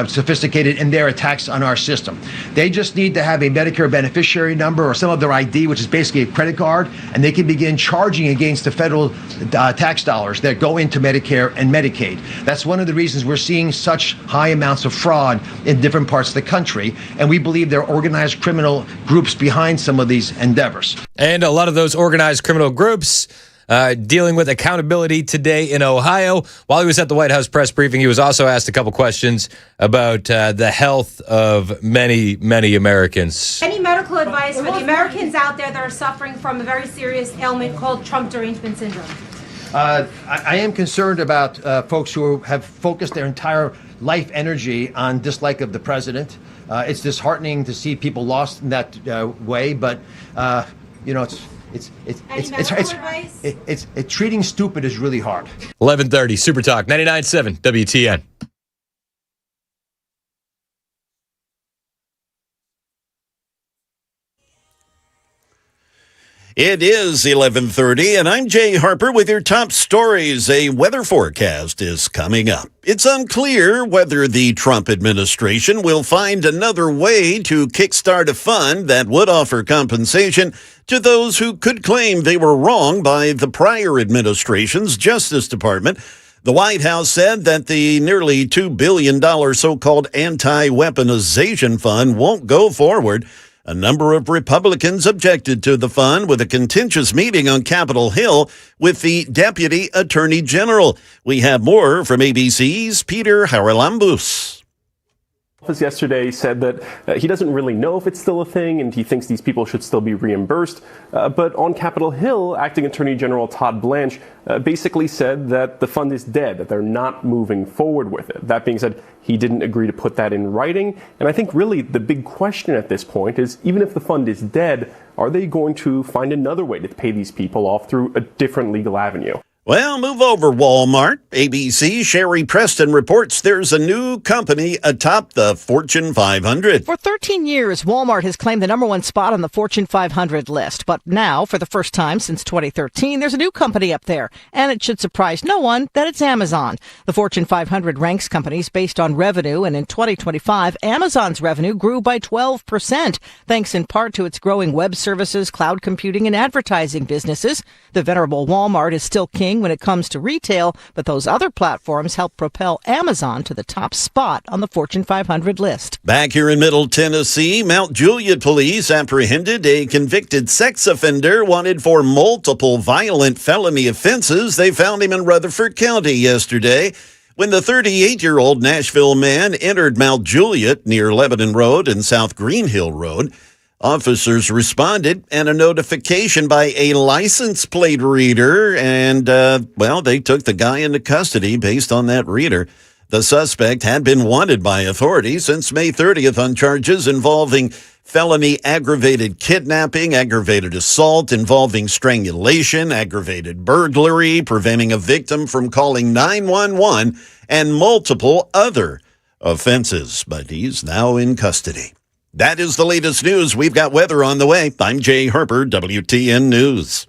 sophisticated in their attacks on our system. They just need to have a Medicare beneficiary number or some of their ID, which is basically a credit card, and they can begin charging against the federal tax dollars that go into Medicare and Medicaid. That's one of the reasons we're seeing such high amounts of fraud in different parts of the country, and we believe there are organized criminal groups behind some of these endeavors. And a lot of those organized criminal groups dealing with accountability today in Ohio. While he was at the White House press briefing, he was also asked a couple questions about the health of many, many Americans. Any medical advice for the Americans out there that are suffering from a very serious ailment called Trump derangement syndrome? I am concerned about folks who have focused their entire life energy on dislike of the president. It's disheartening to see people lost in that way, but treating stupid is really hard. 11:30 Super Talk 99.7 WTN. It is 11:30, and I'm Jay Harper with your top stories. A weather forecast is coming up. It's unclear whether the Trump administration will find another way to kickstart a fund that would offer compensation to those who could claim they were wrong by the prior administration's Justice Department. The White House said that the nearly $2 billion so-called anti-weaponization fund won't go forward. A number of Republicans objected to the fund with a contentious meeting on Capitol Hill with the Deputy Attorney General. We have more from ABC's Peter Haralambous. Yesterday said that he doesn't really know if it's still a thing and he thinks these people should still be reimbursed. But on Capitol Hill, Acting Attorney General Todd Blanche basically said that the fund is dead, that they're not moving forward with it. That being said, he didn't agree to put that in writing. And I think really the big question at this point is, even if the fund is dead, are they going to find another way to pay these people off through a different legal avenue? Well, move over, Walmart. ABC Sherry Preston reports there's a new company atop the Fortune 500. For 13 years, Walmart has claimed the number one spot on the Fortune 500 list. But now, for the first time since 2013, there's a new company up there. And it should surprise no one that it's Amazon. The Fortune 500 ranks companies based on revenue. And in 2025, Amazon's revenue grew by 12%, thanks in part to its growing web services, cloud computing, and advertising businesses. The venerable Walmart is still king when it comes to retail, but those other platforms help propel Amazon to the top spot on the Fortune 500 list. Back here in Middle Tennessee, Mount Juliet police apprehended a convicted sex offender wanted for multiple violent felony offenses. They found him in Rutherford County yesterday. When the 38-year-old Nashville man entered Mount Juliet near Lebanon Road and South Green Hill Road, officers responded and a notification by a license plate reader, and, they took the guy into custody based on that reader. The suspect had been wanted by authorities since May 30th on charges involving felony aggravated kidnapping, aggravated assault involving strangulation, aggravated burglary, preventing a victim from calling 911, and multiple other offenses. But he's now in custody. That is the latest news. We've got weather on the way. I'm Jay Harper, WTN News.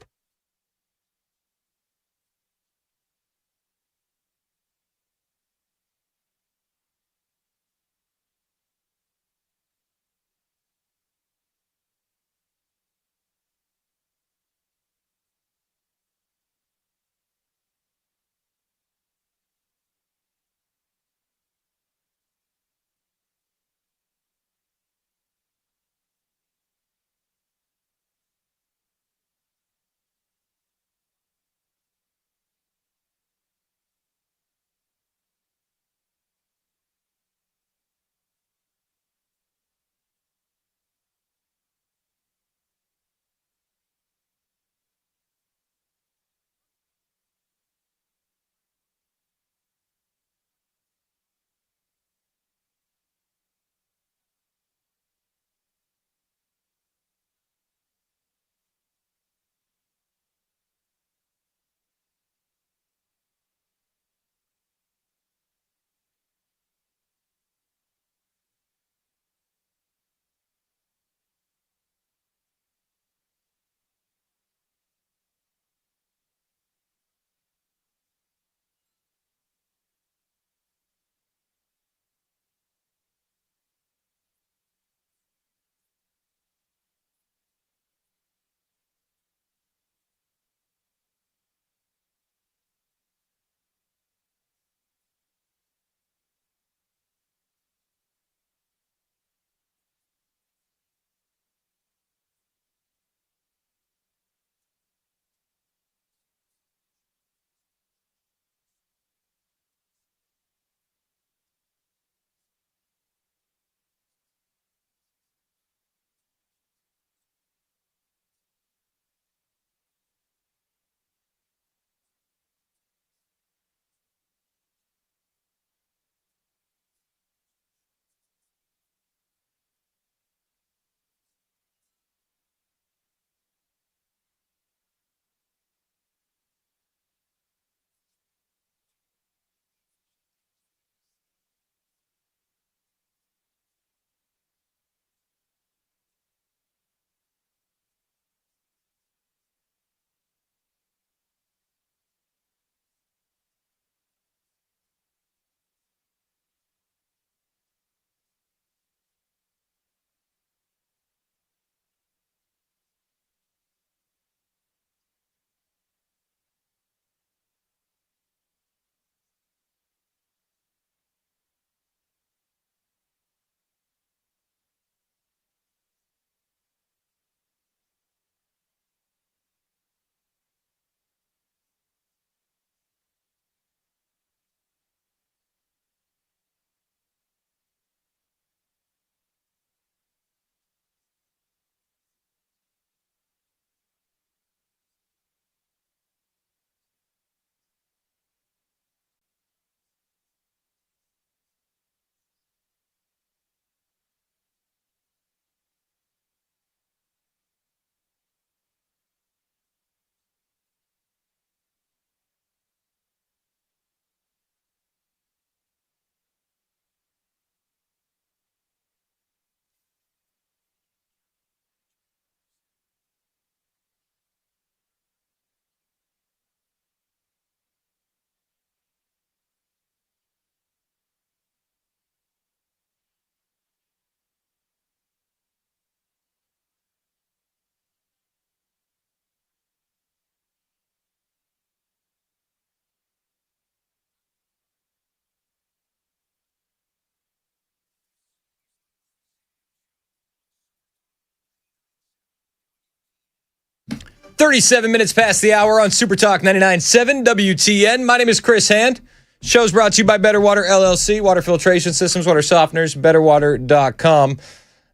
37 minutes past the hour on Super Talk 99.7 WTN. My name is Chris Hand. Show's brought to you by Better Water LLC, water filtration systems, water softeners, betterwater.com.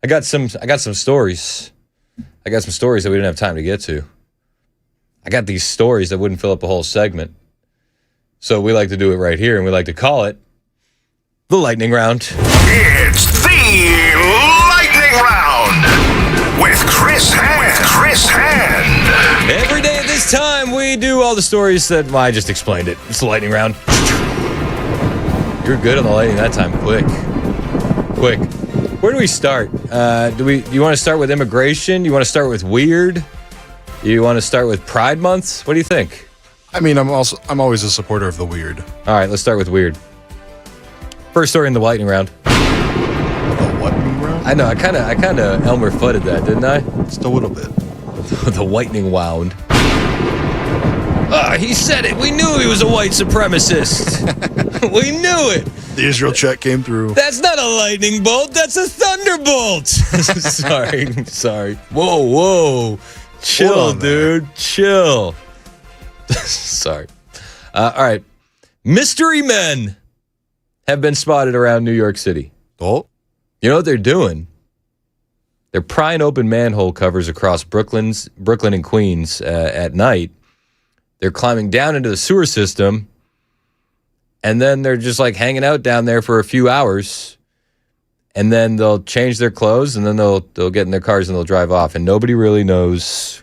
I got some stories. I got some stories that we didn't have time to get to. I got these stories that wouldn't fill up a whole segment. So we like to do it right here, and we like to call it the Lightning Round. It's the Lightning Round with Chris Hand. Every day at this time, we do all the stories that, well, I just explained it. It's the Lightning Round. You're good on the lightning that time. Quick. Where do we start? Do you want to start with immigration? Do you want to start with weird? Do you want to start with Pride Month? What do you think? I mean, I'm always a supporter of the weird. All right, let's start with weird. First story in the Lightning Round. The Lightning Round? I know, I kind of Elmer Fudded that, didn't I? Just a little bit. The Lightning Wound. He said it. We knew he was a white supremacist. We knew it. The Israel check came through. That's not a lightning bolt. That's a thunderbolt. Sorry. Whoa. Chill, dude. Chill. Sorry. All right. Mystery men have been spotted around New York City. Oh. You know what they're doing? They're prying open manhole covers across Brooklyn and Queens at night. They're climbing down into the sewer system, and then they're just like hanging out down there for a few hours, and then they'll change their clothes, and then they'll get in their cars and they'll drive off, and nobody really knows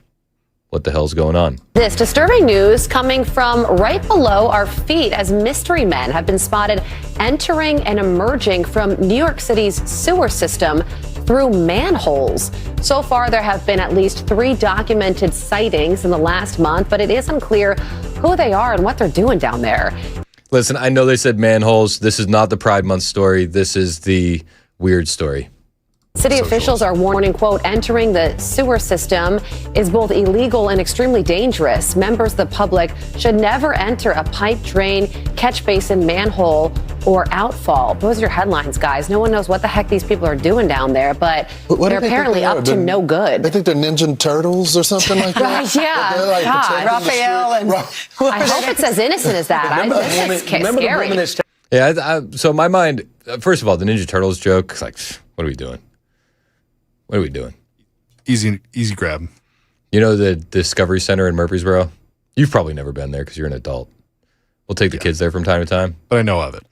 what the hell's going on. This disturbing news coming from right below our feet as mystery men have been spotted entering and emerging from New York City's sewer system through manholes. So far, there have been at least 3 documented sightings in the last month, but it is unclear who they are and what they're doing down there. Listen, I know they said manholes. This is not the Pride Month story. This is the weird story. City officials are warning, quote, entering the sewer system is both illegal and extremely dangerous. Members of the public should never enter a pipe, drain, catch basin, manhole, or outfall. Those are your headlines, guys. No one knows what the heck these people are doing down there, but they're apparently up to no good. They think they're Ninja Turtles or something like that? Right, yeah. Like God, Raphael and I hope it's as innocent as that. This is scary. Yeah, so my mind, first of all, the Ninja Turtles joke, it's like, what are we doing? What are we doing? Easy grab. You know the Discovery Center in Murfreesboro? You've probably never been there because you're an adult. We'll take the kids there from time to time. But I know of it.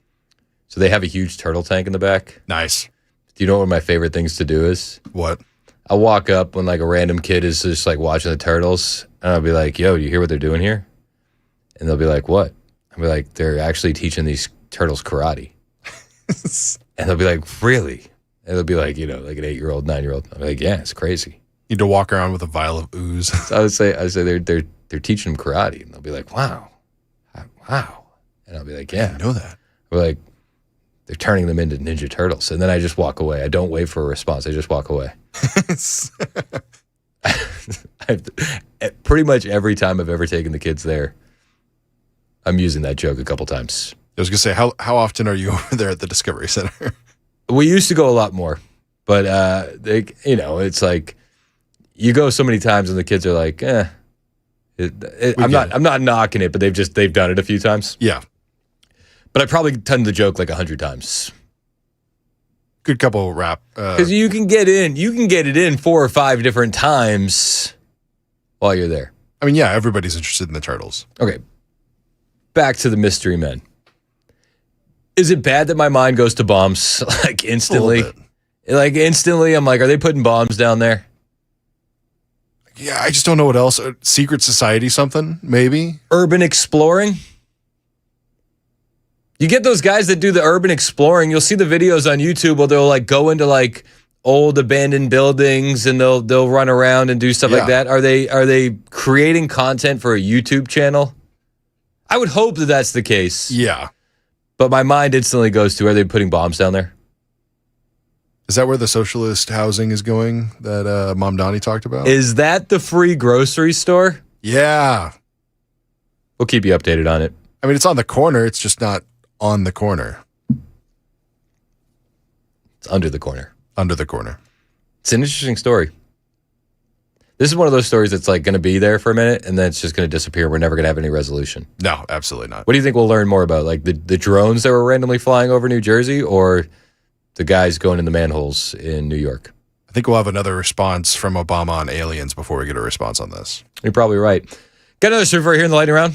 So they have a huge turtle tank in the back. Nice. Do you know what my favorite things to do is? What? I'll walk up when like a random kid is just like watching the turtles, and I'll be like, yo, do you hear what they're doing here? And they'll be like, what? I'll be like, they're actually teaching these turtles karate. And they'll be like, really? And they'll be like, you know, like an 8-year-old, 9-year-old. I'm like, yeah, it's crazy. Need to walk around with a vial of ooze. So I would say they're teaching them karate, and they'll be like, wow. And I'll be like, yeah, I know that. We're like, they're turning them into Ninja Turtles, and then I just walk away. I don't wait for a response. I just walk away. Pretty much every time I've ever taken the kids there, I'm using that joke a couple times. I was gonna say, how often are you over there at the Discovery Center? We used to go a lot more, but it's like you go so many times, and the kids are like, I'm not knocking it, but they've done it a few times. Yeah, but I probably done the joke like 100 times. Good couple rap because you can get it in 4 or 5 different times while you're there. I mean, yeah, everybody's interested in the turtles. Okay, back to the mystery men. Is it bad that my mind goes to bombs like instantly? Like instantly, I'm like, are they putting bombs down there? Yeah, I just don't know what else. Secret society, something maybe. Urban exploring. You get those guys that do the urban exploring. You'll see the videos on YouTube where they'll like go into like old abandoned buildings and they'll run around and do stuff like that. Are they creating content for a YouTube channel? I would hope that that's the case. Yeah. But my mind instantly goes to, are they putting bombs down there? Is that where the socialist housing is going that Mom Donnie talked about? Is that the free grocery store? Yeah. We'll keep you updated on it. I mean, it's on the corner. It's just not on the corner. It's under the corner. Under the corner. It's an interesting story. This is one of those stories that's like going to be there for a minute and then it's just going to disappear. We're never going to have any resolution. No, absolutely not. What do you think we'll learn more about? Like the drones that were randomly flying over New Jersey or the guys going in the manholes in New York? I think we'll have another response from Obama on aliens before we get a response on this. You're probably right. Got another story for here in the lightning round.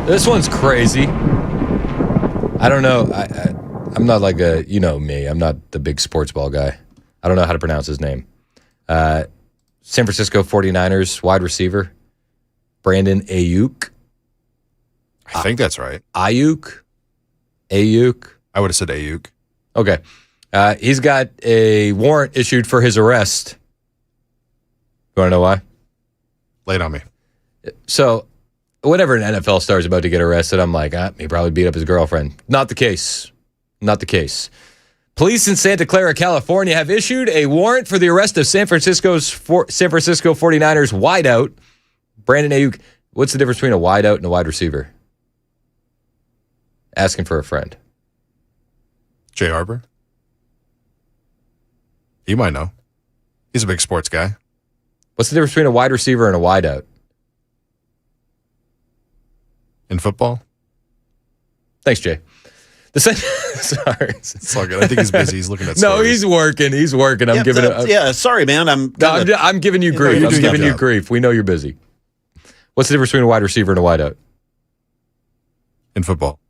This one's crazy. I don't know. I'm not like you know me. I'm not the big sports ball guy. I don't know how to pronounce his name. San Francisco 49ers wide receiver, Brandon Ayuk. I think that's right. Ayuk? I would have said Ayuk. Okay. He's got a warrant issued for his arrest. You want to know why? Lay it on me. So, whenever an NFL star is about to get arrested, I'm like, he probably beat up his girlfriend. Not the case. Not the case. Police in Santa Clara, California have issued a warrant for the arrest of San Francisco 49ers wideout, Brandon Ayuk. What's the difference between a wideout and a wide receiver? Asking for a friend. Jay Arbor? You might know. He's a big sports guy. What's the difference between a wide receiver and a wideout? In football? Thanks, Jay. Sorry. It's all good. I think he's busy. He's looking at No, stories. he's working. He's working. I'm giving it. Yeah, sorry, man. I'm giving you grief. I'm giving you grief. We know you're busy. What's the difference between a wide receiver and a wideout? In football.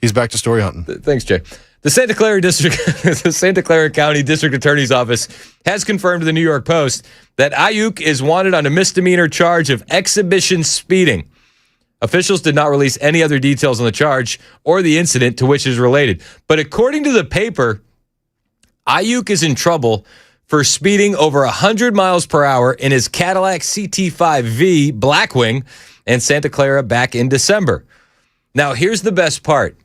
He's back to story hunting. Thanks, Jay. The Santa Clara County District Attorney's Office has confirmed to the New York Post that Ayuk is wanted on a misdemeanor charge of exhibition speeding. Officials did not release any other details on the charge or the incident to which it is related. But according to the paper, Ayuk is in trouble for speeding over 100 miles per hour in his Cadillac CT5V Blackwing in Santa Clara back in December. Now, here's the best part.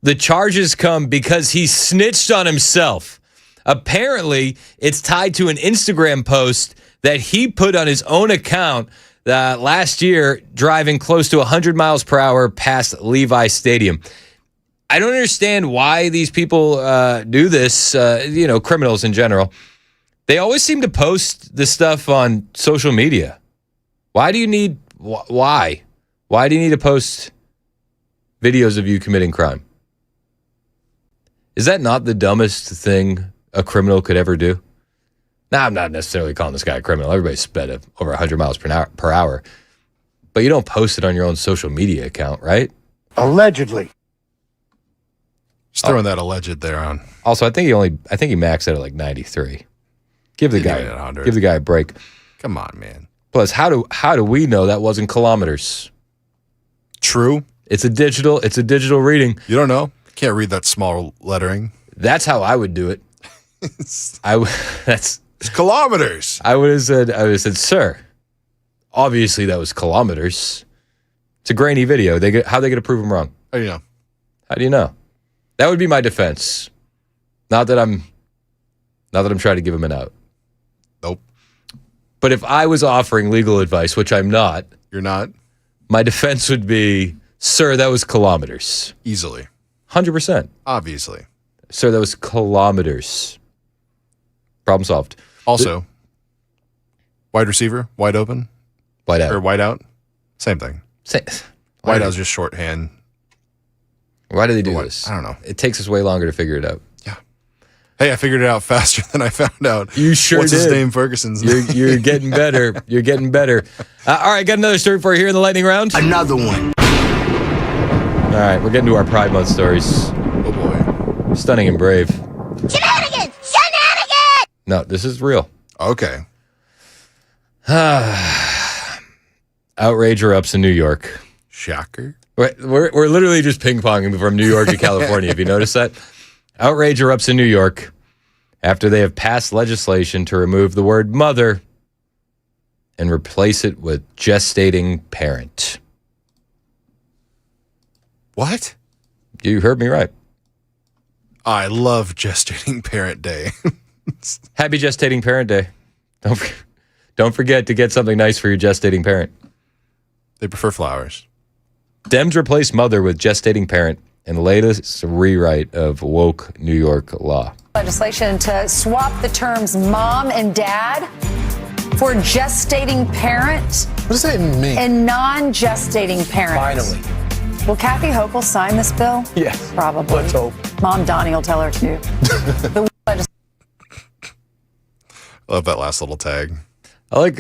The charges come because he snitched on himself. Apparently, it's tied to an Instagram post that he put on his own account last year, driving close to 100 miles per hour past Levi Stadium. I don't understand why these people do this, criminals in general. They always seem to post this stuff on social media. Why do you need to post videos of you committing crime? Is that not the dumbest thing a criminal could ever do? Now, I'm not necessarily calling this guy a criminal. Everybody sped over 100 miles per hour. But you don't post it on your own social media account, right? Allegedly. Just throwing that alleged there on. Also, I think he maxed out at like 93. Give the guy a break. Come on, man. Plus, how do we know that wasn't kilometers? True. It's a digital reading. You don't know? Can't read that small lettering. That's how I would do it. It's kilometers. I would have said, sir, obviously that was kilometers. It's a grainy video. How are they going to prove him wrong? How do you know? How do you know? That would be my defense. Not that I'm trying to give him an out. Nope. But if I was offering legal advice, which I'm not. You're not? My defense would be, sir, that was kilometers. Easily. 100%. Obviously. Sir, that was kilometers. Problem solved. Also, wide receiver, wide open. Wide out. Or wide out. Same thing. Wide out is just shorthand. Why do they do this? I don't know. It takes us way longer to figure it out. Yeah. Hey, I figured it out faster than I found out. You sure What's did. his name? Ferguson's name. You're getting better. You're getting better. All right, got another story for you here in the lightning round. Another one. All right, we're getting to our Pride Month stories. Oh, boy. Stunning and brave. Shenanigans! Shenanigans! No, this is real. Okay. Outrage erupts in New York. Shocker. We're literally just ping-ponging from New York to California. Have you noticed that? Outrage erupts in New York after they have passed legislation to remove the word mother and replace it with gestating parent. What? You heard me right. I love Gestating Parent Day. Happy Gestating Parent Day. Don't forget to get something nice for your gestating parent. They prefer flowers. Dems replace mother with gestating parent in the latest rewrite of woke New York law. legislation to swap the terms mom and dad for gestating parent. What does that even mean? And non-gestating parent. Finally. Will Kathy Hochul sign this bill? Yes. Probably. Let's hope. Mom Donnie will tell her too. I love that last little tag. I like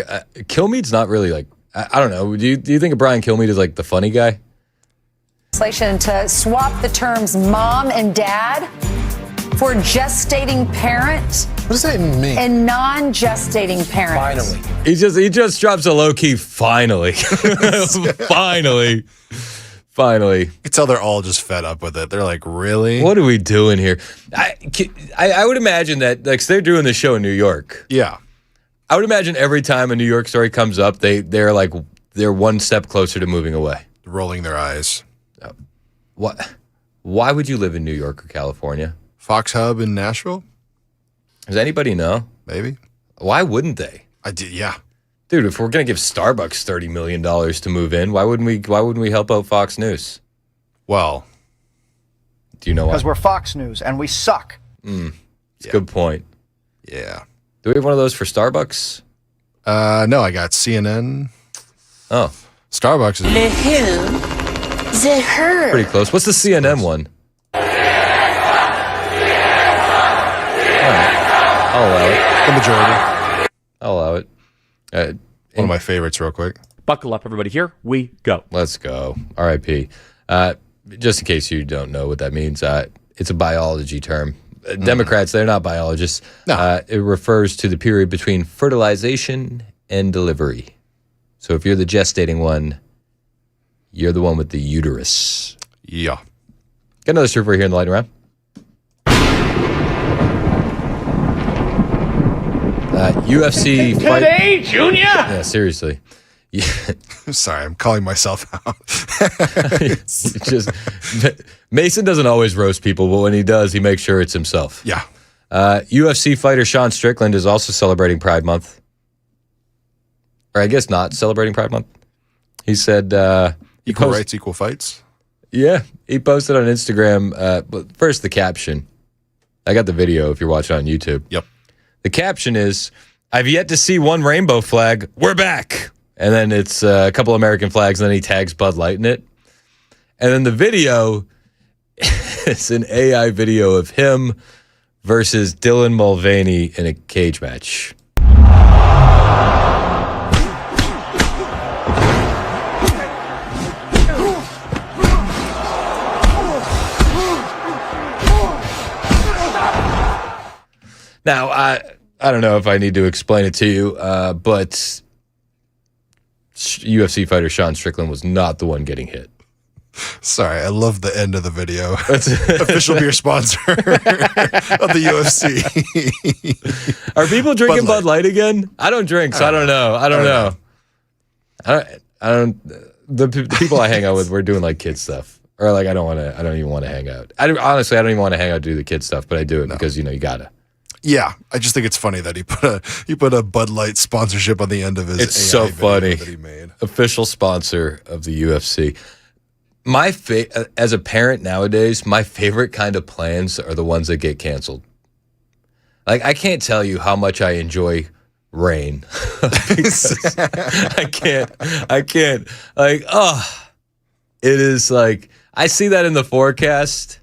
Kilmeade's not really like I don't know. Do you think of Brian Kilmeade as like the funny guy? Legislation to swap the terms mom and dad for gestating parent. What does that even mean? And non-gestating parent. Finally. He just drops a low key finally. Finally. You can tell they're all just fed up with it. They're like, really? What are we doing here? I would imagine that like they're doing this show in New York. Yeah. I would imagine every time a New York story comes up, they're one step closer to moving away. Rolling their eyes. What? Why would you live in New York or California? Fox Hub in Nashville? Does anybody know? Maybe. Why wouldn't they? Yeah. Dude, if we're gonna give Starbucks $30 million to move in, why wouldn't we help out Fox News? Well, do you know why? Because we're Fox News and we suck. It's a good point. Yeah. Do we have one of those for Starbucks? No, I got CNN. Oh. Starbucks is Le who? The her. Pretty close. What's the CNN one? I'll allow it. The majority. I'll allow it. One of my favorites, real quick. Buckle up, everybody. Here we go. Let's go. R.I.P. Just in case you don't know what that means, it's a biology term. Democrats, they're not biologists. No. It refers to the period between fertilization and delivery. So if you're the gestating one, you're the one with the uterus. Yeah. Got another survey here in the lightning round. UFC fight. Today, Junior? Yeah, seriously. Yeah. Sorry, I'm calling myself out. It's just Mason doesn't always roast people, but when he does, he makes sure it's himself. Yeah. UFC fighter Sean Strickland is also celebrating Pride Month. Or I guess not celebrating Pride Month. He said equal rights, equal fights. Yeah, he posted on Instagram. But first, the caption. I got the video if you're watching on YouTube. Yep. The caption is, "I've yet to see one rainbow flag. We're back." And then it's a couple American flags, and then he tags Bud Light in it. And then the video is an AI video of him versus Dylan Mulvaney in a cage match. Now, I don't know if I need to explain it to you, but UFC fighter Sean Strickland was not the one getting hit. Sorry, I love the end of the video. Official beer sponsor of the UFC. Are people drinking Bud Light again? I don't drink, so I don't know. I don't know. The people I hang out with, we're doing like kid stuff. Or like I don't even want to hang out. Honestly, I don't even want to hang out and do the kid stuff, but I do it because you gotta. Yeah, I just think it's funny that he put a Bud Light sponsorship on the end of his. It's AI so video funny. That he made. Official sponsor of the UFC. As a parent nowadays, my favorite kind of plans are the ones that get canceled. Like I can't tell you how much I enjoy rain. I can't. Like, it is like I see that in the forecast,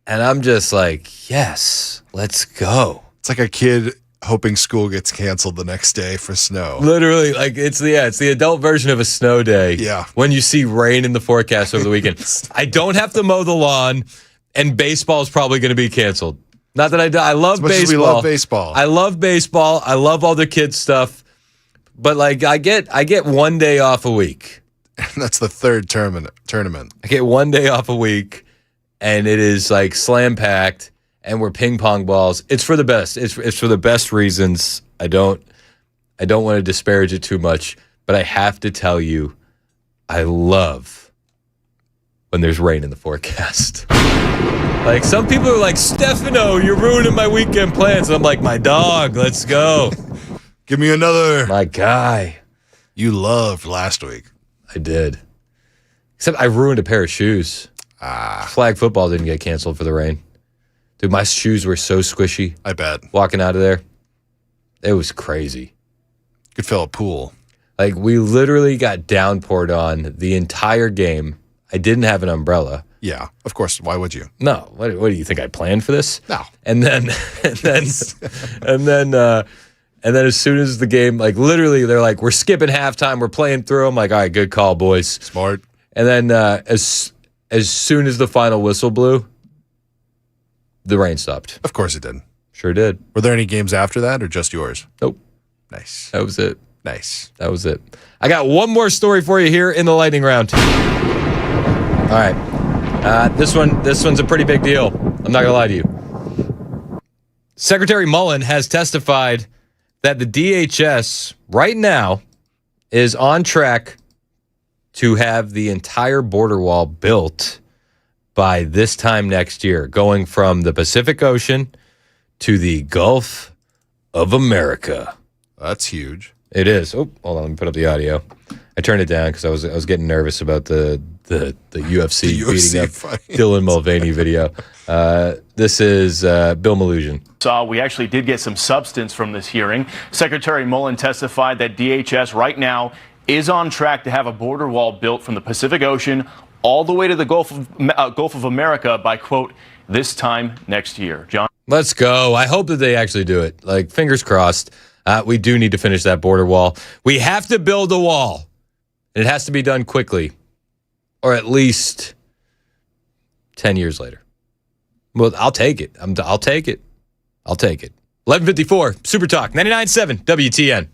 and I'm just like, yes, let's go. It's like a kid hoping school gets canceled the next day for snow. Literally, like it's the adult version of a snow day. Yeah. When you see rain in the forecast over the weekend. I don't have to mow the lawn, and baseball is probably going to be canceled. Not that I love baseball. As we love baseball. I love baseball. I love all the kids stuff. But like I get 1 day off a week. That's the third tournament. I get 1 day off a week, and it is like slam packed. And we're ping pong balls. It's for the best. It's for the best reasons. I don't want to disparage it too much, but I have to tell you, I love when there's rain in the forecast. Like some people are like, Stefano, you're ruining my weekend plans. And I'm like, my dog, let's go. Give me another. My guy. You loved last week. I did. Except I ruined a pair of shoes. Flag football didn't get canceled for the rain. Dude, my shoes were so squishy. I bet. Walking out of there. It was crazy. Could fill a pool. Like, we literally got downpoured on the entire game. I didn't have an umbrella. Yeah, of course. Why would you? No. What do you think I planned for this? No. And then as soon as the game, like, literally, they're like, we're skipping halftime. We're playing through. I'm like, all right, good call, boys. Smart. And then as soon as the final whistle blew, the rain stopped. Of course it did. Sure did. Were there any games after that or just yours? Nope. Nice. That was it. Nice. That was it. I got one more story for you here in the lightning round. All right. This one's a pretty big deal. I'm not going to lie to you. Secretary Mullen has testified that the DHS right now is on track to have the entire border wall built by this time next year, going from the Pacific Ocean to the Gulf of America. That's huge. It is. Oh, hold on. Let me put up the audio. I turned it down because I was getting nervous about the UFC beating up fight. Dylan Mulvaney video. This is Bill Malusian. We actually did get some substance from this hearing. Secretary Mullen testified that DHS right now is on track to have a border wall built from the Pacific Ocean all the way to the Gulf of America by, quote, this time next year. John? Let's go. I hope that they actually do it. Like, fingers crossed. We do need to finish that border wall. We have to build a wall. And it has to be done quickly. Or at least 10 years later. Well, I'll take it. I'll take it. I'll take it. 11:54, Super Talk, 99.7 WTN.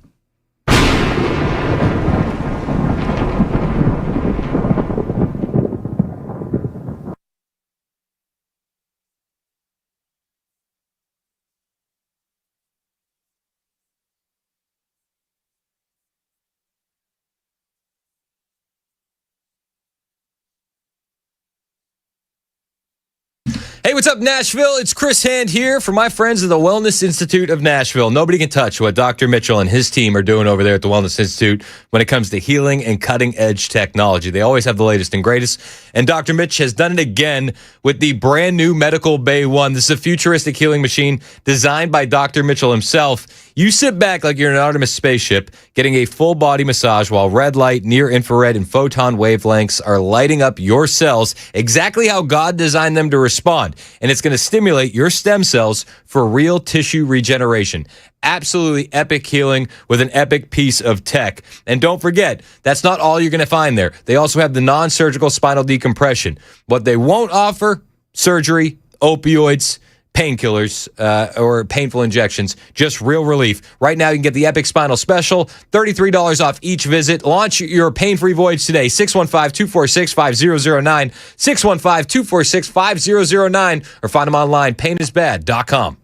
Hey, what's up, Nashville? It's Chris Hand here for my friends at the Wellness Institute of Nashville. Nobody can touch what Dr. Mitchell and his team are doing over there at the Wellness Institute when it comes to healing and cutting-edge technology. They always have the latest and greatest, and Dr. Mitch has done it again with the brand new Medical Bay 1. This is a futuristic healing machine designed by Dr. Mitchell himself. You sit back like you're in an Artemis spaceship, getting a full-body massage while red light, near-infrared, and photon wavelengths are lighting up your cells exactly how God designed them to respond. And it's going to stimulate your stem cells for real tissue regeneration. Absolutely epic healing with an epic piece of tech. And don't forget, that's not all you're going to find there. They also have the non-surgical spinal decompression. What they won't offer, surgery, opioids, painkillers, or painful injections, just real relief. Right now, you can get the Epic Spinal Special, $33 off each visit. Launch your pain-free voyage today, 615-246-5009, 615-246-5009, or find them online, painisbad.com.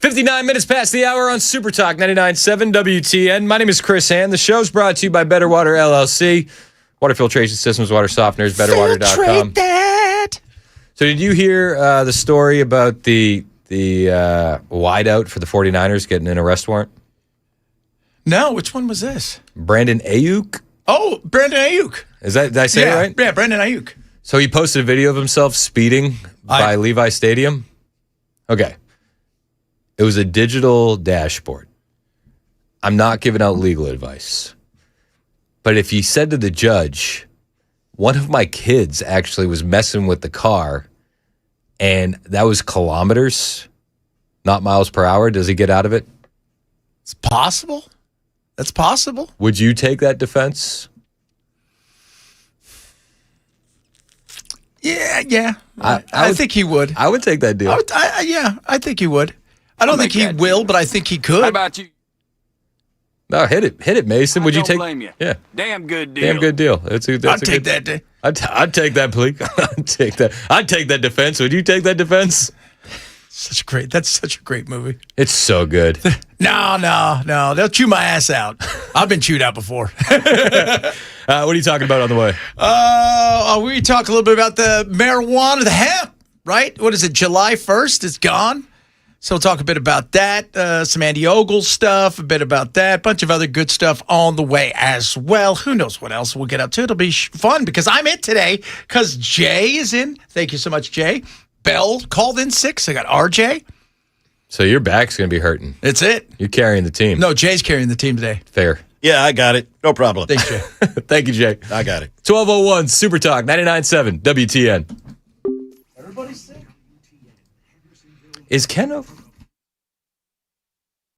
59 minutes past the hour on Super Talk 99.7 WTN. My name is Chris Hand. The show's brought to you by Better Water LLC. Water filtration systems, water softeners, betterwater.com. That. So did you hear the story about the wideout for the 49ers getting an arrest warrant? No, which one was this? Brandon Ayuk? Oh, Brandon Ayuk. Did I say it right? Yeah, Brandon Ayuk. So he posted a video of himself speeding by Levi Stadium. Okay. It was a digital dashboard. I'm not giving out legal advice. But if you said to the judge, one of my kids actually was messing with the car, and that was kilometers, not miles per hour, does he get out of it? It's possible. That's possible. Would you take that defense? Yeah. I think he would. I would take that deal. I think he would. I don't think he will, but I think he could. How about you? No, hit it, Mason. Would you take? Blame you. Yeah, damn good deal. Damn good deal. I'd take that. I'd take that plea. I'd take that. I'd take that defense. Would you take that defense? That's such a great movie. It's so good. No. They'll chew my ass out. I've been chewed out before. What are you talking about on the way? We talk a little bit about the marijuana, the hemp, right? What is it? July 1st? It's gone. So we'll talk a bit about that, some Andy Ogle stuff, a bit about that, bunch of other good stuff on the way as well. Who knows what else we'll get up to. It'll be fun because I'm in today because Jay is in. Thank you so much, Jay. Bell called in sick. So I got RJ. So your back's going to be hurting. That's it. You're carrying the team. No, Jay's carrying the team today. Fair. Yeah, I got it. No problem. Thanks, Jay. Thank you, Jay. I got it. 1201 Super Talk 99.7 WTN. Everybody's sick. Is Ken